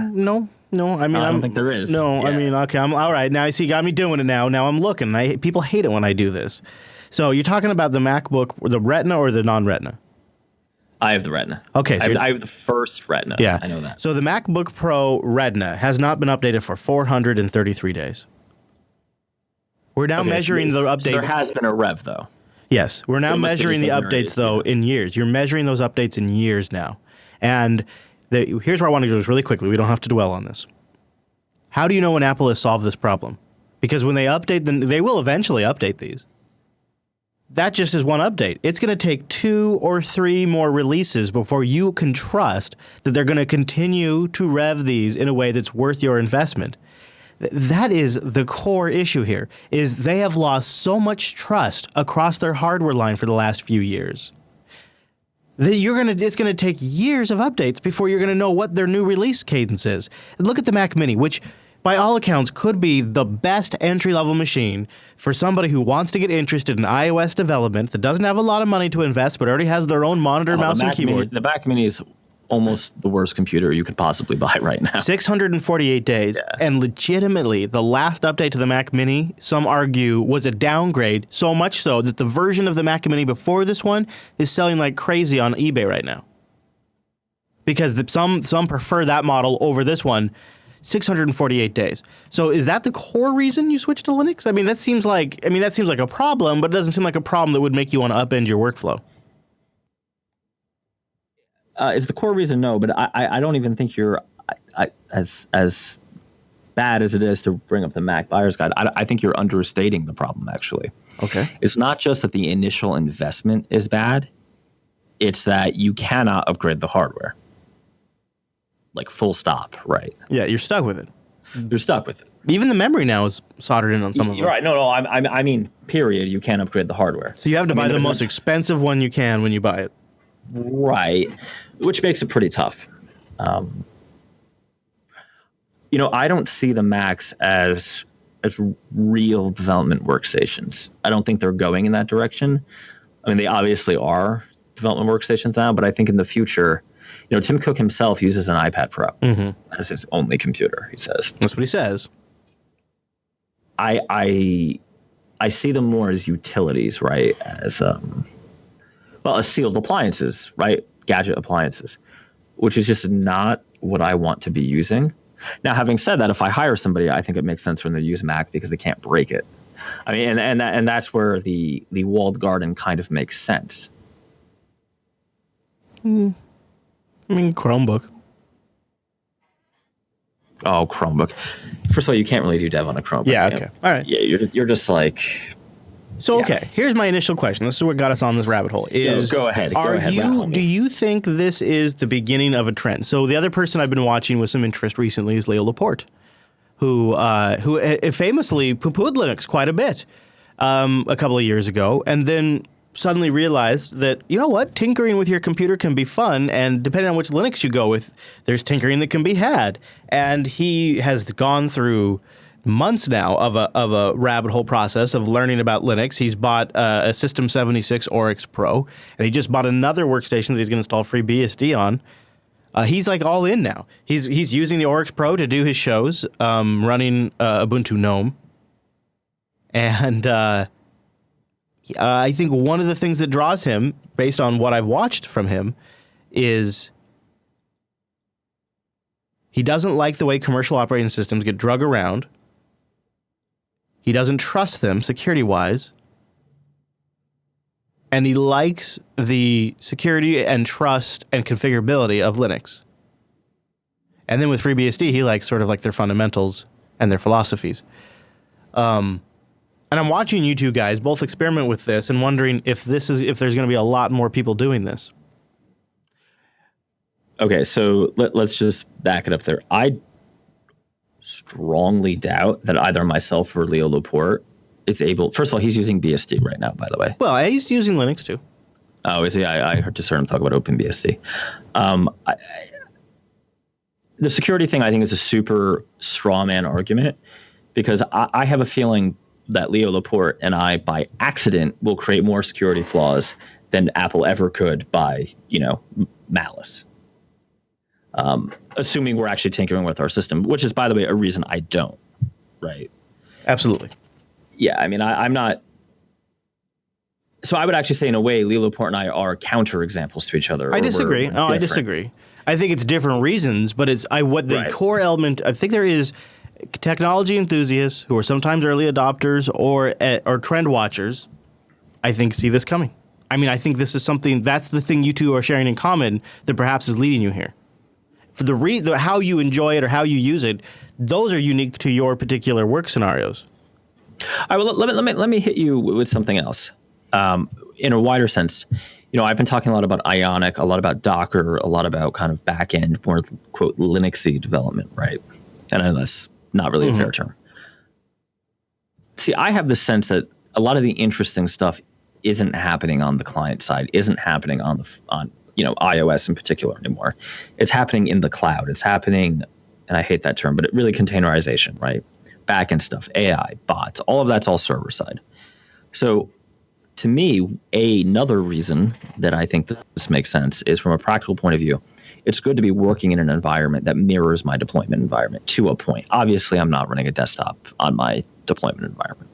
Speaker 1: I
Speaker 6: don't think there is.
Speaker 1: No, yeah. I mean, okay, I'm all right. Now you see, you got me doing it now. Now I'm looking. People hate it when I do this. So you're talking about the MacBook, the Retina or the non-Retina?
Speaker 6: I have the Retina.
Speaker 1: Okay, so
Speaker 6: I have the first Retina.
Speaker 1: Yeah,
Speaker 6: I know that.
Speaker 1: So the MacBook Pro Retina has not been updated for 433 days. We're now measuring the update.
Speaker 6: So there has been a rev, though.
Speaker 1: Yes, we're now measuring the updates, though, in years. You're measuring those updates in years now. And here's where I want to go really quickly. We don't have to dwell on this. How do you know when Apple has solved this problem? Because when they update them, they will eventually update these. That just is one update. It's going to take 2 or 3 more releases before you can trust that they're going to continue to rev these in a way that's worth your investment. That is the core issue here, is they have lost so much trust across their hardware line for the last few years. it's gonna take years of updates before you're gonna know what their new release cadence is. And look at the Mac Mini, which by all accounts could be the best entry-level machine for somebody who wants to get interested in iOS development, that doesn't have a lot of money to invest, but already has their own monitor, mouse, and keyboard.
Speaker 6: The Mac Mini is almost the worst computer you could possibly buy right now.
Speaker 1: 648 days, and legitimately, the last update to the Mac Mini, some argue, was a downgrade, so much so that the version of the Mac Mini before this one is selling like crazy on eBay right now. Because some prefer that model over this one. 648 days. So is that the core reason you switched to Linux? I mean, that seems like a problem, but it doesn't seem like a problem that would make you want to upend your workflow.
Speaker 6: It's the core reason, no, but I don't even think you're as bad as it is to bring up the Mac Buyer's Guide. I think you're understating the problem, actually.
Speaker 1: Okay.
Speaker 6: It's not just that the initial investment is bad. It's that you cannot upgrade the hardware. Like full stop, right?
Speaker 1: Yeah, you're stuck with it.
Speaker 6: You're stuck with it.
Speaker 1: Even the memory now is soldered in on some of them.
Speaker 6: Right. No, I mean, period. You can't upgrade the hardware.
Speaker 1: So you have to buy the most expensive one you can when you buy it.
Speaker 6: Right. Which makes it pretty tough. I don't see the Macs as real development workstations. I don't think they're going in that direction. I mean, they obviously are development workstations now, but I think in the future, Tim Cook himself uses an iPad Pro as his only computer, he says.
Speaker 1: That's what he says.
Speaker 6: I see them more as utilities, right? As sealed appliances, right? Gadget appliances, which is just not what I want to be using. Now, having said that, if I hire somebody, I think it makes sense for them to use Mac because they can't break it. I mean, and that's where the walled garden kind of makes sense.
Speaker 1: I mean, Chromebook.
Speaker 6: Oh, Chromebook. First of all, you can't really do dev on a Chromebook.
Speaker 1: Yeah, okay. All right.
Speaker 6: Yeah, you're just like...
Speaker 1: So, okay, here's my initial question. This is what got us on this rabbit hole.
Speaker 6: Go ahead.
Speaker 1: Do you think this is the beginning of a trend? So the other person I've been watching with some interest recently is Leo Laporte, who famously poo-pooed Linux quite a bit a couple of years ago, and then suddenly realized that, you know what, tinkering with your computer can be fun, and depending on which Linux you go with, there's tinkering that can be had. And he has gone through months now of a rabbit hole process of learning about Linux. He's bought a System 76 Oryx Pro, and he just bought another workstation that he's going to install FreeBSD on. He's like all in now. He's using the Oryx Pro to do his shows, running Ubuntu GNOME. And I think one of the things that draws him, based on what I've watched from him, is he doesn't like the way commercial operating systems get drug around. He doesn't trust them security-wise. And he likes the security and trust and configurability of Linux. And then with FreeBSD, he likes sort of like their fundamentals and their philosophies. And I'm watching you two guys both experiment with this and wondering if there's going to be a lot more people doing this.
Speaker 6: Okay, so let's just back it up there. I strongly doubt that either myself or Leo Laporte is able. First of all, he's using BSD right now, by the way.
Speaker 1: Well, he's using Linux too.
Speaker 6: Oh, is he? I just heard him talk about OpenBSD. The security thing, I think, is a super straw man argument because I have a feeling that Leo Laporte and I, by accident, will create more security flaws than Apple ever could by, malice. Assuming we're actually tinkering with our system, which is, by the way, a reason I don't, right?
Speaker 1: Absolutely.
Speaker 6: Yeah, I mean, I'm not. So I would actually say, in a way, Leo Laporte and I are counter examples to each other.
Speaker 1: I disagree. I disagree. I think it's different reasons, but core element. I think there is technology enthusiasts who are sometimes early adopters or trend watchers. I think see this coming. I mean, I think this is something that's the thing you two are sharing in common that perhaps is leading you here. For how you enjoy it or how you use it, those are unique to your particular work scenarios.
Speaker 6: All right, well, let me hit you with something else. In a wider sense, I've been talking a lot about Ionic, a lot about Docker, a lot about kind of back-end, more, quote, Linuxy development, right? And I know that's not really a fair term. See, I have the sense that a lot of the interesting stuff isn't happening on the client side, isn't happening on iOS in particular anymore. It's happening in the cloud. It's happening, and I hate that term, but it really containerization, right? Backend stuff, AI, bots, all of that's all server side. So to me, another reason that I think this makes sense is from a practical point of view, it's good to be working in an environment that mirrors my deployment environment to a point. Obviously, I'm not running a desktop on my deployment environment.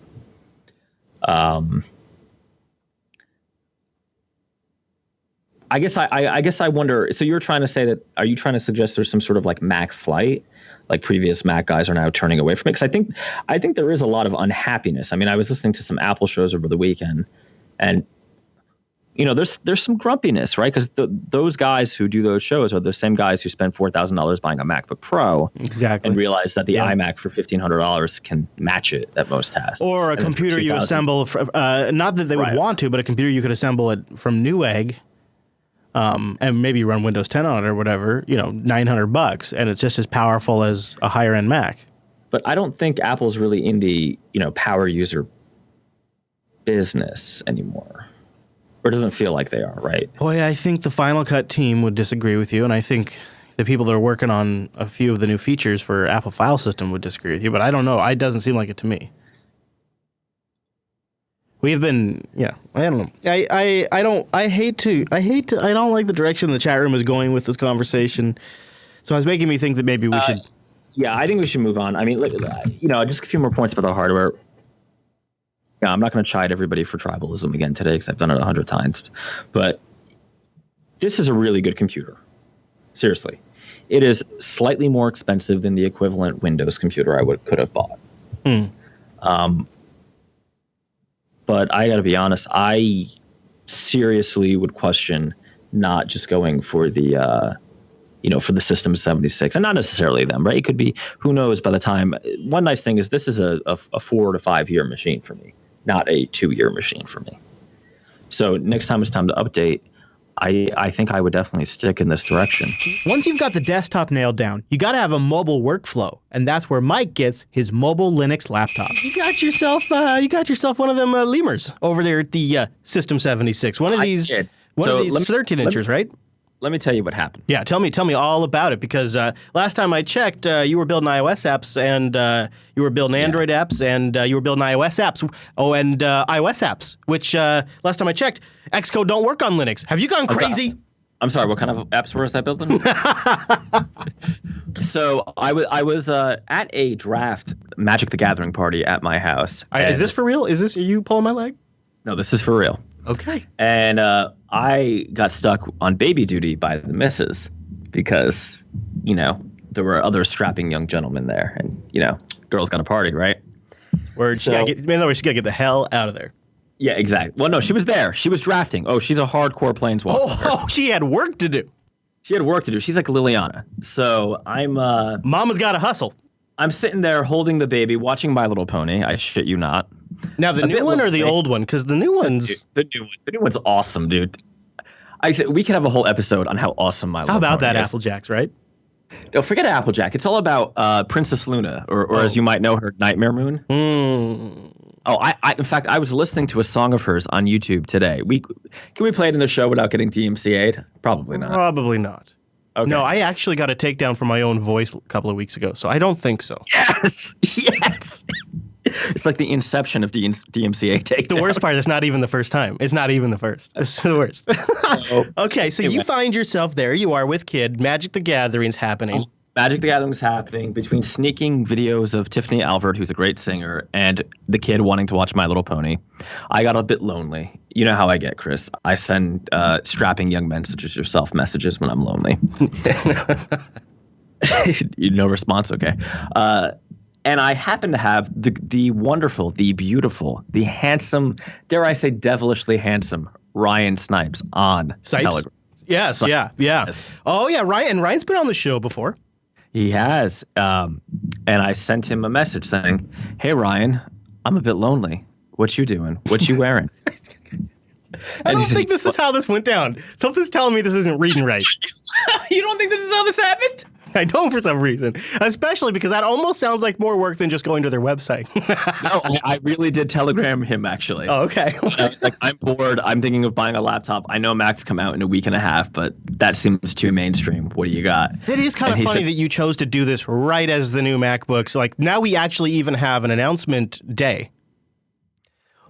Speaker 6: I guess I wonder. So you're trying to say that? Are you trying to suggest there's some sort of like Mac flight, like previous Mac guys are now turning away from it? Because I think there is a lot of unhappiness. I mean, I was listening to some Apple shows over the weekend, and there's some grumpiness, right? Because those guys who do those shows are the same guys who spend $4,000 buying a MacBook Pro,
Speaker 1: exactly,
Speaker 6: and realize that the iMac for $1,500 can match it at most tasks,
Speaker 1: or a computer you assemble. Not that they would want to, but a computer you could assemble it from Newegg. And maybe run Windows 10 on it or whatever, $900, and it's just as powerful as a higher end Mac.
Speaker 6: But I don't think Apple's really in the, power user business anymore. Or it doesn't feel like they are, right?
Speaker 1: Boy, I think the Final Cut team would disagree with you, and I think the people that are working on a few of the new features for Apple File System would disagree with you, but I don't know. It doesn't seem like it to me. We've been, I don't know. I don't like the direction the chat room is going with this conversation. So it's making me think that maybe we should.
Speaker 6: Yeah, I think we should move on. I mean, just a few more points about the hardware. Yeah, I'm not going to chide everybody for tribalism again today because I've done it 100 times. But this is a really good computer. Seriously. It is slightly more expensive than the equivalent Windows computer I could have bought. But I got to be honest, I seriously would question not just going for the, for the System 76, and not necessarily them, right? It could be, who knows, by the time. One nice thing is this is a 4 to 5 year machine for me, not a 2-year machine for me. So next time it's time to update, I think I would definitely stick in this direction.
Speaker 1: Once you've got the desktop nailed down, you got to have a mobile workflow, and that's where Mike gets his mobile Linux laptop. You got yourself one of them lemurs over there at the System 76. One of these 13-inchers, right?
Speaker 6: Let me tell you what happened.
Speaker 1: Yeah, tell me all about it, because last time I checked, you were building iOS apps, and you were building Android apps, and you were building iOS apps, and iOS apps, which last time I checked, Xcode don't work on Linux. Have you gone crazy?
Speaker 6: I'm sorry, what kind of apps was I building? So I was at a draft Magic the Gathering party at my house.
Speaker 1: Is this for real? Are you pulling my leg?
Speaker 6: No, this is for real.
Speaker 1: Okay.
Speaker 6: And I got stuck on baby duty by the missus because, there were other strapping young gentlemen there, and, girls got a party, right?
Speaker 1: Word. She gotta get the hell out of there.
Speaker 6: Yeah, exactly. Well, no, she was there. She was drafting. Oh, she's a hardcore planeswalker.
Speaker 1: Oh, she had work to do.
Speaker 6: She had work to do. She's like Liliana. So I'm
Speaker 1: Mama's got to hustle.
Speaker 6: I'm sitting there holding the baby, watching My Little Pony. I shit you not.
Speaker 1: Now, the new one or the old one? Because the new one's...
Speaker 6: The new one's awesome, dude. We could have a whole episode on how awesome My Little Pony is.
Speaker 1: How about that, Applejacks, right?
Speaker 6: Don't forget Applejack. It's all about Princess Luna, or as you might know her, Nightmare Moon. Oh, in fact, I was listening to a song of hers on YouTube today. Can we play it in the show without getting DMCA'd? Probably not.
Speaker 1: Probably not.
Speaker 6: Okay.
Speaker 1: No, I actually got a takedown from my own voice a couple of weeks ago, so I don't think so.
Speaker 6: Yes! It's like the inception of DMCA takedown.
Speaker 1: The worst part is not even the first time. It's not even the first. It's the worst. Okay, so you find yourself there. You are with Kid. Magic the Gathering's happening.
Speaker 6: Magic the Gathering is happening between sneaking videos of Tiffany Albert, who's a great singer, and the kid wanting to watch My Little Pony. I got a bit lonely. You know how I get, Chris. I send strapping young men such as yourself messages when I'm lonely. No response, okay. And I happen to have the wonderful, the beautiful, the handsome, dare I say devilishly handsome Ryan Snipes on Telegram.
Speaker 1: Yes, yeah.
Speaker 6: Yes.
Speaker 1: Oh, yeah, Ryan's been on the show before.
Speaker 6: He has. And I sent him a message saying, "Hey, Ryan, I'm a bit lonely. What you doing? What you wearing?"
Speaker 1: I don't think this is how this went down. Something's telling me this isn't reading right.
Speaker 6: You don't think this is how this happened?
Speaker 1: I don't for some reason, especially because that almost sounds like more work than just going to their website.
Speaker 6: No, I really did telegram him actually.
Speaker 1: Oh, okay.
Speaker 6: I was like, I'm bored. I'm thinking of buying a laptop. I know Macs come out in a week and a half, but that seems too mainstream. What do you got?
Speaker 1: It is kind of funny that you chose to do this right as the new MacBooks. Like now we actually even have an announcement day.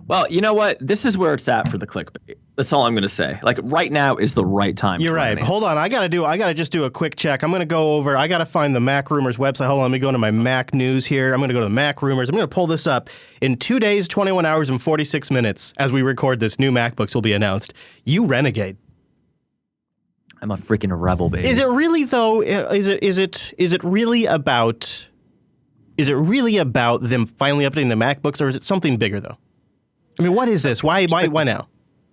Speaker 6: Well, you know what? This is where it's at for the clickbait. That's all I'm going to say. Like right now is the right time.
Speaker 1: You're right. Hold on. I got to just do a quick check. I'm going to go over. I got to find the Mac Rumors website. Hold on. Let me go into my Mac news here. I'm going to go to the Mac Rumors. I'm going to pull this up. In 2 days, 21 hours, and 46 minutes, as we record this, new MacBooks will be announced. You renegade.
Speaker 6: I'm a freaking rebel, baby.
Speaker 1: Is it really though? Is it really about? Is it really about them finally updating the MacBooks, or is it something bigger though? I mean, what is this? Why now?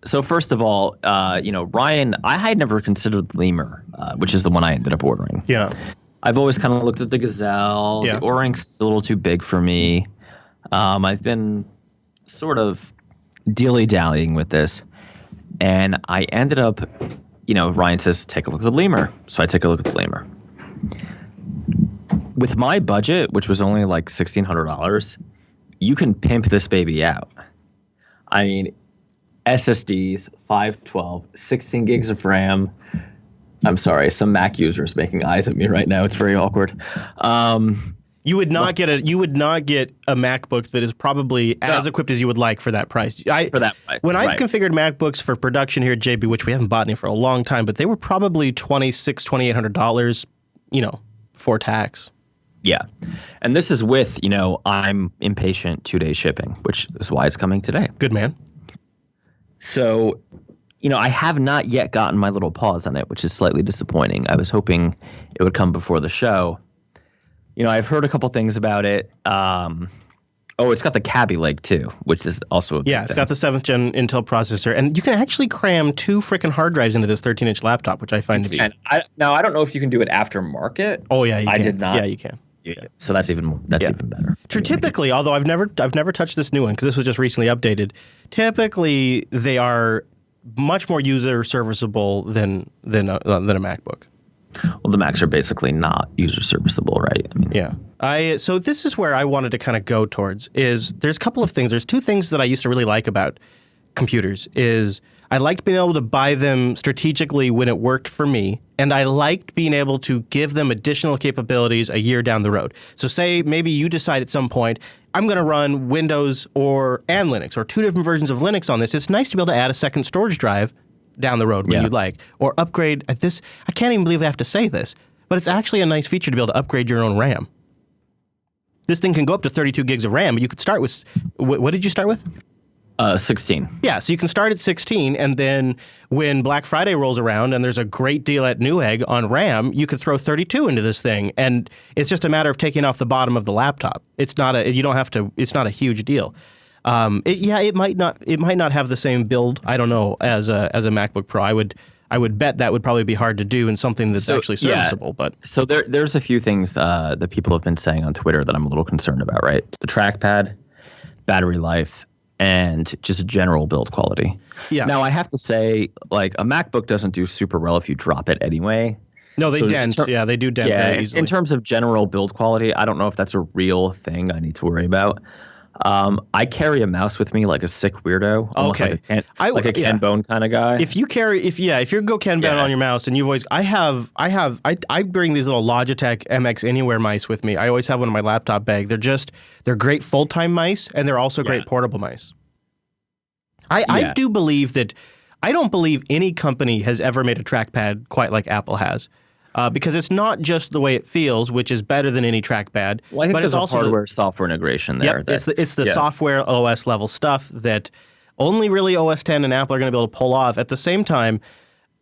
Speaker 6: So first of all, Ryan, I had never considered the Lemur, which is the one I ended up ordering.
Speaker 1: Yeah.
Speaker 6: I've always kind of looked at the Gazelle.
Speaker 1: Yeah.
Speaker 6: The Oryx is a little too big for me. I've been sort of dilly-dallying with this, and I ended up, Ryan says, take a look at the Lemur. So I take a look at the Lemur. With my budget, which was only like $1,600, you can pimp this baby out. I mean, SSDs, 512, 16 gigs of RAM. I'm sorry, some Mac users making eyes at me right now. It's very awkward.
Speaker 1: You would not get a MacBook that is probably as equipped as you would like for that price. When I've configured MacBooks for production here at JB, which we haven't bought any for a long time, but they were probably $2,800, before tax.
Speaker 6: Yeah. And this is with, I'm impatient 2-day shipping, which is why it's coming today.
Speaker 1: Good man.
Speaker 6: So, I have not yet gotten my little paws on it, which is slightly disappointing. I was hoping it would come before the show. I've heard a couple things about it. It's got the Kaby Lake too, which is also a
Speaker 1: it's got the 7th gen Intel processor, and you can actually cram 2 freaking hard drives into this 13-inch laptop, which I find to be.
Speaker 3: I don't know if you can do it aftermarket.
Speaker 1: Oh yeah, you can.
Speaker 3: I did not.
Speaker 1: Yeah, you can.
Speaker 6: Yeah. So that's even better.
Speaker 1: Typically, although I've never touched this new one because this was just recently updated. Typically, they are much more user serviceable than a MacBook.
Speaker 6: Well, the Macs are basically not user serviceable, right? I mean,
Speaker 1: yeah. So this is where I wanted to kind of go towards. Is there's a couple of things. There's 2 things that I used to really like about computers. Is I liked being able to buy them strategically when it worked for me, and I liked being able to give them additional capabilities a year down the road. So say maybe you decide at some point, I'm going to run Windows and Linux, or 2 different versions of Linux on this. It's nice to be able to add a second storage drive down the road when you'd like, or upgrade at this. I can't even believe I have to say this, but it's actually a nice feature to be able to upgrade your own RAM. This thing can go up to 32 gigs of RAM, but you could start with, what did you start with?
Speaker 6: 16.
Speaker 1: Yeah, so you can start at 16, and then when Black Friday rolls around and there's a great deal at Newegg on RAM, you could throw 32 into this thing, and it's just a matter of taking off the bottom of the laptop. It's not a huge deal. It might not have the same build, I don't know, as a MacBook Pro. I would bet that would probably be hard to do in something that's actually serviceable.
Speaker 6: Yeah.
Speaker 1: But
Speaker 6: so there's a few things that people have been saying on Twitter that I'm a little concerned about, right? The trackpad, battery life, and just general build quality.
Speaker 1: Yeah.
Speaker 6: Now, I have to say, like, a MacBook doesn't do super well if you drop it anyway.
Speaker 1: No, they dent. They do dent very easily.
Speaker 6: In terms of general build quality, I don't know if that's a real thing I need to worry about. I carry a mouse with me like a sick weirdo.
Speaker 1: Okay.
Speaker 6: Like a Ken Bone kind of guy.
Speaker 1: If you go Ken Bone on your mouse, and you've always, I bring these little Logitech MX Anywhere mice with me. I always have one in my laptop bag. They're great full-time mice, and they're also great portable mice. I do believe that, I don't believe any company has ever made a trackpad quite like Apple has. Because it's not just the way it feels, which is better than any trackpad.
Speaker 6: Well, I think
Speaker 1: but
Speaker 6: there's
Speaker 1: it's also
Speaker 6: hardware software integration there.
Speaker 1: Yep, it's the software OS level stuff that only really OS 10 and Apple are going to be able to pull off. At the same time,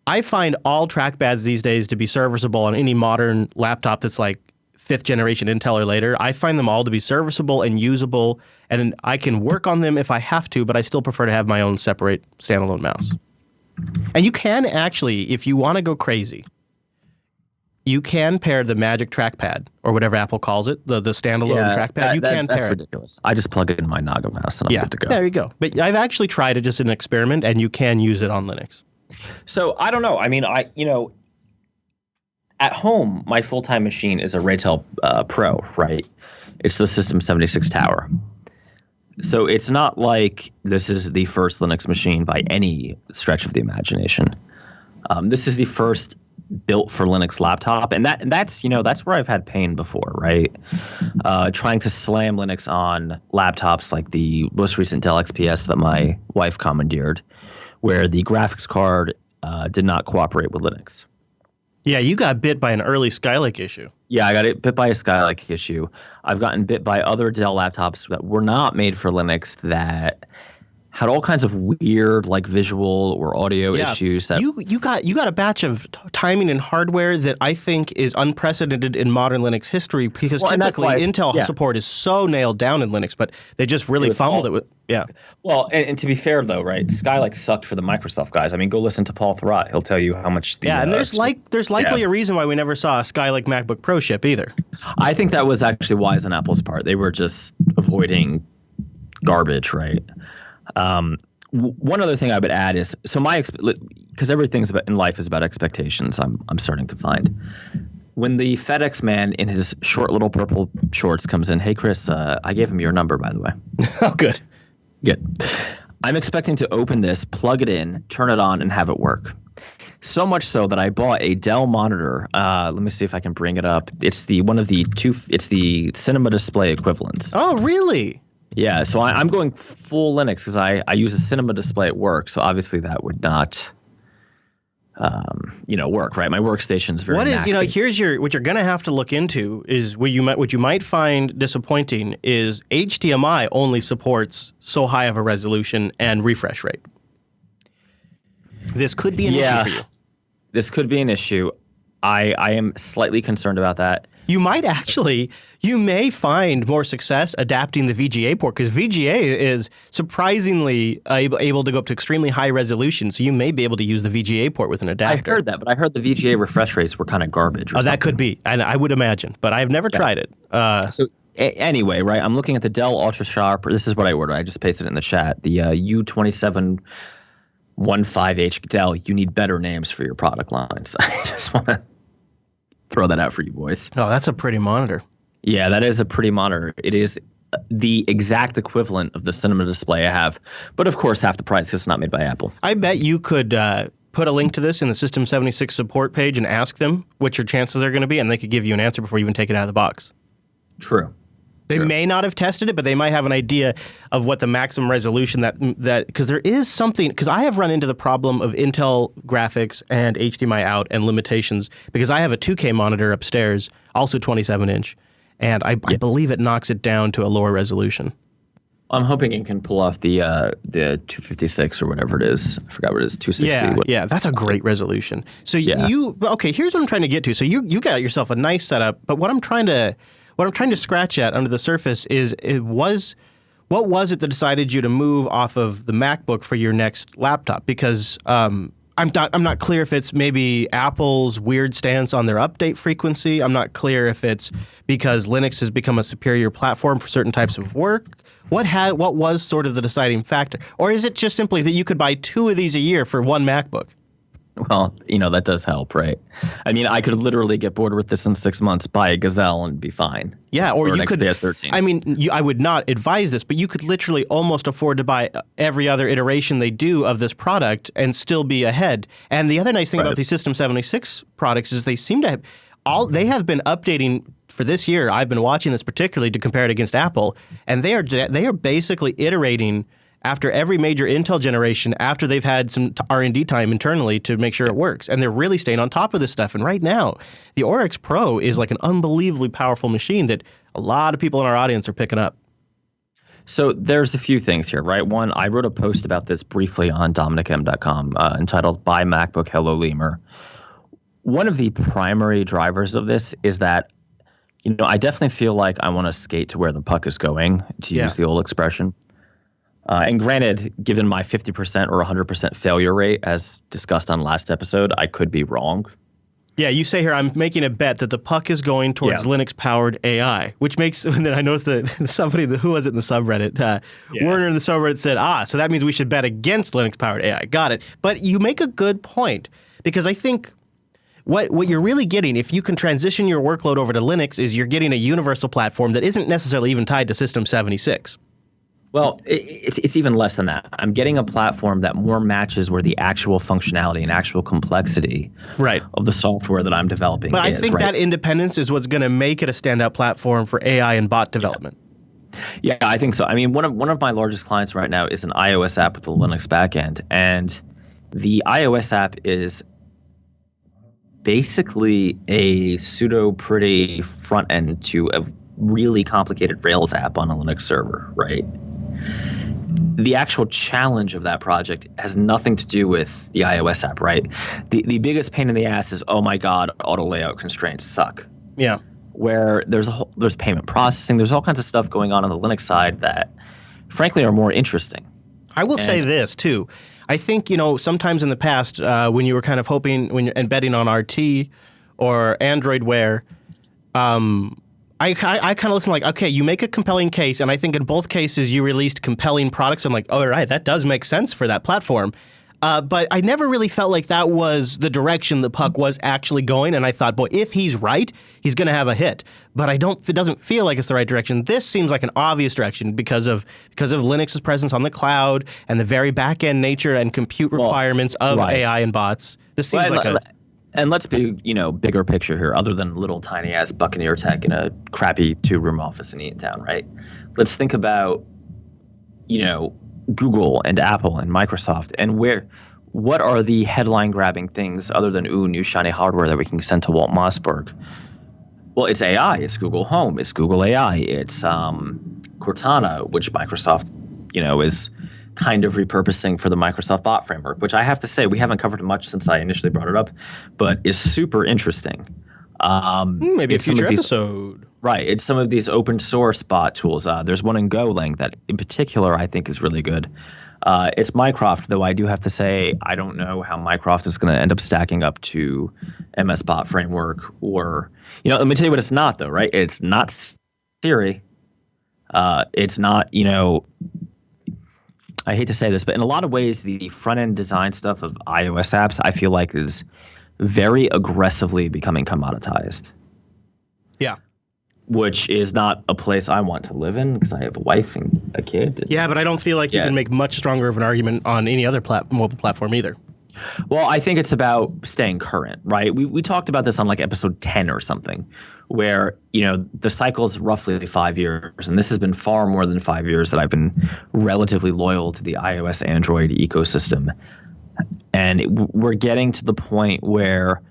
Speaker 1: I find all trackpads these days to be serviceable on any modern laptop that's like 5th generation Intel or later. I find them all to be serviceable and usable, and I can work on them if I have to, but I still prefer to have my own separate standalone mouse. And you can actually, if you want to go crazy, you can pair the Magic Trackpad, or whatever Apple calls it, the standalone trackpad.
Speaker 6: That's ridiculous. I just plug it in my Naga mouse and I'm good to go.
Speaker 1: There you go. But I've actually tried it just as an experiment, and you can use it on Linux.
Speaker 3: So I don't know. I mean,
Speaker 6: at home, my full-time machine is a Raytel Pro, right? It's the System 76 Tower. So it's not like this is the first Linux machine by any stretch of the imagination. This is the first built for Linux laptop, and that's where I've had pain before, right? Trying to slam Linux on laptops like the most recent Dell XPS that my wife commandeered, where the graphics card did not cooperate with Linux.
Speaker 1: Yeah, you got bit by an early Skylake issue.
Speaker 6: Yeah, I got bit by a Skylake issue. I've gotten bit by other Dell laptops that were not made for Linux that had all kinds of weird, like visual or audio issues. That
Speaker 1: you got a batch of timing and hardware that I think is unprecedented in modern Linux history, because typically Intel support is so nailed down in Linux, but they just really fumbled it. Yeah.
Speaker 6: Well, and to be fair though, right? Skylake sucked for the Microsoft guys. I mean, go listen to Paul Thurrott. He'll tell you how much the
Speaker 1: and there's likely a reason why we never saw a Skylake MacBook Pro ship either.
Speaker 6: I think that was actually wise on Apple's part. They were just avoiding garbage, right? One other thing I would add is, so because everything's in life is about expectations. I'm starting to find when the FedEx man in his short little purple shorts comes in. Hey Chris, I gave him your number, by the way.
Speaker 1: Oh, good.
Speaker 6: I'm expecting to open this, plug it in, turn it on, and have it work. So much so that I bought a Dell monitor. Let me see if I can bring it up. It's the cinema display equivalents.
Speaker 1: Oh, really?
Speaker 6: Yeah, so I'm going full Linux because I use a cinema display at work. So obviously that would not, work, right? My workstation's very.
Speaker 1: Here's what you're gonna have to look into is what you might find disappointing is HDMI only supports so high of a resolution and refresh rate. This could be an issue for you.
Speaker 6: This could be an issue. I am slightly concerned about that.
Speaker 1: You may find more success adapting the VGA port, because VGA is surprisingly able to go up to extremely high resolution. So you may be able to use the VGA port with an adapter.
Speaker 6: I heard that, but I heard the VGA refresh rates were kind of garbage.
Speaker 1: That could be, and I would imagine, but I've never tried it.
Speaker 6: Anyway, right, I'm looking at the Dell Ultra Sharp. This is what I ordered. I just pasted it in the chat. The U2715H Dell. You need better names for your product lines. I just want to throw that out for you boys.
Speaker 1: Oh, that's a pretty monitor.
Speaker 6: Yeah, that is a pretty monitor. It is the exact equivalent of the cinema display I have, but of course half the price because it's not made by Apple.
Speaker 1: I bet you could put a link to this in the System 76 support page and ask them what your chances are going to be, and they could give you an answer before you even take it out of the box.
Speaker 6: True.
Speaker 1: They may not have tested it, but they might have an idea of what the maximum resolution that because there is something, because I have run into the problem of Intel graphics and HDMI out and limitations, because I have a 2K monitor upstairs, also 27-inch, and I believe it knocks it down to a lower resolution.
Speaker 6: I'm hoping it can pull off the 256 or whatever it is. I forgot what it is, 260.
Speaker 1: Yeah, that's a great resolution. So here's what I'm trying to get to. So you got yourself a nice setup, but what I'm trying to scratch at under the surface is what was it that decided you to move off of the MacBook for your next laptop? Because I'm not clear if it's maybe Apple's weird stance on their update frequency. I'm not clear if it's because Linux has become a superior platform for certain types of work. What was sort of the deciding factor? Or is it just simply that you could buy 2 of these a year for one MacBook?
Speaker 6: Well, that does help, right? I mean, I could literally get bored with this in 6 months, buy a Gazelle, and be fine.
Speaker 1: Yeah, or you could.
Speaker 6: XPS 13.
Speaker 1: I mean, I would not advise this, but you could literally almost afford to buy every other iteration they do of this product and still be ahead. And the other nice thing about these System 76 products is they seem to have they have been updating for this year. I've been watching this particularly to compare it against Apple, and they are basically iterating after every major Intel generation, after they've had some R&D time internally to make sure it works. And they're really staying on top of this stuff. And right now, the Oryx Pro is like an unbelievably powerful machine that a lot of people in our audience are picking up.
Speaker 6: So there's a few things here, right? One, I wrote a post about this briefly on DominicM.com entitled Buy MacBook Hello Lemur. One of the primary drivers of this is that, I definitely feel like I want to skate to where the puck is going, to use the old expression. And granted, given my 50% or 100% failure rate, as discussed on last episode, I could be wrong.
Speaker 1: Yeah, you say here, I'm making a bet that the puck is going towards Linux-powered AI, which makes, and then I noticed that somebody, who was it in the subreddit? Werner in the subreddit said, so that means we should bet against Linux-powered AI. Got it. But you make a good point, because I think what you're really getting, if you can transition your workload over to Linux, is you're getting a universal platform that isn't necessarily even tied to System 76.
Speaker 6: Well, it's even less than that. I'm getting a platform that more matches where the actual functionality and actual complexity of the software that I'm developing
Speaker 1: But
Speaker 6: is.
Speaker 1: I think that independence is what's going to make it a standout platform for AI and bot development.
Speaker 6: Yeah, I think so. I mean, one of my largest clients right now is an iOS app with a Linux backend, and the iOS app is basically a pseudo-pretty front end to a really complicated Rails app on a Linux server, right? The actual challenge of that project has nothing to do with the iOS app, right? The biggest pain in the ass is, oh my God, auto layout constraints suck.
Speaker 1: Yeah.
Speaker 6: Where there's payment processing, there's all kinds of stuff going on the Linux side that, frankly, are more interesting.
Speaker 1: I will say this too. I think, sometimes in the past, when you were kind of and betting on RT or Android Wear, I kind of listen like, okay, you make a compelling case, and I think in both cases you released compelling products. I'm like, oh, right, that does make sense for that platform. But I never really felt like that was the direction the puck was actually going, and I thought, boy, if he's right, he's going to have a hit. But it doesn't feel like it's the right direction. This seems like an obvious direction because of Linux's presence on the cloud and the very back-end nature and compute requirements of AI and bots. This seems
Speaker 6: And let's be, bigger picture here, other than little tiny ass Buccaneer tech in a crappy 2-room office in Eatontown, right? Let's think about, Google and Apple and Microsoft, and what are the headline grabbing things other than new shiny hardware that we can send to Walt Mossberg? Well, it's AI, it's Google Home, it's Google AI, it's Cortana, which Microsoft, is kind of repurposing for the Microsoft bot framework, which I have to say we haven't covered much since I initially brought it up, but is super interesting.
Speaker 1: Maybe a future episode.
Speaker 6: Right. It's some of these open source bot tools. There's one in Golang that in particular I think is really good. It's Mycroft, though I do have to say I don't know how Mycroft is going to end up stacking up to MS Bot Framework or, let me tell you what it's not, though, right? It's not Siri. It's not, I hate to say this, but in a lot of ways, the front-end design stuff of iOS apps, I feel like is very aggressively becoming commoditized.
Speaker 1: Yeah.
Speaker 6: Which is not a place I want to live in because I have a wife and a kid.
Speaker 1: Yeah, but I don't feel like you can make much stronger of an argument on any other mobile platform either.
Speaker 6: Well, I think it's about staying current, right? We talked about this on like episode 10 or something, where, the cycle is roughly 5 years, and this has been far more than 5 years that I've been relatively loyal to the iOS Android ecosystem. And we're getting to the point where,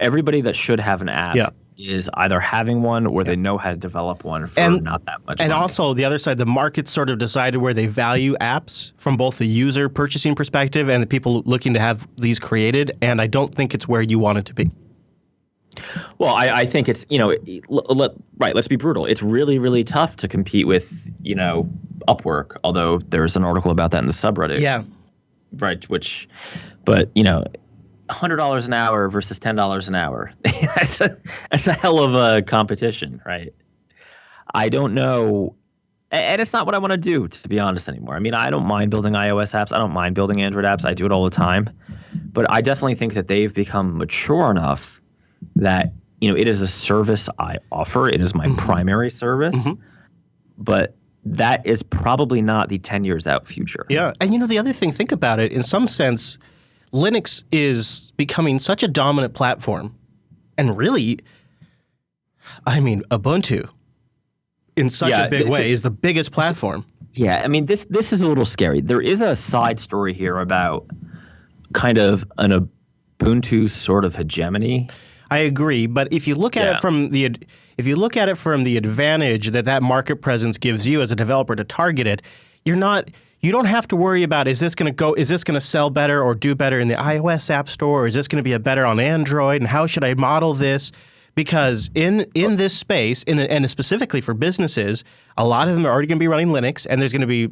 Speaker 6: everybody that should have an app is either having one or they know how to develop one for not that much money.
Speaker 1: Also, the other side, the market sort of decided where they value apps from both the user purchasing perspective and the people looking to have these created, and I don't think it's where you want it to be.
Speaker 6: Well, I think it's, let's be brutal. It's really, really tough to compete with, Upwork, although there's an article about that in the subreddit.
Speaker 1: Yeah.
Speaker 6: Right, but $100 an hour versus $10 an hour. that's a hell of a competition, right? I don't know, and it's not what I want to do, to be honest, anymore. I mean, I don't mind building iOS apps. I don't mind building Android apps. I do it all the time. But I definitely think that they've become mature enough that, it is a service I offer. It is my primary service. Mm-hmm. But that is probably not the 10 years out future.
Speaker 1: Yeah. And the other thing, think about it, in some sense, Linux is becoming such a dominant platform. And really, Ubuntu, in such a big way, is the biggest platform.
Speaker 6: Yeah. I mean, this is a little scary. There is a side story here about kind of an Ubuntu sort of hegemony.
Speaker 1: I agree, but if you look at it from the advantage that market presence gives you as a developer to target it, you don't have to worry about is this going to sell better or do better in the iOS App Store, or is this going to be better on Android, and how should I model this? Because in this space, and specifically for businesses, a lot of them are already going to be running Linux, and there's going to be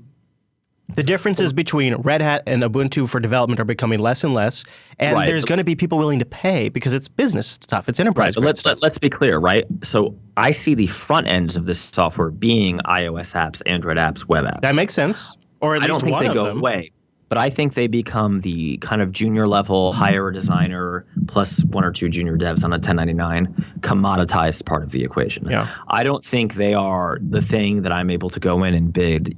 Speaker 1: the differences between Red Hat and Ubuntu for development are becoming less and less, and there's going to be people willing to pay because it's business stuff, it's enterprise.
Speaker 6: Right, but let's be clear, right? So I see the front ends of this software being iOS apps, Android apps, web apps.
Speaker 1: That makes sense, or at least one of them.
Speaker 6: I don't think they go away. but I think they become the kind of junior level, hire a designer plus 1 or 2 junior devs on a 1099 commoditized part of the equation.
Speaker 1: Yeah.
Speaker 6: I don't think they are the thing that I'm able to go in and bid, a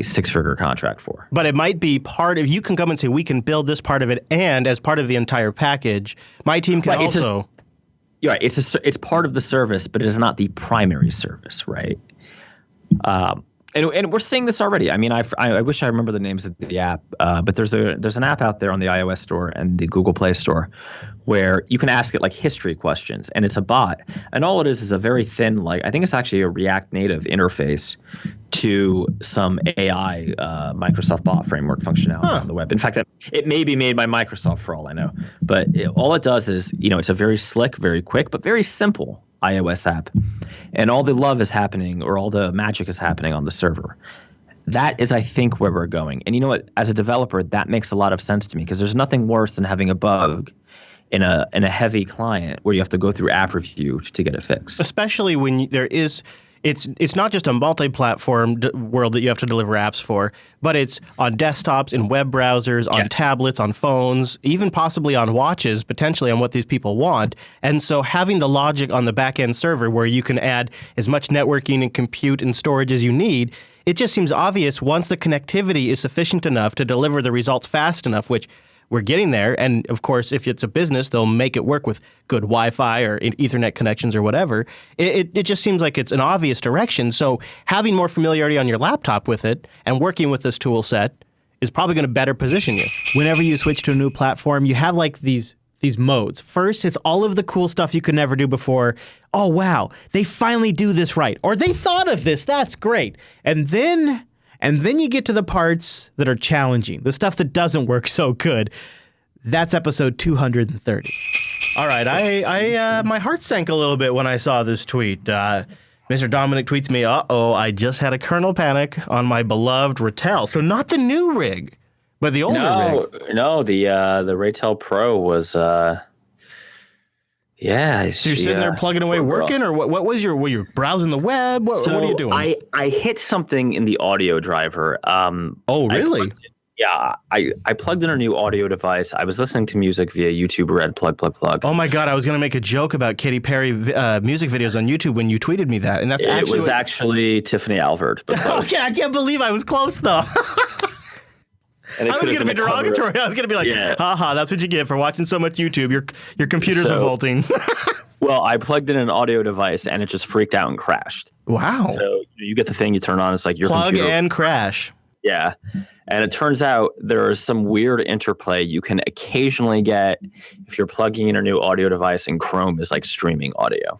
Speaker 6: 6-figure contract for.
Speaker 1: But it might be part of, you can come and say, we can build this part of it, and as part of the entire package, my team can also.
Speaker 6: You're right. It's part of the service, but it is not the primary service, right? And we're seeing this already. I mean, I wish I remember the names of the app, but there's an app out there on the iOS store and the Google Play Store where you can ask it like history questions, and it's a bot, and all it is a very thin, I think it's actually a React Native interface to some AI Microsoft bot framework functionality on the web. In fact, it may be made by Microsoft for all I know, but all it does is, it's a very slick, very quick, but very simple iOS app, and all the love is happening, or all the magic is happening on the server. That is, I think, where we're going. And you know what? As a developer, that makes a lot of sense to me, because there's nothing worse than having a bug in a heavy client where you have to go through app review to get it fixed.
Speaker 1: Especially when there is. It's not just a multi-platform world that you have to deliver apps for, but it's on desktops, in web browsers, on tablets, on phones, even possibly on watches, potentially on what these people want. And so having the logic on the back-end server where you can add as much networking and compute and storage as you need, it just seems obvious once the connectivity is sufficient enough to deliver the results fast enough, which we're getting there. And of course, if it's a business, they'll make it work with good Wi-Fi or Ethernet connections or whatever. It just seems like it's an obvious direction. So having more familiarity on your laptop with it and working with this tool set is probably going to better position you. Whenever you switch to a new platform, you have like these modes. First, it's all of the cool stuff you could never do before. Oh, wow, they finally do this right. Or they thought of this. That's great. And then you get to the parts that are challenging, the stuff that doesn't work so good. That's episode 230. All right, I my heart sank a little bit when I saw this tweet. Mr. Dominic tweets me, I just had a kernel panic on my beloved Ratel. So not the new rig, but the older rig.
Speaker 6: No, the Ratel Pro was... Yeah.
Speaker 1: So you're sitting there plugging away working, or what was were you browsing the web? What are you doing?
Speaker 6: I hit something in the audio driver.
Speaker 1: Oh, really?
Speaker 6: I plugged in a new audio device. I was listening to music via YouTube Red plug.
Speaker 1: Oh my God, I was going to make a joke about Katy Perry music videos on YouTube when you tweeted me that. And that's
Speaker 6: actually Tiffany Albert.
Speaker 1: Okay, I can't believe I was close though. I was going to be derogatory. I was going to be like, haha, that's what you get for watching so much YouTube. Your computer's revolting.
Speaker 6: Well, I plugged in an audio device and it just freaked out and crashed.
Speaker 1: Wow.
Speaker 6: So you get the thing, you turn on, it's like your
Speaker 1: plug
Speaker 6: computer.
Speaker 1: and crash.
Speaker 6: Yeah. And it turns out there is some weird interplay you can occasionally get if you're plugging in a new audio device and Chrome is like streaming audio.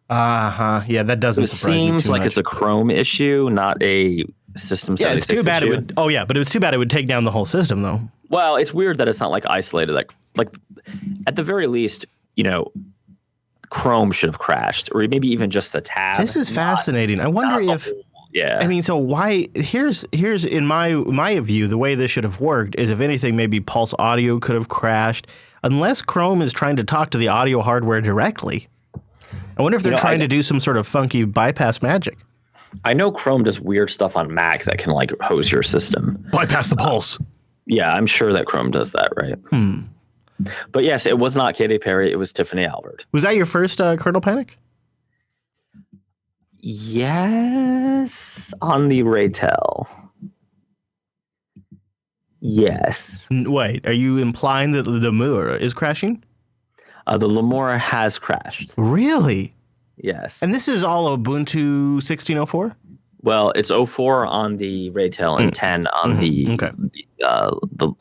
Speaker 1: Yeah, that doesn't surprise me too much.
Speaker 6: It seems like it's a Chrome issue, not a system 76
Speaker 1: it's too bad
Speaker 6: issue.
Speaker 1: it would. Oh yeah, but it was too bad it would take down the whole system though.
Speaker 6: Well, it's weird that it's not like isolated. Like at the very least, Chrome should have crashed, or maybe even just the tab.
Speaker 1: This is fascinating. I wonder if.
Speaker 6: Yeah.
Speaker 1: I mean, so why? Here's in my view, the way this should have worked is, if anything, maybe Pulse Audio could have crashed, unless Chrome is trying to talk to the audio hardware directly. I wonder if they're trying to do some sort of funky bypass magic.
Speaker 6: I know Chrome does weird stuff on Mac that can like hose your system.
Speaker 1: Bypass the pulse.
Speaker 6: Yeah, I'm sure that Chrome does that, right? But yes, it was not Katy Perry. It was Tiffany Albert.
Speaker 1: Was that your first kernel panic?
Speaker 6: Yes, on the Ratel. Yes.
Speaker 1: Wait, are you implying that the Lemur is crashing?
Speaker 6: The Lemur has crashed.
Speaker 1: Really?
Speaker 6: Yes.
Speaker 1: And this is all Ubuntu 16.04?
Speaker 6: Well, it's 04 on the Ratel and 10 on the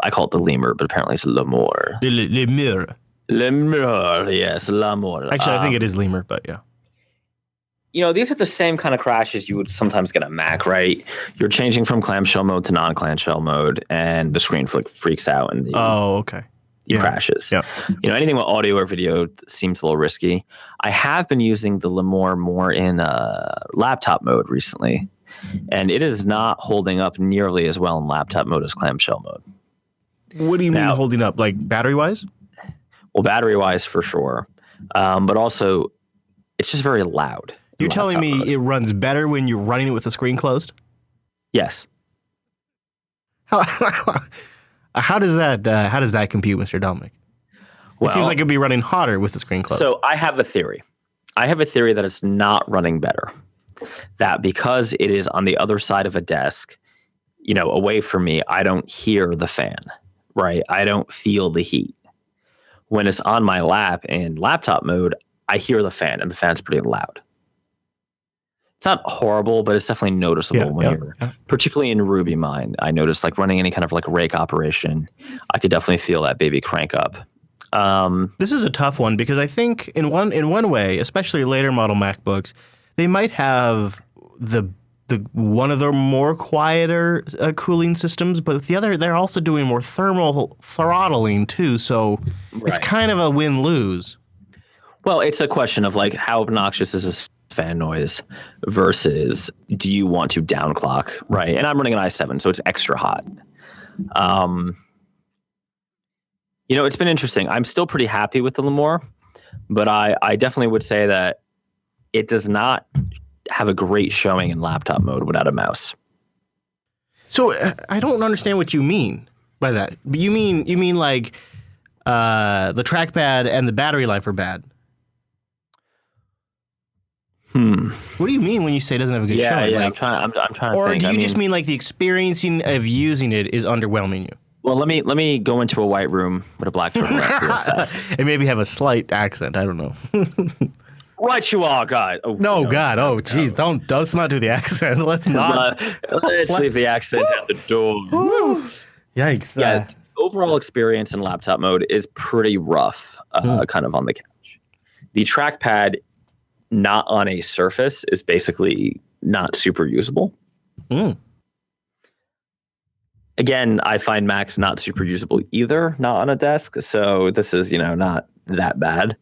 Speaker 6: I call it the Lemur, but apparently it's Lemur.
Speaker 1: Lemur.
Speaker 6: Lemur, yes, Lemur.
Speaker 1: Actually, I think it is Lemur, but yeah.
Speaker 6: These are the same kind of crashes you would sometimes get on Mac, right? You're changing from clamshell mode to non-clamshell mode, and the screen freaks out and crashes.
Speaker 1: Yeah.
Speaker 6: Anything with audio or video seems a little risky. I have been using the Lemur more in laptop mode recently, and it is not holding up nearly as well in laptop mode as clamshell mode.
Speaker 1: What do you mean holding up? Like battery-wise?
Speaker 6: Well, battery-wise for sure, but also it's just very loud.
Speaker 1: You're telling me it runs better when you're running it with the screen closed?
Speaker 6: Yes.
Speaker 1: How does that compute, Mr. Dominic? It seems like it'd be running hotter with the screen closed.
Speaker 6: So I have a theory. That it's not running better. That because it is on the other side of a desk, away from me, I don't hear the fan, right? I don't feel the heat. When it's on my lap in laptop mode, I hear the fan, and the fan's pretty loud. It's not horrible, but it's definitely noticeable when you're, particularly in RubyMine. I noticed like running any kind of like rake operation, I could definitely feel that baby crank up.
Speaker 1: This is a tough one because I think in one way, especially later model MacBooks, they might have the one of their more quieter cooling systems, but the other, they're also doing more thermal throttling too. So it's kind of a win-lose.
Speaker 6: Well, it's a question of like how obnoxious is this fan noise versus do you want to downclock, right? And I'm running an i7, so it's extra hot. It's been interesting. I'm still pretty happy with the Lemur, but I definitely would say that it does not have a great showing in laptop mode without a mouse.
Speaker 1: So I don't understand what you mean by that. You mean like the trackpad and the battery life are bad? What do you mean when you say it doesn't have a good showing?
Speaker 6: Yeah,
Speaker 1: like,
Speaker 6: I'm trying to
Speaker 1: or
Speaker 6: think.
Speaker 1: do you just mean like the experiencing of using it is underwhelming you?
Speaker 6: Well, let me go into a white room with a black turtleneck.
Speaker 1: And maybe have a slight accent. I don't know.
Speaker 6: Right, you are, God. Oh,
Speaker 1: no, God. Oh, jeez. Let's not do the accent. Let's not.
Speaker 6: Let's leave the accent at the door.
Speaker 1: Yikes.
Speaker 6: Yeah. Overall experience in laptop mode is pretty rough, kind of on the couch. The trackpad, not on a surface, is basically not super usable. Again, I find Macs not super usable either, not on a desk. So this is, not that bad.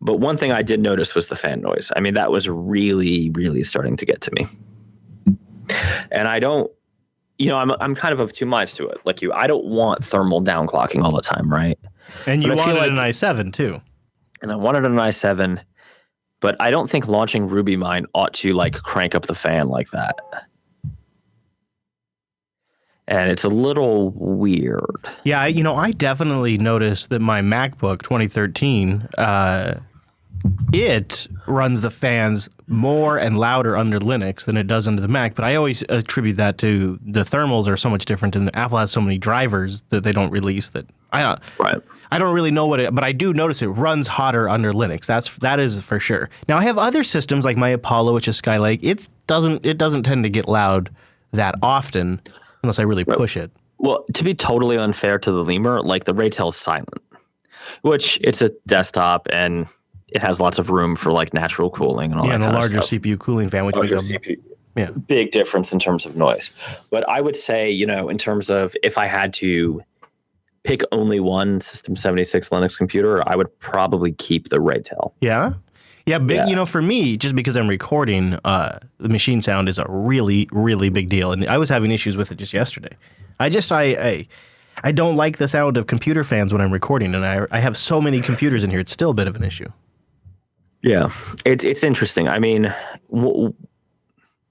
Speaker 6: But one thing I did notice was the fan noise. I mean, that was really, really starting to get to me. And I don't, I'm kind of two minds to it. Like you, I don't want thermal downclocking all the time, right?
Speaker 1: And you wanted an i7 too.
Speaker 6: And I wanted an i7, but I don't think launching RubyMine ought to like crank up the fan like that. And it's a little weird.
Speaker 1: Yeah, I definitely noticed that my MacBook 2013, it runs the fans more and louder under Linux than it does under the Mac. But I always attribute that to the thermals are so much different, and Apple has so many drivers that they don't release that. I don't really know but I do notice it runs hotter under Linux. That is for sure. Now I have other systems like my Apollo, which is Skylake. It doesn't tend to get loud that often. Unless I really push it.
Speaker 6: Well, to be totally unfair to the Lemur, like the Raytail's silent, which it's a desktop and it has lots of room for like natural cooling and all that.
Speaker 1: Yeah, and a larger CPU cooling fan, which makes
Speaker 6: a big difference in terms of noise. But I would say, in terms of if I had to pick only one System 76 Linux computer, I would probably keep the Raytail.
Speaker 1: Yeah? Yeah, for me, just because I'm recording, the machine sound is a really, really big deal. And I was having issues with it just yesterday. I don't like the sound of computer fans when I'm recording, and I have so many computers in here, it's still a bit of an issue.
Speaker 6: Yeah, it's interesting. I mean,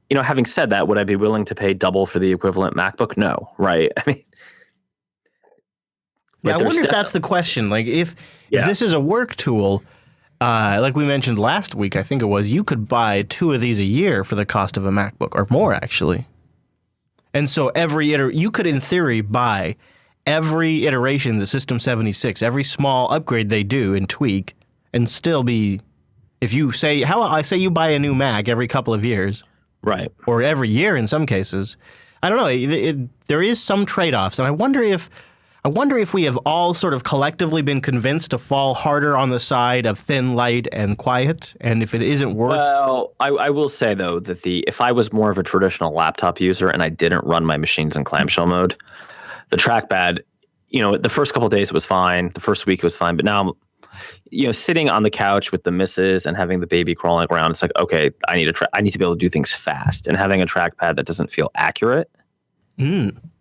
Speaker 6: having said that, would I be willing to pay double for the equivalent MacBook? No, right? I mean,
Speaker 1: yeah, I wonder if that's the question. Like, if this is a work tool, like we mentioned last week, I think it was, you could buy 2 of these a year for the cost of a MacBook, or more, actually. And so you could, in theory, buy every iteration of the System 76, every small upgrade they do and tweak, and still be, if you say, I say you buy a new Mac every couple of years.
Speaker 6: Right.
Speaker 1: Or every year in some cases. I don't know. There is some trade-offs, and I wonder if we have all sort of collectively been convinced to fall harder on the side of thin, light, and quiet, and if it isn't worth...
Speaker 6: Well, I will say, though, that if I was more of a traditional laptop user and I didn't run my machines in clamshell mode, the trackpad, the first couple of days it was fine, the first week it was fine, but now, sitting on the couch with the missus and having the baby crawling around, it's like, okay, I need to be able to do things fast, and having a trackpad that doesn't feel accurate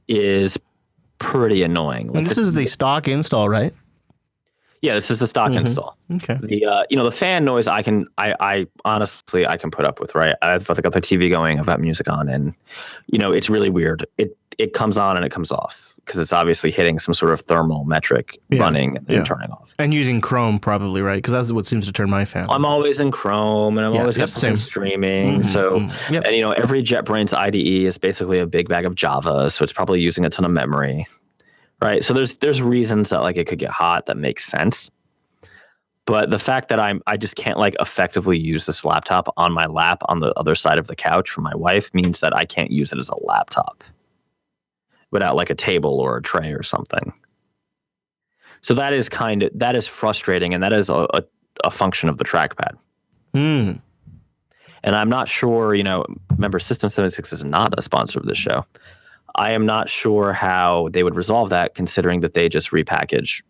Speaker 6: is pretty annoying.
Speaker 1: And this is the stock install, right?
Speaker 6: Yeah, this is the stock install.
Speaker 1: Okay.
Speaker 6: The fan noise I honestly I can put up with, right? I've got the TV going, I've got music on, and it's really weird. it comes on and it comes off because it's obviously hitting some sort of thermal metric running and turning off.
Speaker 1: And using Chrome probably, right? Because that's what seems to turn my fan.
Speaker 6: I'm always in Chrome and I'm always got something streaming. And every JetBrains IDE is basically a big bag of Java, so it's probably using a ton of memory, right? So there's reasons that like it could get hot that makes sense. But the fact that I just can't like effectively use this laptop on my lap on the other side of the couch for my wife means that I can't use it as a laptop without like a table or a tray or something. So that is frustrating, and that is a function of the trackpad. And I'm not sure, remember System76 is not a sponsor of this show. I am not sure how they would resolve that considering that they just repackage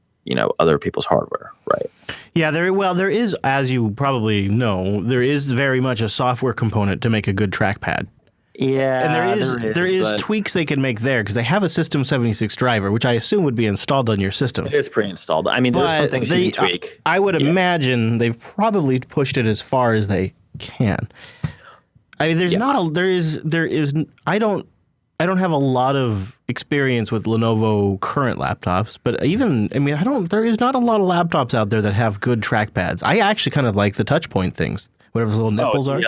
Speaker 6: other people's hardware, right?
Speaker 1: Yeah, there is, as you probably know, there is very much a software component to make a good trackpad.
Speaker 6: Yeah,
Speaker 1: and there is tweaks they can make there because they have a System76 driver, which I assume would be installed on your system.
Speaker 6: It is pre-installed. I mean, there's some things you can tweak.
Speaker 1: I would imagine they've probably pushed it as far as they can. I mean, I don't have a lot of experience with Lenovo current laptops, but there is not a lot of laptops out there that have good trackpads. I actually kind of like the touch point things, whatever those little nipples are.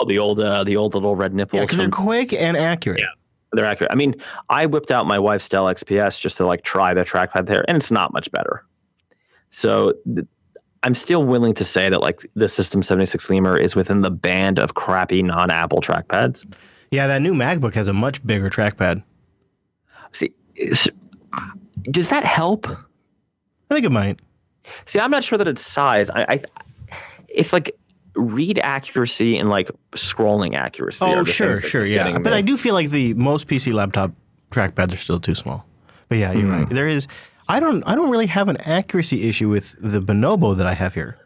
Speaker 6: The old little red nipples.
Speaker 1: Yeah, because they're quick and accurate.
Speaker 6: Yeah, they're accurate. I mean, I whipped out my wife's Dell XPS just to like try the trackpad there, and it's not much better. So I'm still willing to say that like the System76 Lemur is within the band of crappy non-Apple trackpads.
Speaker 1: Yeah, that new MacBook has a much bigger trackpad.
Speaker 6: See, does that help?
Speaker 1: I think it might.
Speaker 6: See, I'm not sure that it's size. It's like read accuracy and like scrolling accuracy.
Speaker 1: Oh, sure, yeah. But I do feel like the most PC laptop trackpads are still too small. But yeah, you're right. There is. I don't really have an accuracy issue with the Bonobo that I have here.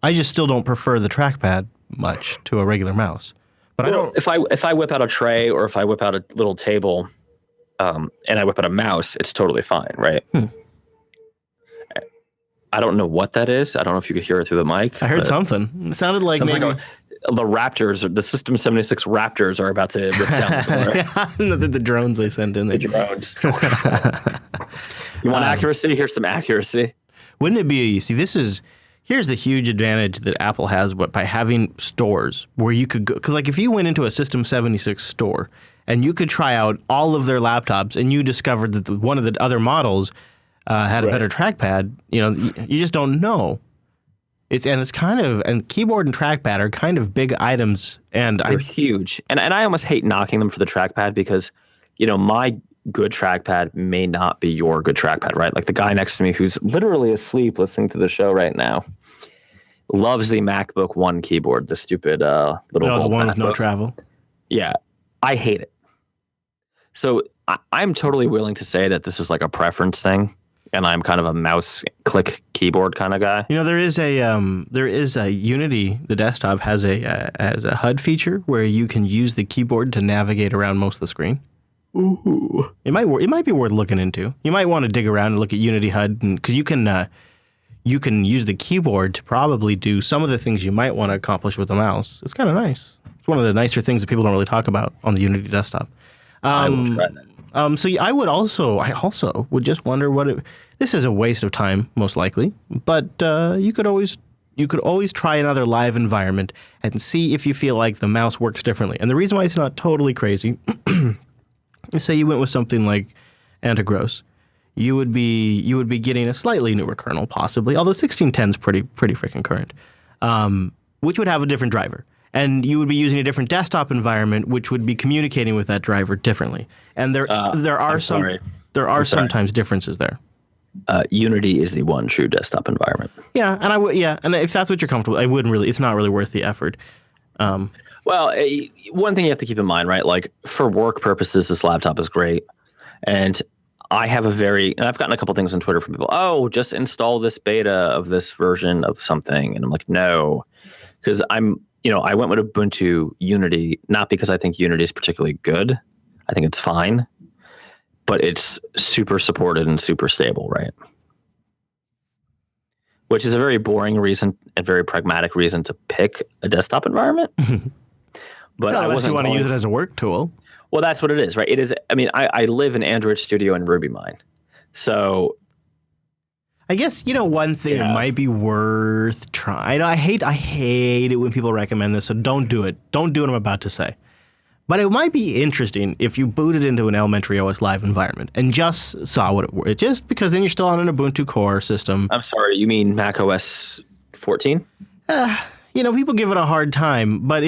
Speaker 1: I just still don't prefer the trackpad much to a regular mouse. But I don't.
Speaker 6: If I whip out a tray or if I whip out a little table, and I whip out a mouse, it's totally fine, right? I don't know what that is. I don't know if you could hear it through the mic.
Speaker 1: I heard something. It sounded like maybe
Speaker 6: the Raptors, the System76 Raptors, are about to rip down
Speaker 1: the drones they sent in.
Speaker 6: The drones. You want accuracy? Here's some accuracy.
Speaker 1: Wouldn't it be? Here's the huge advantage that Apple has by having stores where you could go. Because like if you went into a System76 store and you could try out all of their laptops and you discovered that one of the other models had a better trackpad, you just don't know. And keyboard and trackpad are kind of big items, and
Speaker 6: they're huge. And I almost hate knocking them for the trackpad because, my good trackpad may not be your good trackpad, right? Like the guy next to me who's literally asleep listening to the show right now loves the MacBook One keyboard, the stupid little
Speaker 1: the one with no travel.
Speaker 6: Yeah, I hate it. So I'm totally willing to say that this is like a preference thing. And I'm kind of a mouse click keyboard kind of guy.
Speaker 1: There is a Unity. The desktop has a HUD feature where you can use the keyboard to navigate around most of the screen.
Speaker 6: Ooh,
Speaker 1: it might be worth looking into. You might want to dig around and look at Unity HUD, because you can use the keyboard to probably do some of the things you might want to accomplish with the mouse. It's kind of nice. It's one of the nicer things that people don't really talk about on the Unity desktop.
Speaker 6: I will try that.
Speaker 1: So I also would just wonder this is a waste of time, most likely, but you could always try another live environment and see if you feel like the mouse works differently. And the reason why it's not totally crazy is say you went with something like Antigross. You would be getting a slightly newer kernel, possibly, although 1610 is pretty freaking current, which would have a different driver. And you would be using a different desktop environment, which would be communicating with that driver differently. And there are sometimes differences there.
Speaker 6: Unity is the one true desktop environment.
Speaker 1: Yeah, and if that's what you're comfortable, it's not really worth the effort.
Speaker 6: Well, one thing you have to keep in mind, right? Like for work purposes, this laptop is great, and I've gotten a couple things on Twitter from people. Oh, just install this beta of this version of something, and I'm like, no, because I went with Ubuntu Unity, not because I think Unity is particularly good. I think it's fine, but it's super supported and super stable, right? Which is a very boring reason and very pragmatic reason to pick a desktop environment. But
Speaker 1: unless you want to use it as a work tool.
Speaker 6: Well, that's what it is, right? It is. I mean, I live in Android Studio and RubyMine, so
Speaker 1: I guess, one thing that might be worth trying. I hate it when people recommend this, so don't do it. Don't do what I'm about to say. But it might be interesting if you booted into an elementary OS Live environment and just saw what it was. Just because then you're still on an Ubuntu core system.
Speaker 6: I'm sorry, you mean Mac OS 14?
Speaker 1: People give it a hard time, but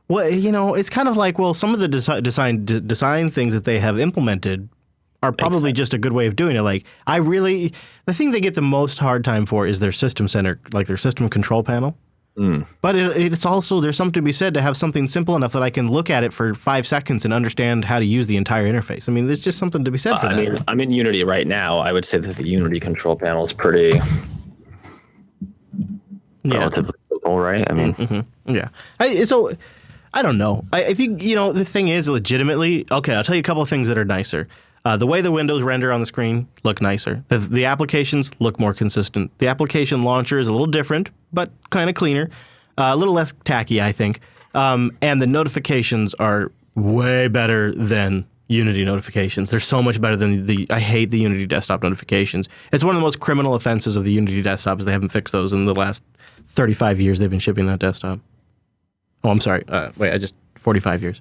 Speaker 1: it's kind of like, well, some of the design things that they have implemented are probably just a good way of doing it. Like, the thing they get the most hard time for is their system center, like their system control panel. But it's also, there's something to be said to have something simple enough that I can look at it for 5 seconds and understand how to use the entire interface. I mean, there's just something to be said for that.
Speaker 6: I mean, I'm in Unity right now. I would say that the Unity control panel is pretty relatively simple, right? I mean,
Speaker 1: yeah. I don't know. The thing is, legitimately, okay, I'll tell you a couple of things that are nicer. The way the windows render on the screen look nicer. The applications look more consistent. The application launcher is a little different, but kind of cleaner. A little less tacky, I think. And the notifications are way better than Unity notifications. They're so much better than I hate the Unity desktop notifications. It's one of the most criminal offenses of the Unity desktop is they haven't fixed those in the last 35 years they've been shipping that desktop. Oh, I'm sorry. 45 years.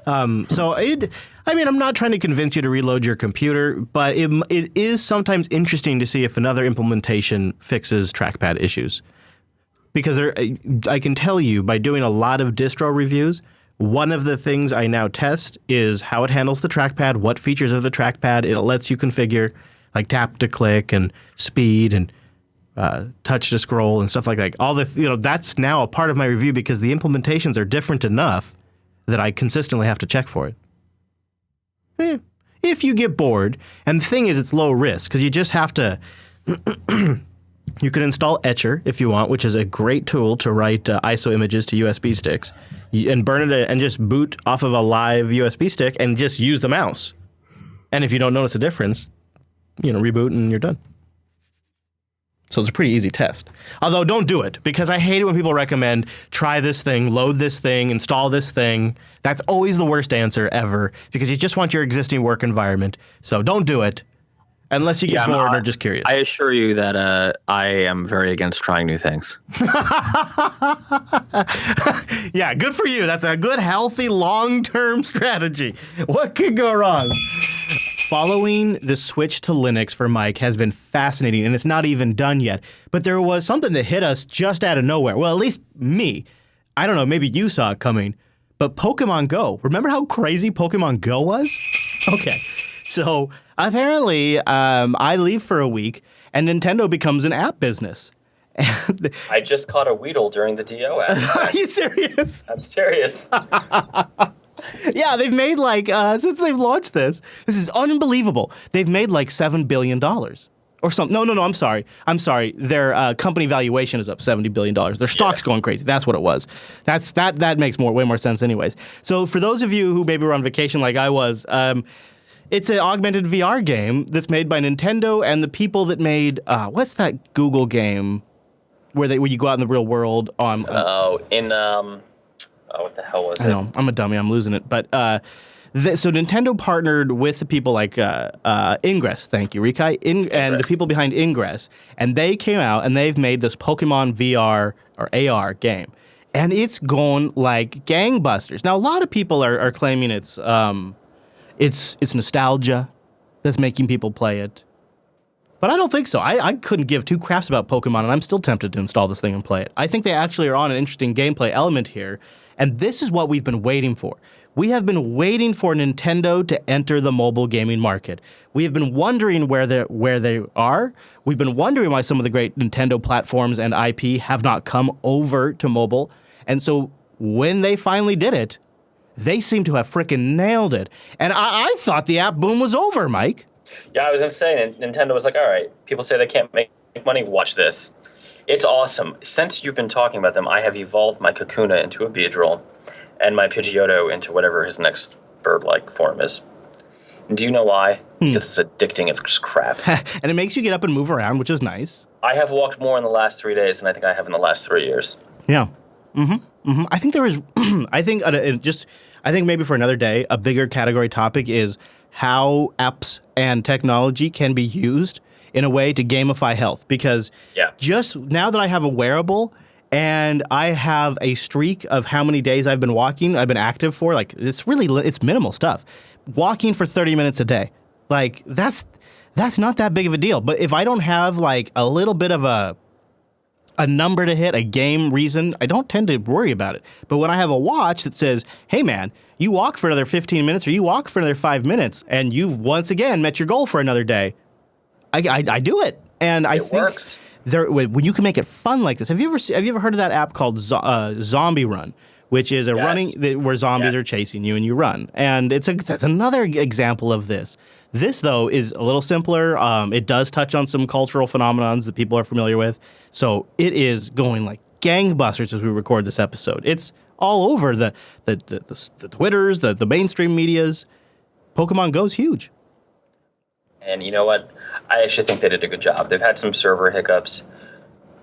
Speaker 1: I'm not trying to convince you to reload your computer, but it is sometimes interesting to see if another implementation fixes trackpad issues. Because I can tell you, by doing a lot of distro reviews, one of the things I now test is how it handles the trackpad, what features of the trackpad it lets you configure, like tap to click and speed and touch to scroll and stuff like that. All that's now a part of my review because the implementations are different enough that I consistently have to check for it. If you get bored, and the thing is it's low risk because you just have to, you can install Etcher if you want, which is a great tool to write ISO images to USB sticks and burn it and just boot off of a live USB stick and just use the mouse. And if you don't notice a difference, reboot and you're done. So it's a pretty easy test. Although don't do it because I hate it when people recommend try this thing, load this thing, install this thing. That's always the worst answer ever because you just want your existing work environment. So don't do it unless you get bored or just curious.
Speaker 6: I assure you that I am very against trying new things.
Speaker 1: Yeah, good for you. That's a good, healthy, long-term strategy. What could go wrong? Following the switch to Linux for Mike has been fascinating, and it's not even done yet. But there was something that hit us just out of nowhere. Well, at least me. I don't know, maybe you saw it coming. But Pokemon Go. Remember how crazy Pokemon Go was? Okay. So apparently, I leave for a week, and Nintendo becomes an app business.
Speaker 3: I just caught a Weedle during the DO app.
Speaker 1: Are you serious?
Speaker 3: I'm serious.
Speaker 1: Yeah, they've made since they've launched this is unbelievable. They've made $7 billion or something. No, I'm sorry. Their company valuation is up $70 billion. Their stock's going crazy. That's what it was. That makes way more sense anyways. So for those of you who maybe were on vacation like I was, it's an augmented VR game that's made by Nintendo and the people that made, what's that Google game where you go out in the real world on...
Speaker 3: what the hell was it?
Speaker 1: I know, I'm a dummy, I'm losing it. But so Nintendo partnered with the people like Ingress, thank you, Rikai, and the people behind Ingress, and they came out and they've made this Pokemon VR or AR game, and it's going like gangbusters. Now a lot of people are claiming it's nostalgia that's making people play it. But I don't think so. I couldn't give two craps about Pokemon, and I'm still tempted to install this thing and play it. I think they actually are on an interesting gameplay element here, and this is what we've been waiting for. We have been waiting for Nintendo to enter the mobile gaming market. We have been wondering where they are. We've been wondering why some of the great Nintendo platforms and IP have not come over to mobile. And so when they finally did it, they seem to have frickin' nailed it. And I thought the app boom was over, Mike.
Speaker 3: Yeah, I was insane. Nintendo was like, all right, people say they can't make money, watch this. It's awesome. Since you've been talking about them, I have evolved my Kakuna into a Beedrill and my Pidgeotto into whatever his next bird-like form is. And do you know why? Because it's addicting. It's just crap.
Speaker 1: And it makes you get up and move around, which is nice.
Speaker 3: I have walked more in the last 3 days than I think I have in the last 3 years.
Speaker 1: Yeah. I think there is, I I think maybe for another day, a bigger category topic is how apps and technology can be used in a way to gamify health. Because just now that I have a wearable and I have a streak of how many days I've been walking, I've been active for, like, it's minimal stuff. Walking for 30 minutes a day, like, that's not that big of a deal. But if I don't have, like, a little bit of a number to hit, a game reason, I don't tend to worry about it. But when I have a watch that says, hey, man, you walk for another 15 minutes or you walk for another 5 minutes and you've once again met your goal for another day, I do it. And I think
Speaker 3: works.
Speaker 1: When you can make it fun like this, have you ever heard of that app called Zombie Run, which is where zombies are chasing you and you run? And that's another example of this. This, though, is a little simpler. It does touch on some cultural phenomenons that people are familiar with. So it is going like gangbusters as we record this episode. It's all over the Twitters, the mainstream medias. Pokemon Go's huge.
Speaker 3: And you know what? I actually think they did a good job. They've had some server hiccups.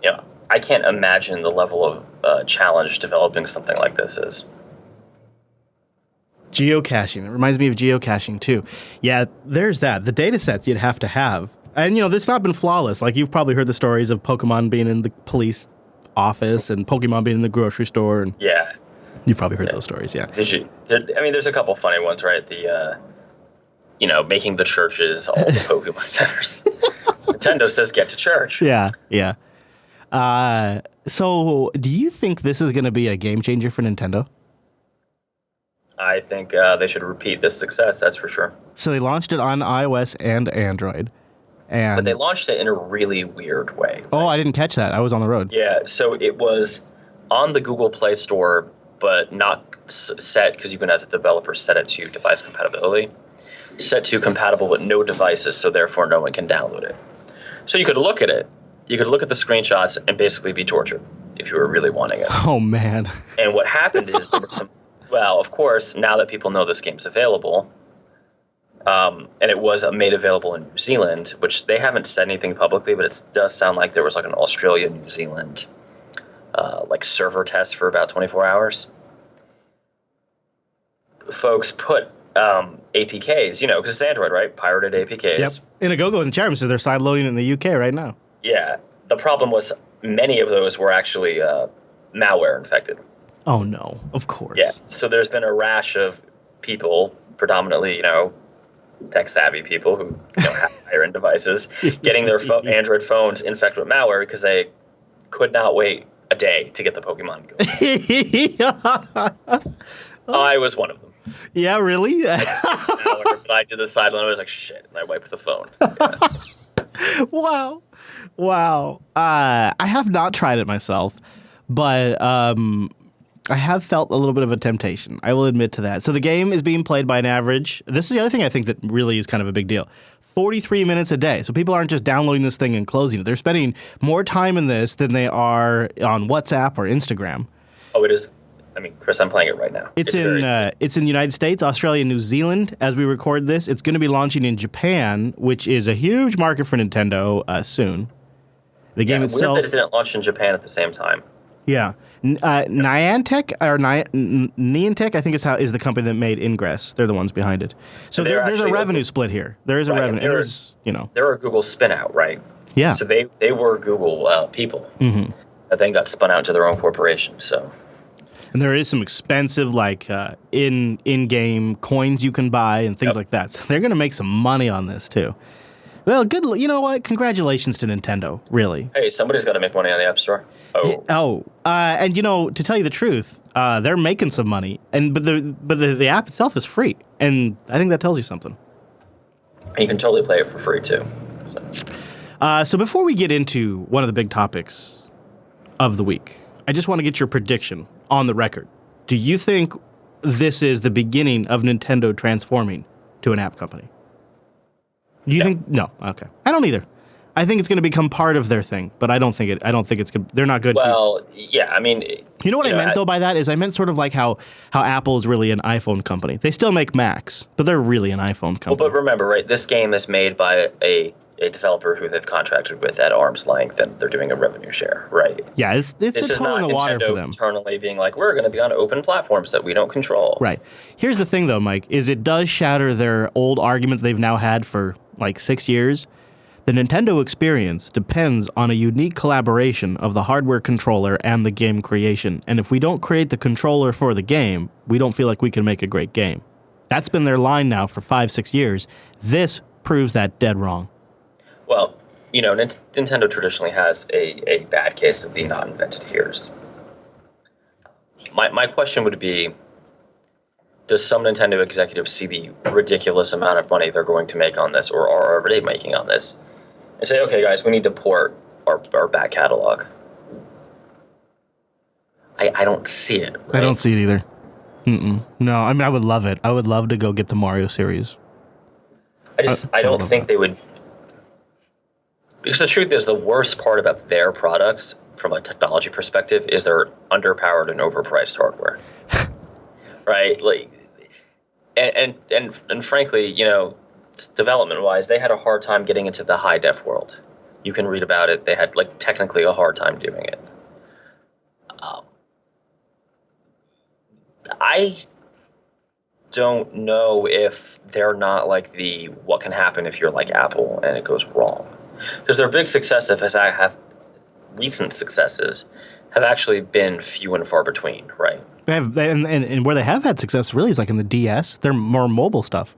Speaker 3: You know, I can't imagine the level of challenge developing something like this is.
Speaker 1: Geocaching. It reminds me of geocaching, too. Yeah, there's that. The data sets you'd have to have. And, this has not been flawless. Like, you've probably heard the stories of Pokemon being in the police office and Pokemon being in the grocery store. And
Speaker 3: yeah.
Speaker 1: You've probably heard those stories, yeah.
Speaker 3: There's a couple funny ones, right? Making the churches all the Pokemon centers. Nintendo says get to church.
Speaker 1: Yeah. So, do you think this is going to be a game changer for Nintendo?
Speaker 3: I think they should repeat this success, that's for sure.
Speaker 1: So they launched it on iOS and Android.
Speaker 3: But they launched it in a really weird way. Right?
Speaker 1: Oh, I didn't catch that. I was on the road.
Speaker 3: Yeah, so it was on the Google Play Store, but not set, because you can, as a developer, set it to device compatibility. Set to compatible with no devices, so therefore no one can download it. So you could look at it. You could look at the screenshots and basically be tortured if you were really wanting it.
Speaker 1: Oh, man.
Speaker 3: And what happened is there were some... Well, of course, now that people know this game's available, and it was made available in New Zealand, which they haven't said anything publicly, but it does sound like there was like an Australia, New Zealand, server test for about 24 hours. Folks put APKs, because it's Android, right? Pirated APKs.
Speaker 1: Yep. In a go-go in the chat room says they're side loading in the UK right now.
Speaker 3: Yeah. The problem was many of those were actually malware infected.
Speaker 1: Oh, no. Of course.
Speaker 3: Yeah. So there's been a rash of people, predominantly, tech-savvy people who have higher-end devices, getting their Android phones infected with malware because they could not wait a day to get the Pokemon Go. I was one of them.
Speaker 1: Yeah, really?
Speaker 3: But I did the sideline. I was like, shit, and I wiped the phone.
Speaker 1: Yeah. Wow. I have not tried it myself, but I have felt a little bit of a temptation. I will admit to that. So the game is being played by an average. This is the other thing I think that really is kind of a big deal. 43 minutes a day. So people aren't just downloading this thing and closing it. They're spending more time in this than they are on WhatsApp or Instagram.
Speaker 3: Oh, it is. I mean, Chris, I'm playing it right now.
Speaker 1: It's in the United States, Australia, and New Zealand as we record this. It's going to be launching in Japan, which is a huge market for Nintendo soon. The game itself.
Speaker 3: Weird that it didn't launch in Japan at the same time.
Speaker 1: Yeah. Niantic, or Niantic, I think is the company that made Ingress. They're the ones behind it. So there's a revenue split here. There is a revenue.
Speaker 3: They're a Google spin-out, right?
Speaker 1: Yeah.
Speaker 3: So they were Google people that then got spun out into their own corporation. So.
Speaker 1: And there is some expensive in-game coins you can buy and things like that. So they're going to make some money on this too. Well, good. You know what? Congratulations to Nintendo, really.
Speaker 3: Hey, somebody's got to make money on the App Store.
Speaker 1: And to tell you the truth, they're making some money, but the app itself is free, and I think that tells you something.
Speaker 3: And you can totally play it for free too.
Speaker 1: So before we get into one of the big topics of the week, I just want to get your prediction on the record. Do you think this is the beginning of Nintendo transforming to an app company? Do you think? No. Okay. I don't either. I think it's going to become part of their thing, but I don't think it's good. They're not good.
Speaker 3: Well, yeah. I mean,
Speaker 1: you know what I meant though by that is I meant sort of like how Apple is really an iPhone company. They still make Macs, but they're really an iPhone company.
Speaker 3: Well, but remember, right? This game is made by a a developer who they've contracted with at arm's length, and they're doing a revenue share, right?
Speaker 1: Yeah, it's
Speaker 3: This
Speaker 1: a
Speaker 3: is
Speaker 1: toe
Speaker 3: not
Speaker 1: in the water
Speaker 3: Nintendo
Speaker 1: for them.
Speaker 3: internally being like, we're going to be on open platforms that we don't control.
Speaker 1: Right. Here's the thing, though, Mike, is it does shatter their old argument they've now had for like 6 years. The Nintendo experience depends on a unique collaboration of the hardware controller and the game creation. And if we don't create the controller for the game, we don't feel like we can make a great game. That's been their line now for 5-6 years. This proves that dead wrong.
Speaker 3: Well, you know, Nintendo traditionally has a bad case of the not invented here's. My question would be, does some Nintendo executives see the ridiculous amount of money they're going to make on this, or are already making on this, and say, okay, guys, we need to port our back catalog? I don't see it. Right?
Speaker 1: I don't see it either. No, I mean, I would love it. I would love to go get the Mario series.
Speaker 3: I don't think they would. Because the truth is, the worst part about their products from a technology perspective is they're underpowered and overpriced hardware. Right? Like, and frankly, you know, development-wise, they had a hard time getting into the high-def world. You can read about it. They had, like, technically a hard time doing it. I don't know if they're not like the what can happen if you're like Apple and it goes wrong. Because their big successes recent successes have actually been few and far between, right?
Speaker 1: And where they have had success really is like in the DS. They're more mobile stuff.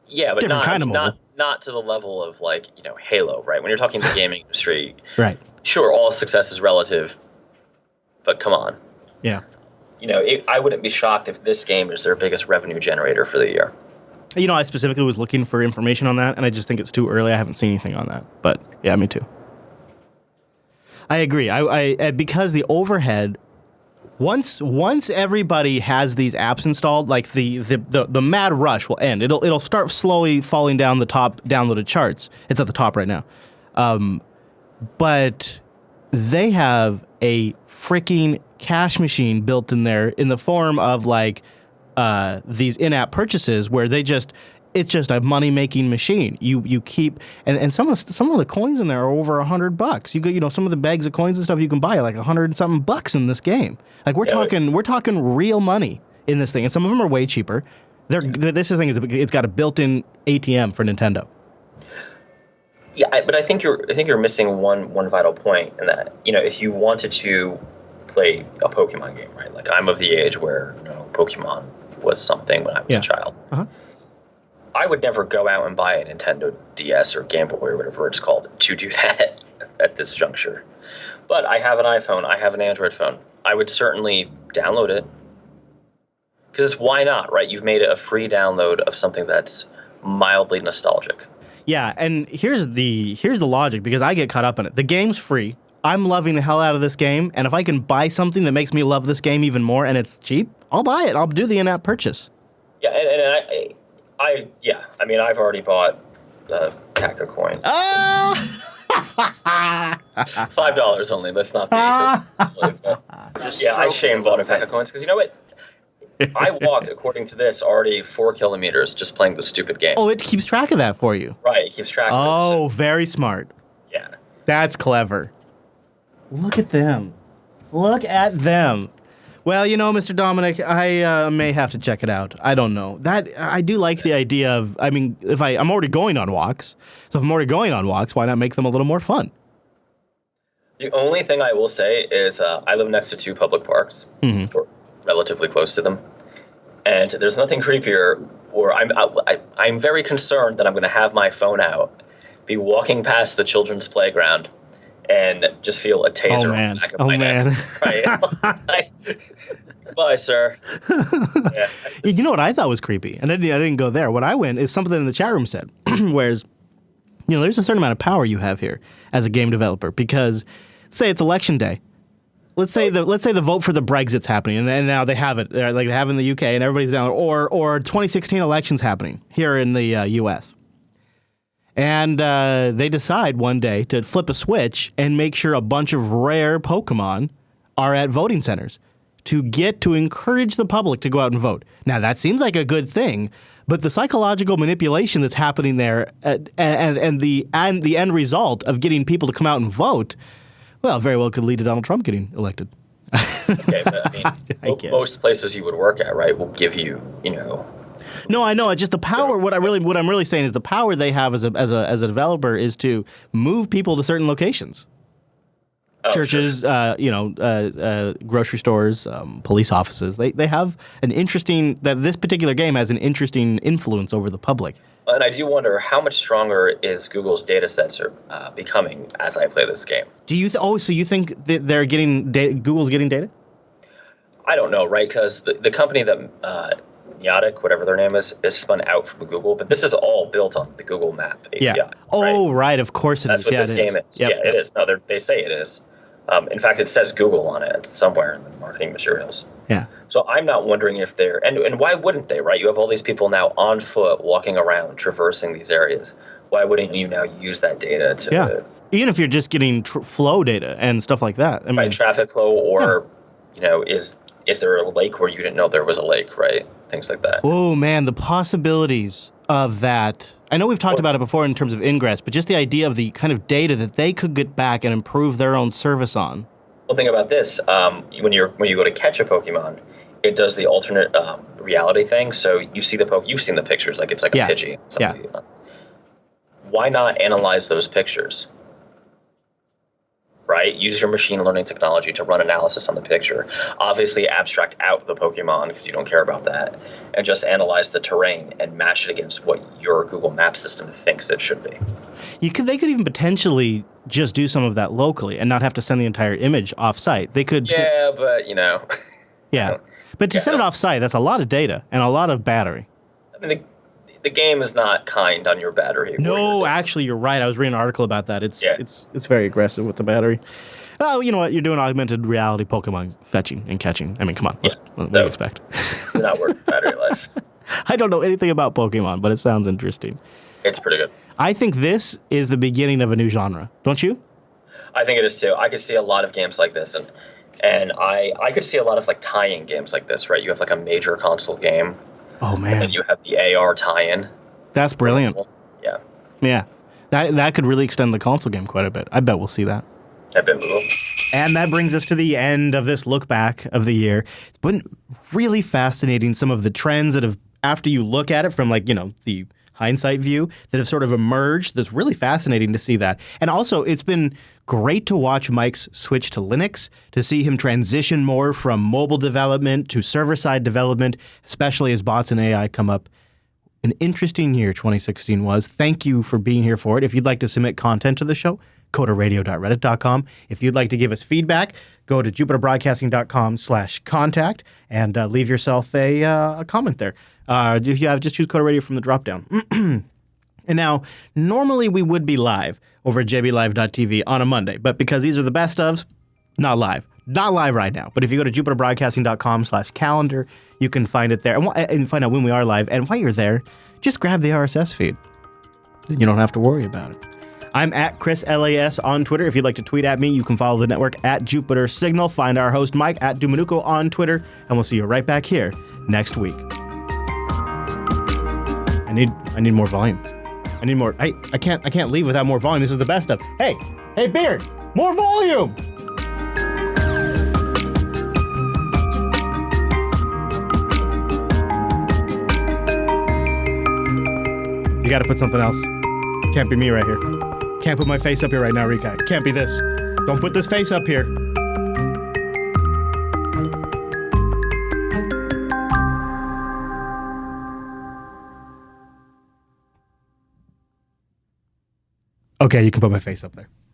Speaker 3: Yeah, but
Speaker 1: Different kind of mobile.
Speaker 3: not to the level of like, you know, Halo, right? When you're talking the gaming industry,
Speaker 1: Right.
Speaker 3: Sure, all success is relative, but come on.
Speaker 1: Yeah.
Speaker 3: You know, I wouldn't be shocked if this game is their biggest revenue generator for the year.
Speaker 1: You know, I specifically was looking for information on that, and I just think it's too early. I haven't seen anything on that. But, yeah, me too. I agree. I because the overhead, once everybody has these apps installed, like the mad rush will end. It'll start slowly falling down the top downloaded charts. It's at the top right now. But they have a freaking cash machine built in there in the form of like these in-app purchases where it's just a money-making machine. You keep and some of the coins in there are over $100. You go, you know, some of the bags of coins and stuff you can buy are like $100-something in this game. Like we're talking real money in this thing, and some of them are way cheaper. This thing it's got a built-in ATM for Nintendo.
Speaker 3: Yeah, but I think you're missing one vital point in that, you know, if you wanted to play a Pokemon game, right? Like I'm of the age where, you know, Pokemon was something when I was a child.
Speaker 1: Uh-huh.
Speaker 3: I would never go out and buy a Nintendo DS or Game Boy or whatever it's called to do that at this juncture. But I have an iPhone. I have an Android phone. I would certainly download it. Because it's why not, right? You've made it a free download of something that's mildly nostalgic.
Speaker 1: Yeah, and here's the logic, because I get caught up in it. The game's free. I'm loving the hell out of this game, and if I can buy something that makes me love this game even more and it's cheap, I'll buy it. I'll do the in-app purchase.
Speaker 3: Yeah, and I mean, I've already bought the pack of coins. $5 only. Let's not be. I shame bought a pack of coins because you know what? I walked, according to this, already 4 kilometers just playing this stupid game.
Speaker 1: Oh, it keeps track of that for you.
Speaker 3: Right, it keeps track of it.
Speaker 1: Oh, very smart.
Speaker 3: Yeah.
Speaker 1: That's clever. Look at them. Look at them. Well, you know, Mr. Dominic, I may have to check it out. I don't know. I do like the idea of, I mean, I'm already going on walks. So if I'm already going on walks, why not make them a little more fun?
Speaker 3: The only thing I will say is I live next to 2 public parks, or relatively close to them. And there's nothing creepier, or I'm very concerned that I'm going to have my phone out, be walking past the children's playground, and just feel a taser on the back of my neck. Right? Bye, sir. Yeah.
Speaker 1: You know what I thought was creepy? And I didn't go there. What I went is something in the chat room said, whereas, you know, there's a certain amount of power you have here as a game developer, because say it's election day. Let's say the vote for the Brexit's happening, and now they have it. Like they have in the UK, and everybody's down. Or 2016 elections happening here in the US. And they decide one day to flip a switch and make sure a bunch of rare Pokemon are at voting centers to encourage the public to go out and vote. Now, that seems like a good thing, But the psychological manipulation that's happening there, and the end result of getting people to come out and vote, well, very well could lead to Donald Trump getting elected.
Speaker 3: Okay, but I mean, most places you would work at, right, will give you,
Speaker 1: No, I know. It's just the power. What I'm really saying is the power they have as a developer is to move people to certain locations. Churches,
Speaker 3: sure.
Speaker 1: Grocery stores, police offices. They have this particular game has an interesting influence over the public.
Speaker 3: And I do wonder how much stronger is Google's data sets are becoming as I play this game.
Speaker 1: Do you? So you think that they're getting Google's getting data?
Speaker 3: I don't know, right? Because the company that Niantic, whatever their name is spun out from Google, but this is all built on the Google Map API.
Speaker 1: Yeah. Oh, right. Of course it
Speaker 3: That's
Speaker 1: is.
Speaker 3: what this game is.
Speaker 1: Yep.
Speaker 3: Yeah, it is. No, they say it is. In fact, it says Google on it somewhere in the marketing materials.
Speaker 1: Yeah.
Speaker 3: So I'm not wondering if they're and why wouldn't they, right? You have all these people now on foot walking around, traversing these areas. Why wouldn't you now use that data to?
Speaker 1: Yeah. Even if you're just getting flow data and stuff like that. I mean,
Speaker 3: traffic flow, or is there a lake where you didn't know there was a lake, right? Things like that.
Speaker 1: Oh man, the possibilities of that. I know we've talked about it before in terms of ingress, but just the idea of the kind of data that they could get back and improve their own service on.
Speaker 3: Well, think about this. When you go to catch a Pokemon, it does the alternate reality thing. So you see you've seen the pictures, like it's like a Pidgey.
Speaker 1: Yeah.
Speaker 3: Why not analyze those pictures? Right? Use your machine learning technology to run analysis on the picture. Obviously, abstract out the Pokemon because you don't care about that, and just analyze the terrain and match it against what your Google Map system thinks it should be.
Speaker 1: They could even potentially just do some of that locally and not have to send the entire image off-site. They could.
Speaker 3: Yeah, but
Speaker 1: Yeah, but to send it off-site, that's a lot of data and a lot of battery.
Speaker 3: I mean, the game is not kind on your battery.
Speaker 1: No, actually, you're right. I was reading an article about that. It's very aggressive with the battery. Oh, you know what? You're doing augmented reality Pokemon fetching and catching. I mean, come on. What do you expect?
Speaker 3: It's not worth battery life.
Speaker 1: I don't know anything about Pokemon, but it sounds interesting.
Speaker 3: It's pretty good.
Speaker 1: I think this is the beginning of a new genre. Don't you?
Speaker 3: I think it is too. I could see a lot of games like this, and I could see a lot of like tie-in games like this, right? You have like a major console game.
Speaker 1: Oh man!
Speaker 3: And you have the AR tie-in.
Speaker 1: That's brilliant.
Speaker 3: Yeah.
Speaker 1: Yeah, that could really extend the console game quite a bit. I bet we'll see that.
Speaker 3: I bet we will.
Speaker 1: And that brings us to the end of this look back of the year. It's been really fascinating. Some of the trends that have, after you look at it from the hindsight view, that have sort of emerged. That's really fascinating to see that. And also, it's been great to watch Mike's switch to Linux, to see him transition more from mobile development to server-side development, especially as bots and AI come up. An interesting year 2016 was. Thank you for being here for it. If you'd like to submit content to the show, coderradio.reddit.com. If you'd like to give us feedback, go to jupiterbroadcasting.com/contact and leave yourself a comment there. Just choose Coder Radio from the drop-down. And now, normally we would be live over at jblive.tv on a Monday, but because these are the best ofs, not live. Not live right now. But if you go to jupiterbroadcasting.com/calendar, you can find it there and find out when we are live. And while you're there, just grab the RSS feed. Then you don't have to worry about it. I'm at Chris LAS on Twitter. If you'd like to tweet at me, you can follow the network at Jupiter Signal. Find our host Mike at Dumanuco on Twitter, and we'll see you right back here next week. I need more volume. I need more. I can't leave without more volume. This is the best of. Hey, Beard, more volume. You got to put something else. Can't be me right here. Can't put my face up here right now, Rikai. Can't be this. Don't put this face up here. Okay, you can put my face up there.